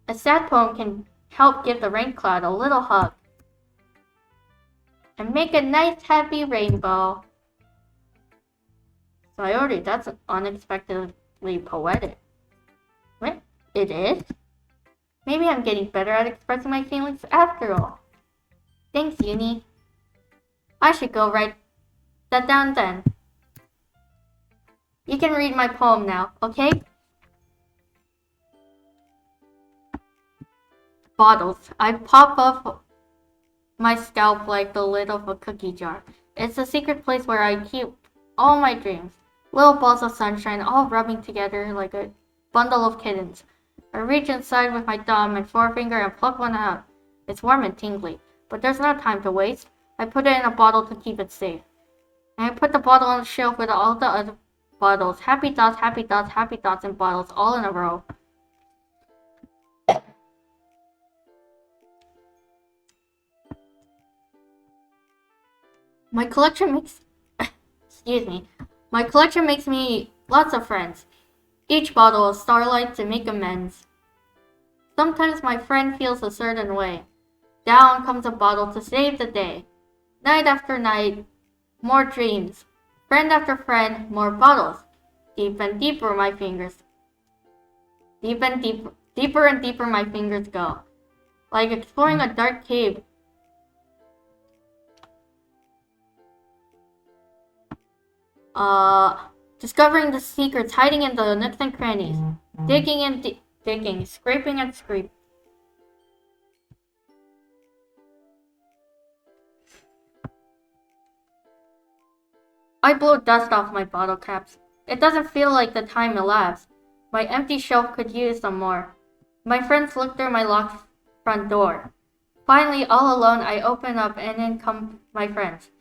a sad poem can help give the rain cloud a little hug and make a nice happy rainbow. Sayori, that's unexpectedly poetic. What? It is? Maybe I'm getting better at expressing my feelings after all. Thanks, Uni. I should go write that down then. You can read my poem now, okay? Bottles. I pop up my scalp like the lid of a cookie jar. It's a secret place where I keep all my dreams. Little balls of sunshine all rubbing together like a bundle of kittens. I reach inside with my thumb and forefinger and pluck one out. It's warm and tingly, but there's no time to waste. I put it in a bottle to keep it safe. And I put the bottle on the shelf with all the other bottles. Happy thoughts, happy thoughts, happy thoughts, and bottles all in a row. My collection makes excuse me. My collection makes me lots of friends. Each bottle is starlight to make amends. Sometimes my friend feels a certain way. Down comes a bottle to save the day. Night after night, more dreams. Friend after friend, more bottles. Deep and deeper my fingers. Deeper and deeper my fingers go. Like exploring a dark cave. Discovering the secrets hiding in the nooks and crannies. Digging and digging, scraping and scraping. I blow dust off my bottle caps. It doesn't feel like the time elapsed. My empty shelf could use some more. My friends look through my locked front door. Finally, all alone, I open up and in come my friends.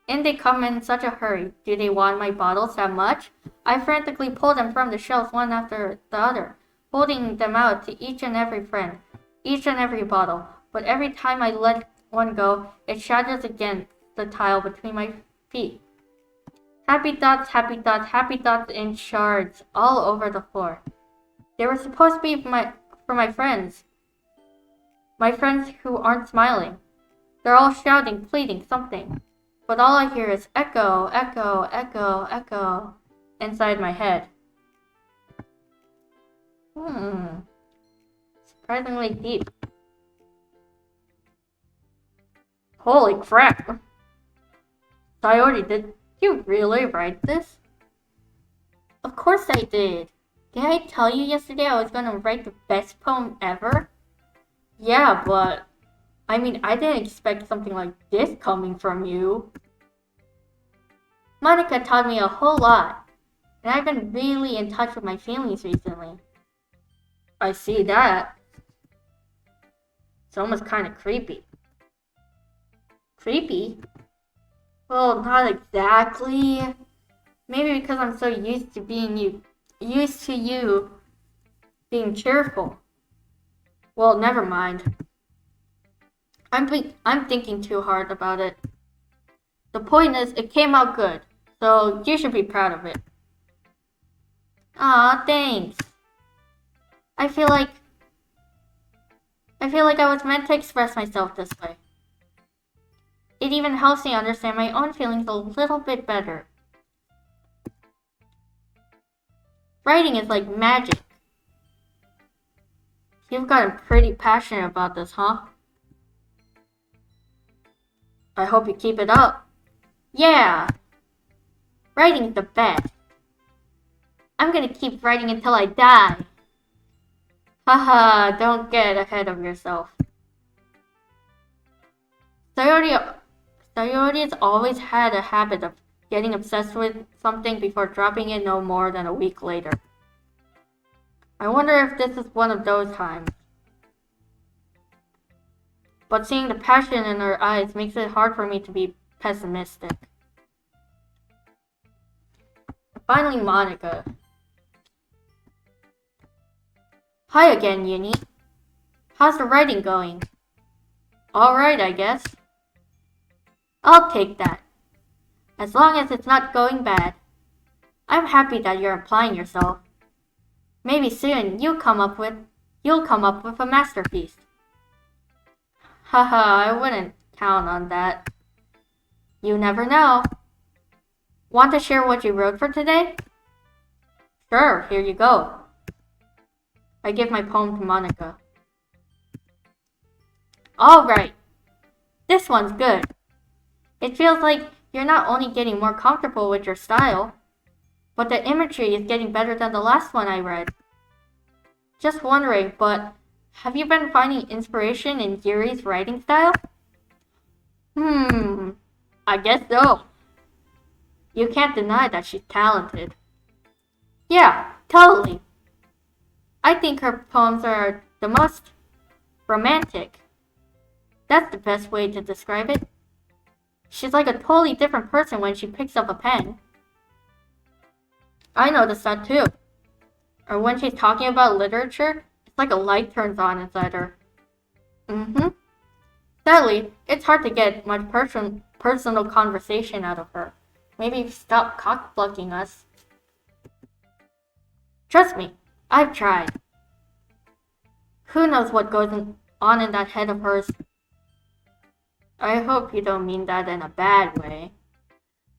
In they come in such a hurry. Do they want my bottles that much? I frantically pull them from the shelves one after the other, holding them out to each and every friend, each and every bottle. But every time I let one go, it shatters against the tile between my feet. Happy thoughts, happy thoughts, happy thoughts in shards all over the floor. They were supposed to be for my friends. My friends who aren't smiling. They're all shouting, pleading something. But all I hear is echo, echo, echo, echo inside my head. Surprisingly deep. Holy crap! Sayori, did you really write this? Of course I did. Did I tell you yesterday I was gonna write the best poem ever? Yeah, but I didn't expect something like this coming from you. Monica taught me a whole lot, and I've been really in touch with my feelings recently. I see that. It's almost kind of creepy. Creepy? Well, not exactly. Maybe because I'm so used to you being cheerful. Well, never mind. I'm thinking too hard about it. The point is, it came out good, so you should be proud of it. Aw, thanks. I feel like I was meant to express myself this way. It even helps me understand my own feelings a little bit better. Writing is like magic. You've gotten pretty passionate about this, huh? I hope you keep it up. Yeah! Writing's the best. I'm gonna keep writing until I die. Haha, don't get ahead of yourself. Sayori's always had a habit of getting obsessed with something before dropping it no more than a week later. I wonder if this is one of those times. But seeing the passion in her eyes makes it hard for me to be pessimistic. Finally, Monica. Hi again, Yuri. How's the writing going? Alright, I guess. I'll take that. As long as it's not going bad. I'm happy that you're applying yourself. Maybe soon you'll come up with a masterpiece. Haha, I wouldn't count on that. You never know. Want to share what you wrote for today? Sure, here you go. I give my poem to Monica. Alright. This one's good. It feels like you're not only getting more comfortable with your style, but the imagery is getting better than the last one I read. Just wondering, but have you been finding inspiration in Yuri's writing style? I guess so. You can't deny that she's talented. Yeah, totally. I think her poems are the most romantic. That's the best way to describe it. She's like a totally different person when she picks up a pen. I noticed that too. Or when she's talking about literature, it's like a light turns on inside her. Sadly, it's hard to get much personal conversation out of her. Maybe stop cock-blocking us. Trust me, I've tried. Who knows what goes on in that head of hers? I hope you don't mean that in a bad way.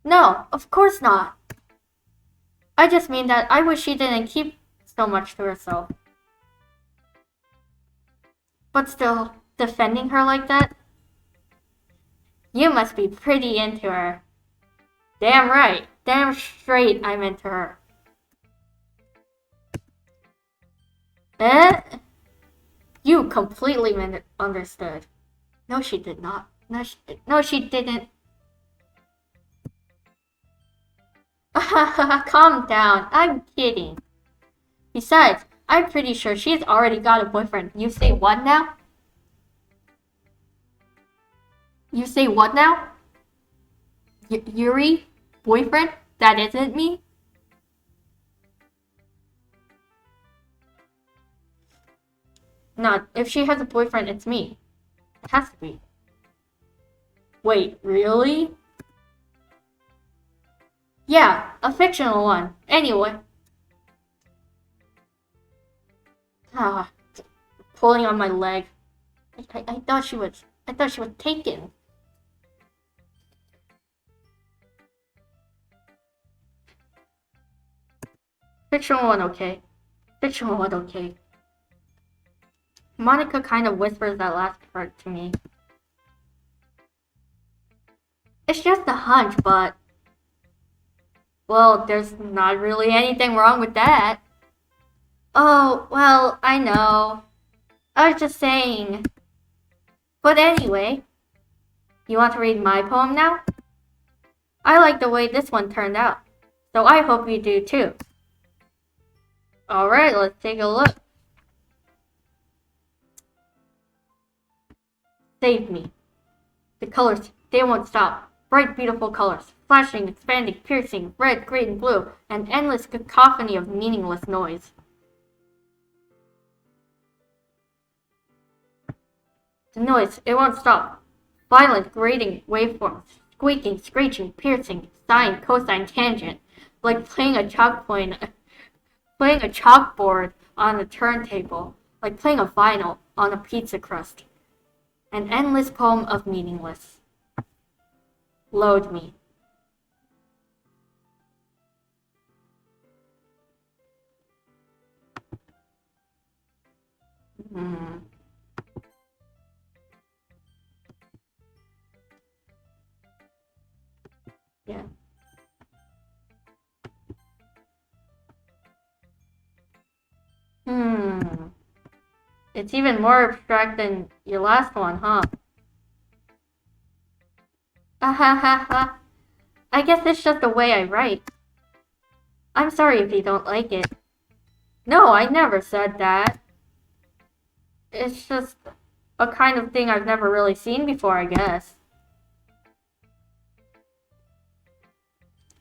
No, of course not. I just mean that I wish she didn't keep so much to herself. But still, defending her like that? You must be pretty into her. Damn right, damn straight I'm into her. Eh? You completely understood. No, she did not. No, she didn't. Calm down, I'm kidding. Besides, I'm pretty sure she's already got a boyfriend. You say what now? You say what now? Yuri? Boyfriend? That isn't me? No, if she has a boyfriend, it's me. It has to be. Wait, really? Yeah, a fictional one. Anyway. Pulling on my leg. I thought she was taken. Fictional one, okay. Fictional one, okay. Monica kind of whispers that last part to me. It's just a hunch, but... Well, there's not really anything wrong with that. Oh, well, I know. I was just saying. But anyway, you want to read my poem now? I like the way this one turned out, so I hope you do too. Alright, let's take a look. Save me. The colors, they won't stop. Bright, beautiful colors, flashing, expanding, piercing, red, green, blue, an endless cacophony of meaningless noise. The noise, it won't stop. Violent, grating waveforms, squeaking, screeching, piercing, sine, cosine, tangent, like playing a chalkboard on a turntable, like playing a vinyl on a pizza crust. An endless poem of meaningless. Load me. Yeah. It's even more abstract than your last one, huh? Ha. I guess it's just the way I write. I'm sorry if you don't like it. No, I never said that. It's just a kind of thing I've never really seen before, I guess.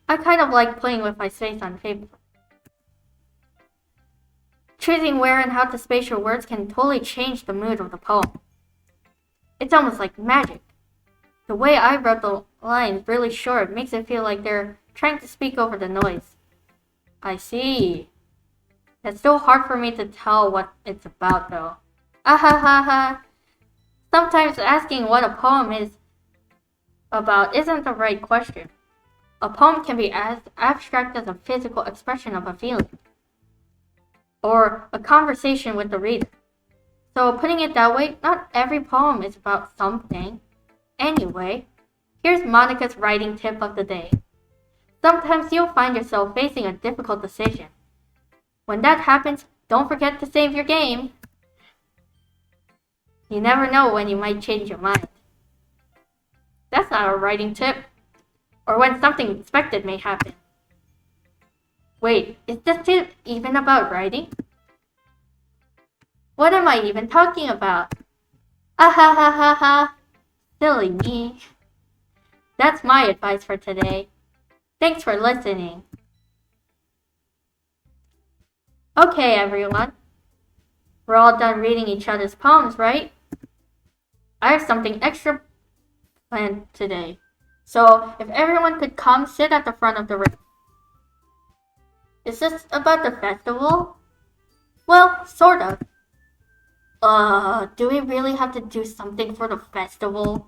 I kind of like playing with my space on paper. Choosing where and how to space your words can totally change the mood of the poem. It's almost like magic. The way I wrote the lines really short makes it feel like they're trying to speak over the noise. I see. It's still hard for me to tell what it's about though. Sometimes asking what a poem is about isn't the right question. A poem can be as abstract as a physical expression of a feeling, or a conversation with the reader. So putting it that way, not every poem is about something. Anyway, here's Monica's writing tip of the day. Sometimes you'll find yourself facing a difficult decision. When that happens, don't forget to save your game. You never know when you might change your mind. That's not a writing tip. Or when something unexpected may happen. Wait, is this tip even about writing? What am I even talking about? Ah ha ha ha ha. Silly me. That's my advice for today. Thanks for listening. Okay, everyone. We're all done reading each other's poems, right? I have something extra planned today. So, if everyone could come sit at the front of the room. Is this about the festival? Well, sort of. Do we really have to do something for the festival?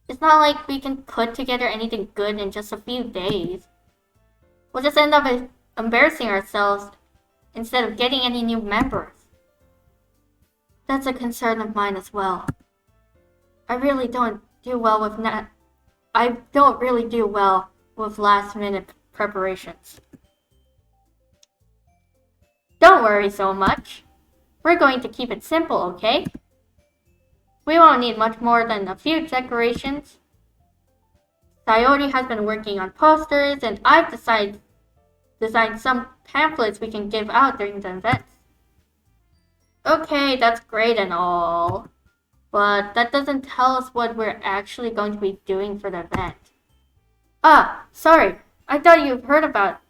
It's not like we can put together anything good in just a few days. We'll just end up embarrassing ourselves instead of getting any new members. That's a concern of mine as well. I really don't do well with last minute preparations. Don't worry so much. We're going to keep it simple, okay? We won't need much more than a few decorations. Sayori has been working on posters, and I've designed some pamphlets we can give out during the events. Okay, that's great and all, but that doesn't tell us what we're actually going to be doing for the event. Ah, sorry. I thought you heard about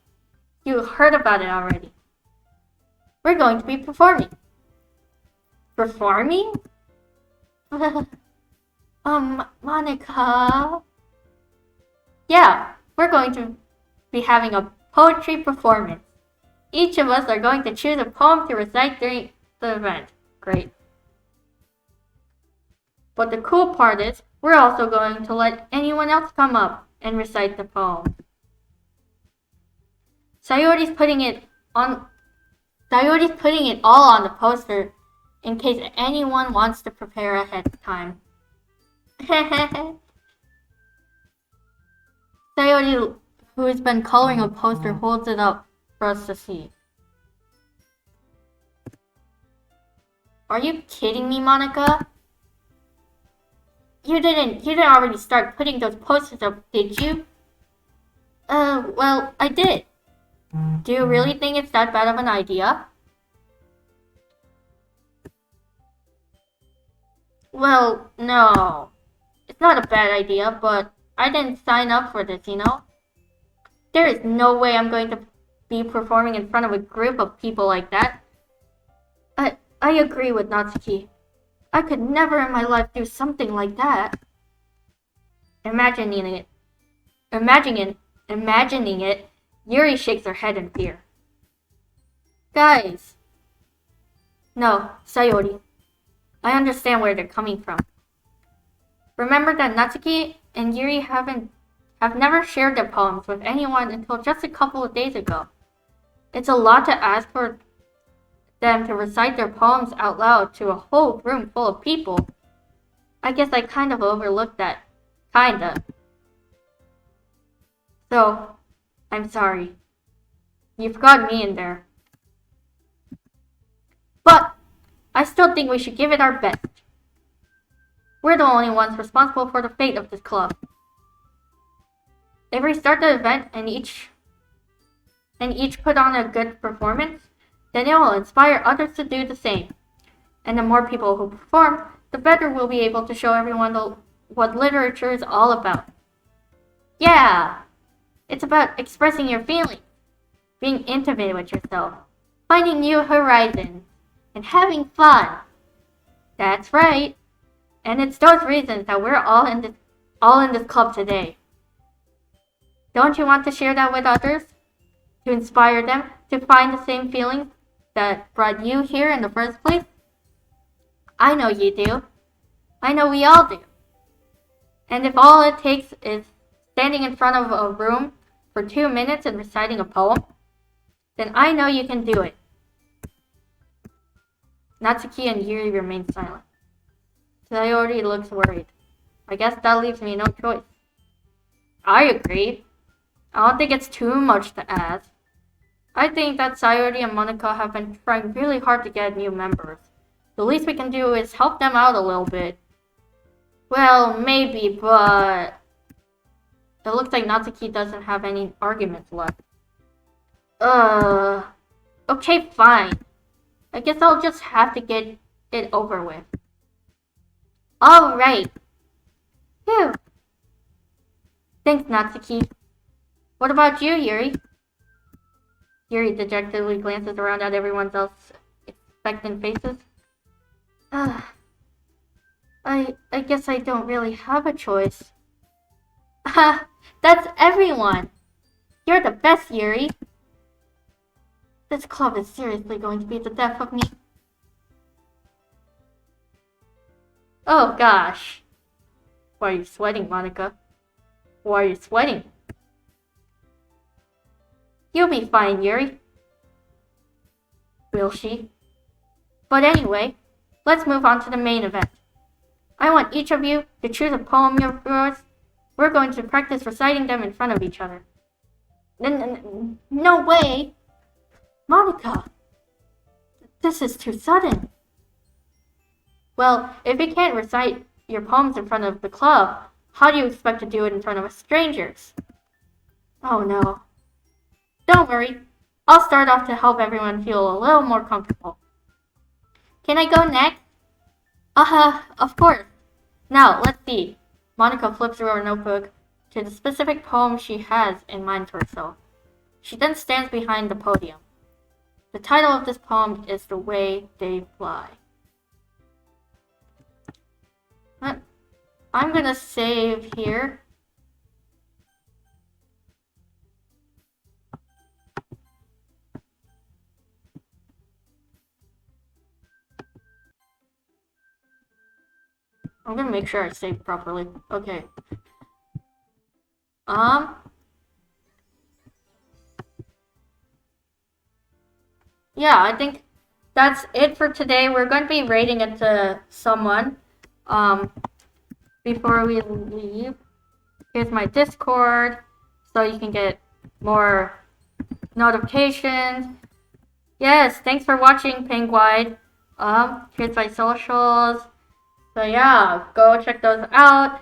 it already. We're going to be performing. Performing? Monica. Yeah, we're going to be having a poetry performance. Each of us are going to choose a poem to recite during the event. Great. But the cool part is, we're also going to let anyone else come up and recite the poem. Sayori's putting it all on the poster in case anyone wants to prepare ahead of time. Sayori, who has been coloring a poster, holds it up for us to see. Are you kidding me, Monica? You didn't already start putting those posters up, did you? Well, I did. Do you really think it's that bad of an idea? Well, no. It's not a bad idea, but I didn't sign up for this, you know? There is no way I'm going to be performing in front of a group of people like that. I agree with Natsuki. I could never in my life do something like that. Imagining it, Yuri shakes her head in fear. Guys. No, Sayori. I understand where they're coming from. Remember that Natsuki and Yuri have never shared their poems with anyone until just a couple of days ago. It's a lot to ask for them to recite their poems out loud to a whole room full of people. I guess I kind of overlooked that. Kinda. So, I'm sorry. You've got me in there. But, I still think we should give it our best. We're the only ones responsible for the fate of this club. If we start the event and each put on a good performance, then it will inspire others to do the same. And the more people who perform, the better we'll be able to show everyone what literature is all about. Yeah! It's about expressing your feelings, being intimate with yourself, finding new horizons, and having fun. That's right. And it's those reasons that we're all in this club today. Don't you want to share that with others? To inspire them to find the same feelings that brought you here in the first place? I know you do. I know we all do. And if all it takes is standing in front of a room for 2 minutes and reciting a poem, then I know you can do it. Natsuki and Yuri remain silent. Sayori looks worried. I guess that leaves me no choice. I agree. I don't think it's too much to ask. I think that Sayori and Monica have been trying really hard to get new members. The least we can do is help them out a little bit. Well, maybe, but it looks like Natsuki doesn't have any arguments left. Okay, fine. I guess I'll just have to get it over with. Alright. Phew. Thanks, Natsuki. What about you, Yuri? Yuri dejectedly glances around at everyone else's expectant faces. I guess I don't really have a choice. That's everyone! You're the best, Yuri! This club is seriously going to be the death of me. Oh gosh. Why are you sweating, Monica? Why are you sweating? You'll be fine, Yuri. Will she? But anyway, let's move on to the main event. I want each of you to choose a poem of yours. We're going to practice reciting them in front of each other. No way! Monica! This is too sudden. Well, if you can't recite your poems in front of the club, how do you expect to do it in front of strangers? Oh no. Don't worry. I'll start off to help everyone feel a little more comfortable. Can I go next? Of course. Now, let's see. Monica flips through her notebook to the specific poem she has in mind for herself. She then stands behind the podium. The title of this poem is The Way They Fly. I'm gonna save here. I'm gonna make sure I save properly. Okay. Yeah, I think that's it for today. We're going to be rating it to someone. Before we leave, here's my Discord, so you can get more notifications. Yes, thanks for watching, Penguide. Here's my socials. So yeah, go check those out.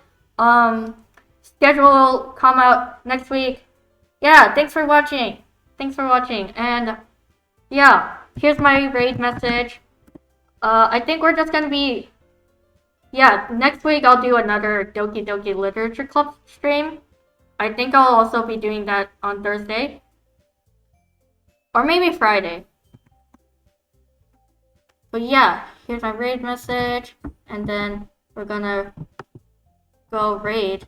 Schedule will come out next week. Yeah, thanks for watching. And yeah, here's my raid message. I think we're just gonna be... Yeah, next week I'll do another Doki Doki Literature Club stream. I think I'll also be doing that on Thursday. Or maybe Friday. But yeah, here's my raid message. And then we're gonna go raid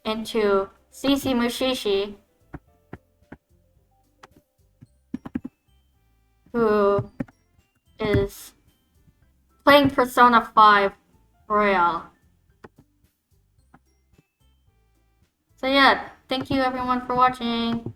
into Cici Mushishi, who is playing Persona 5 Royale. So yeah, thank you everyone for watching.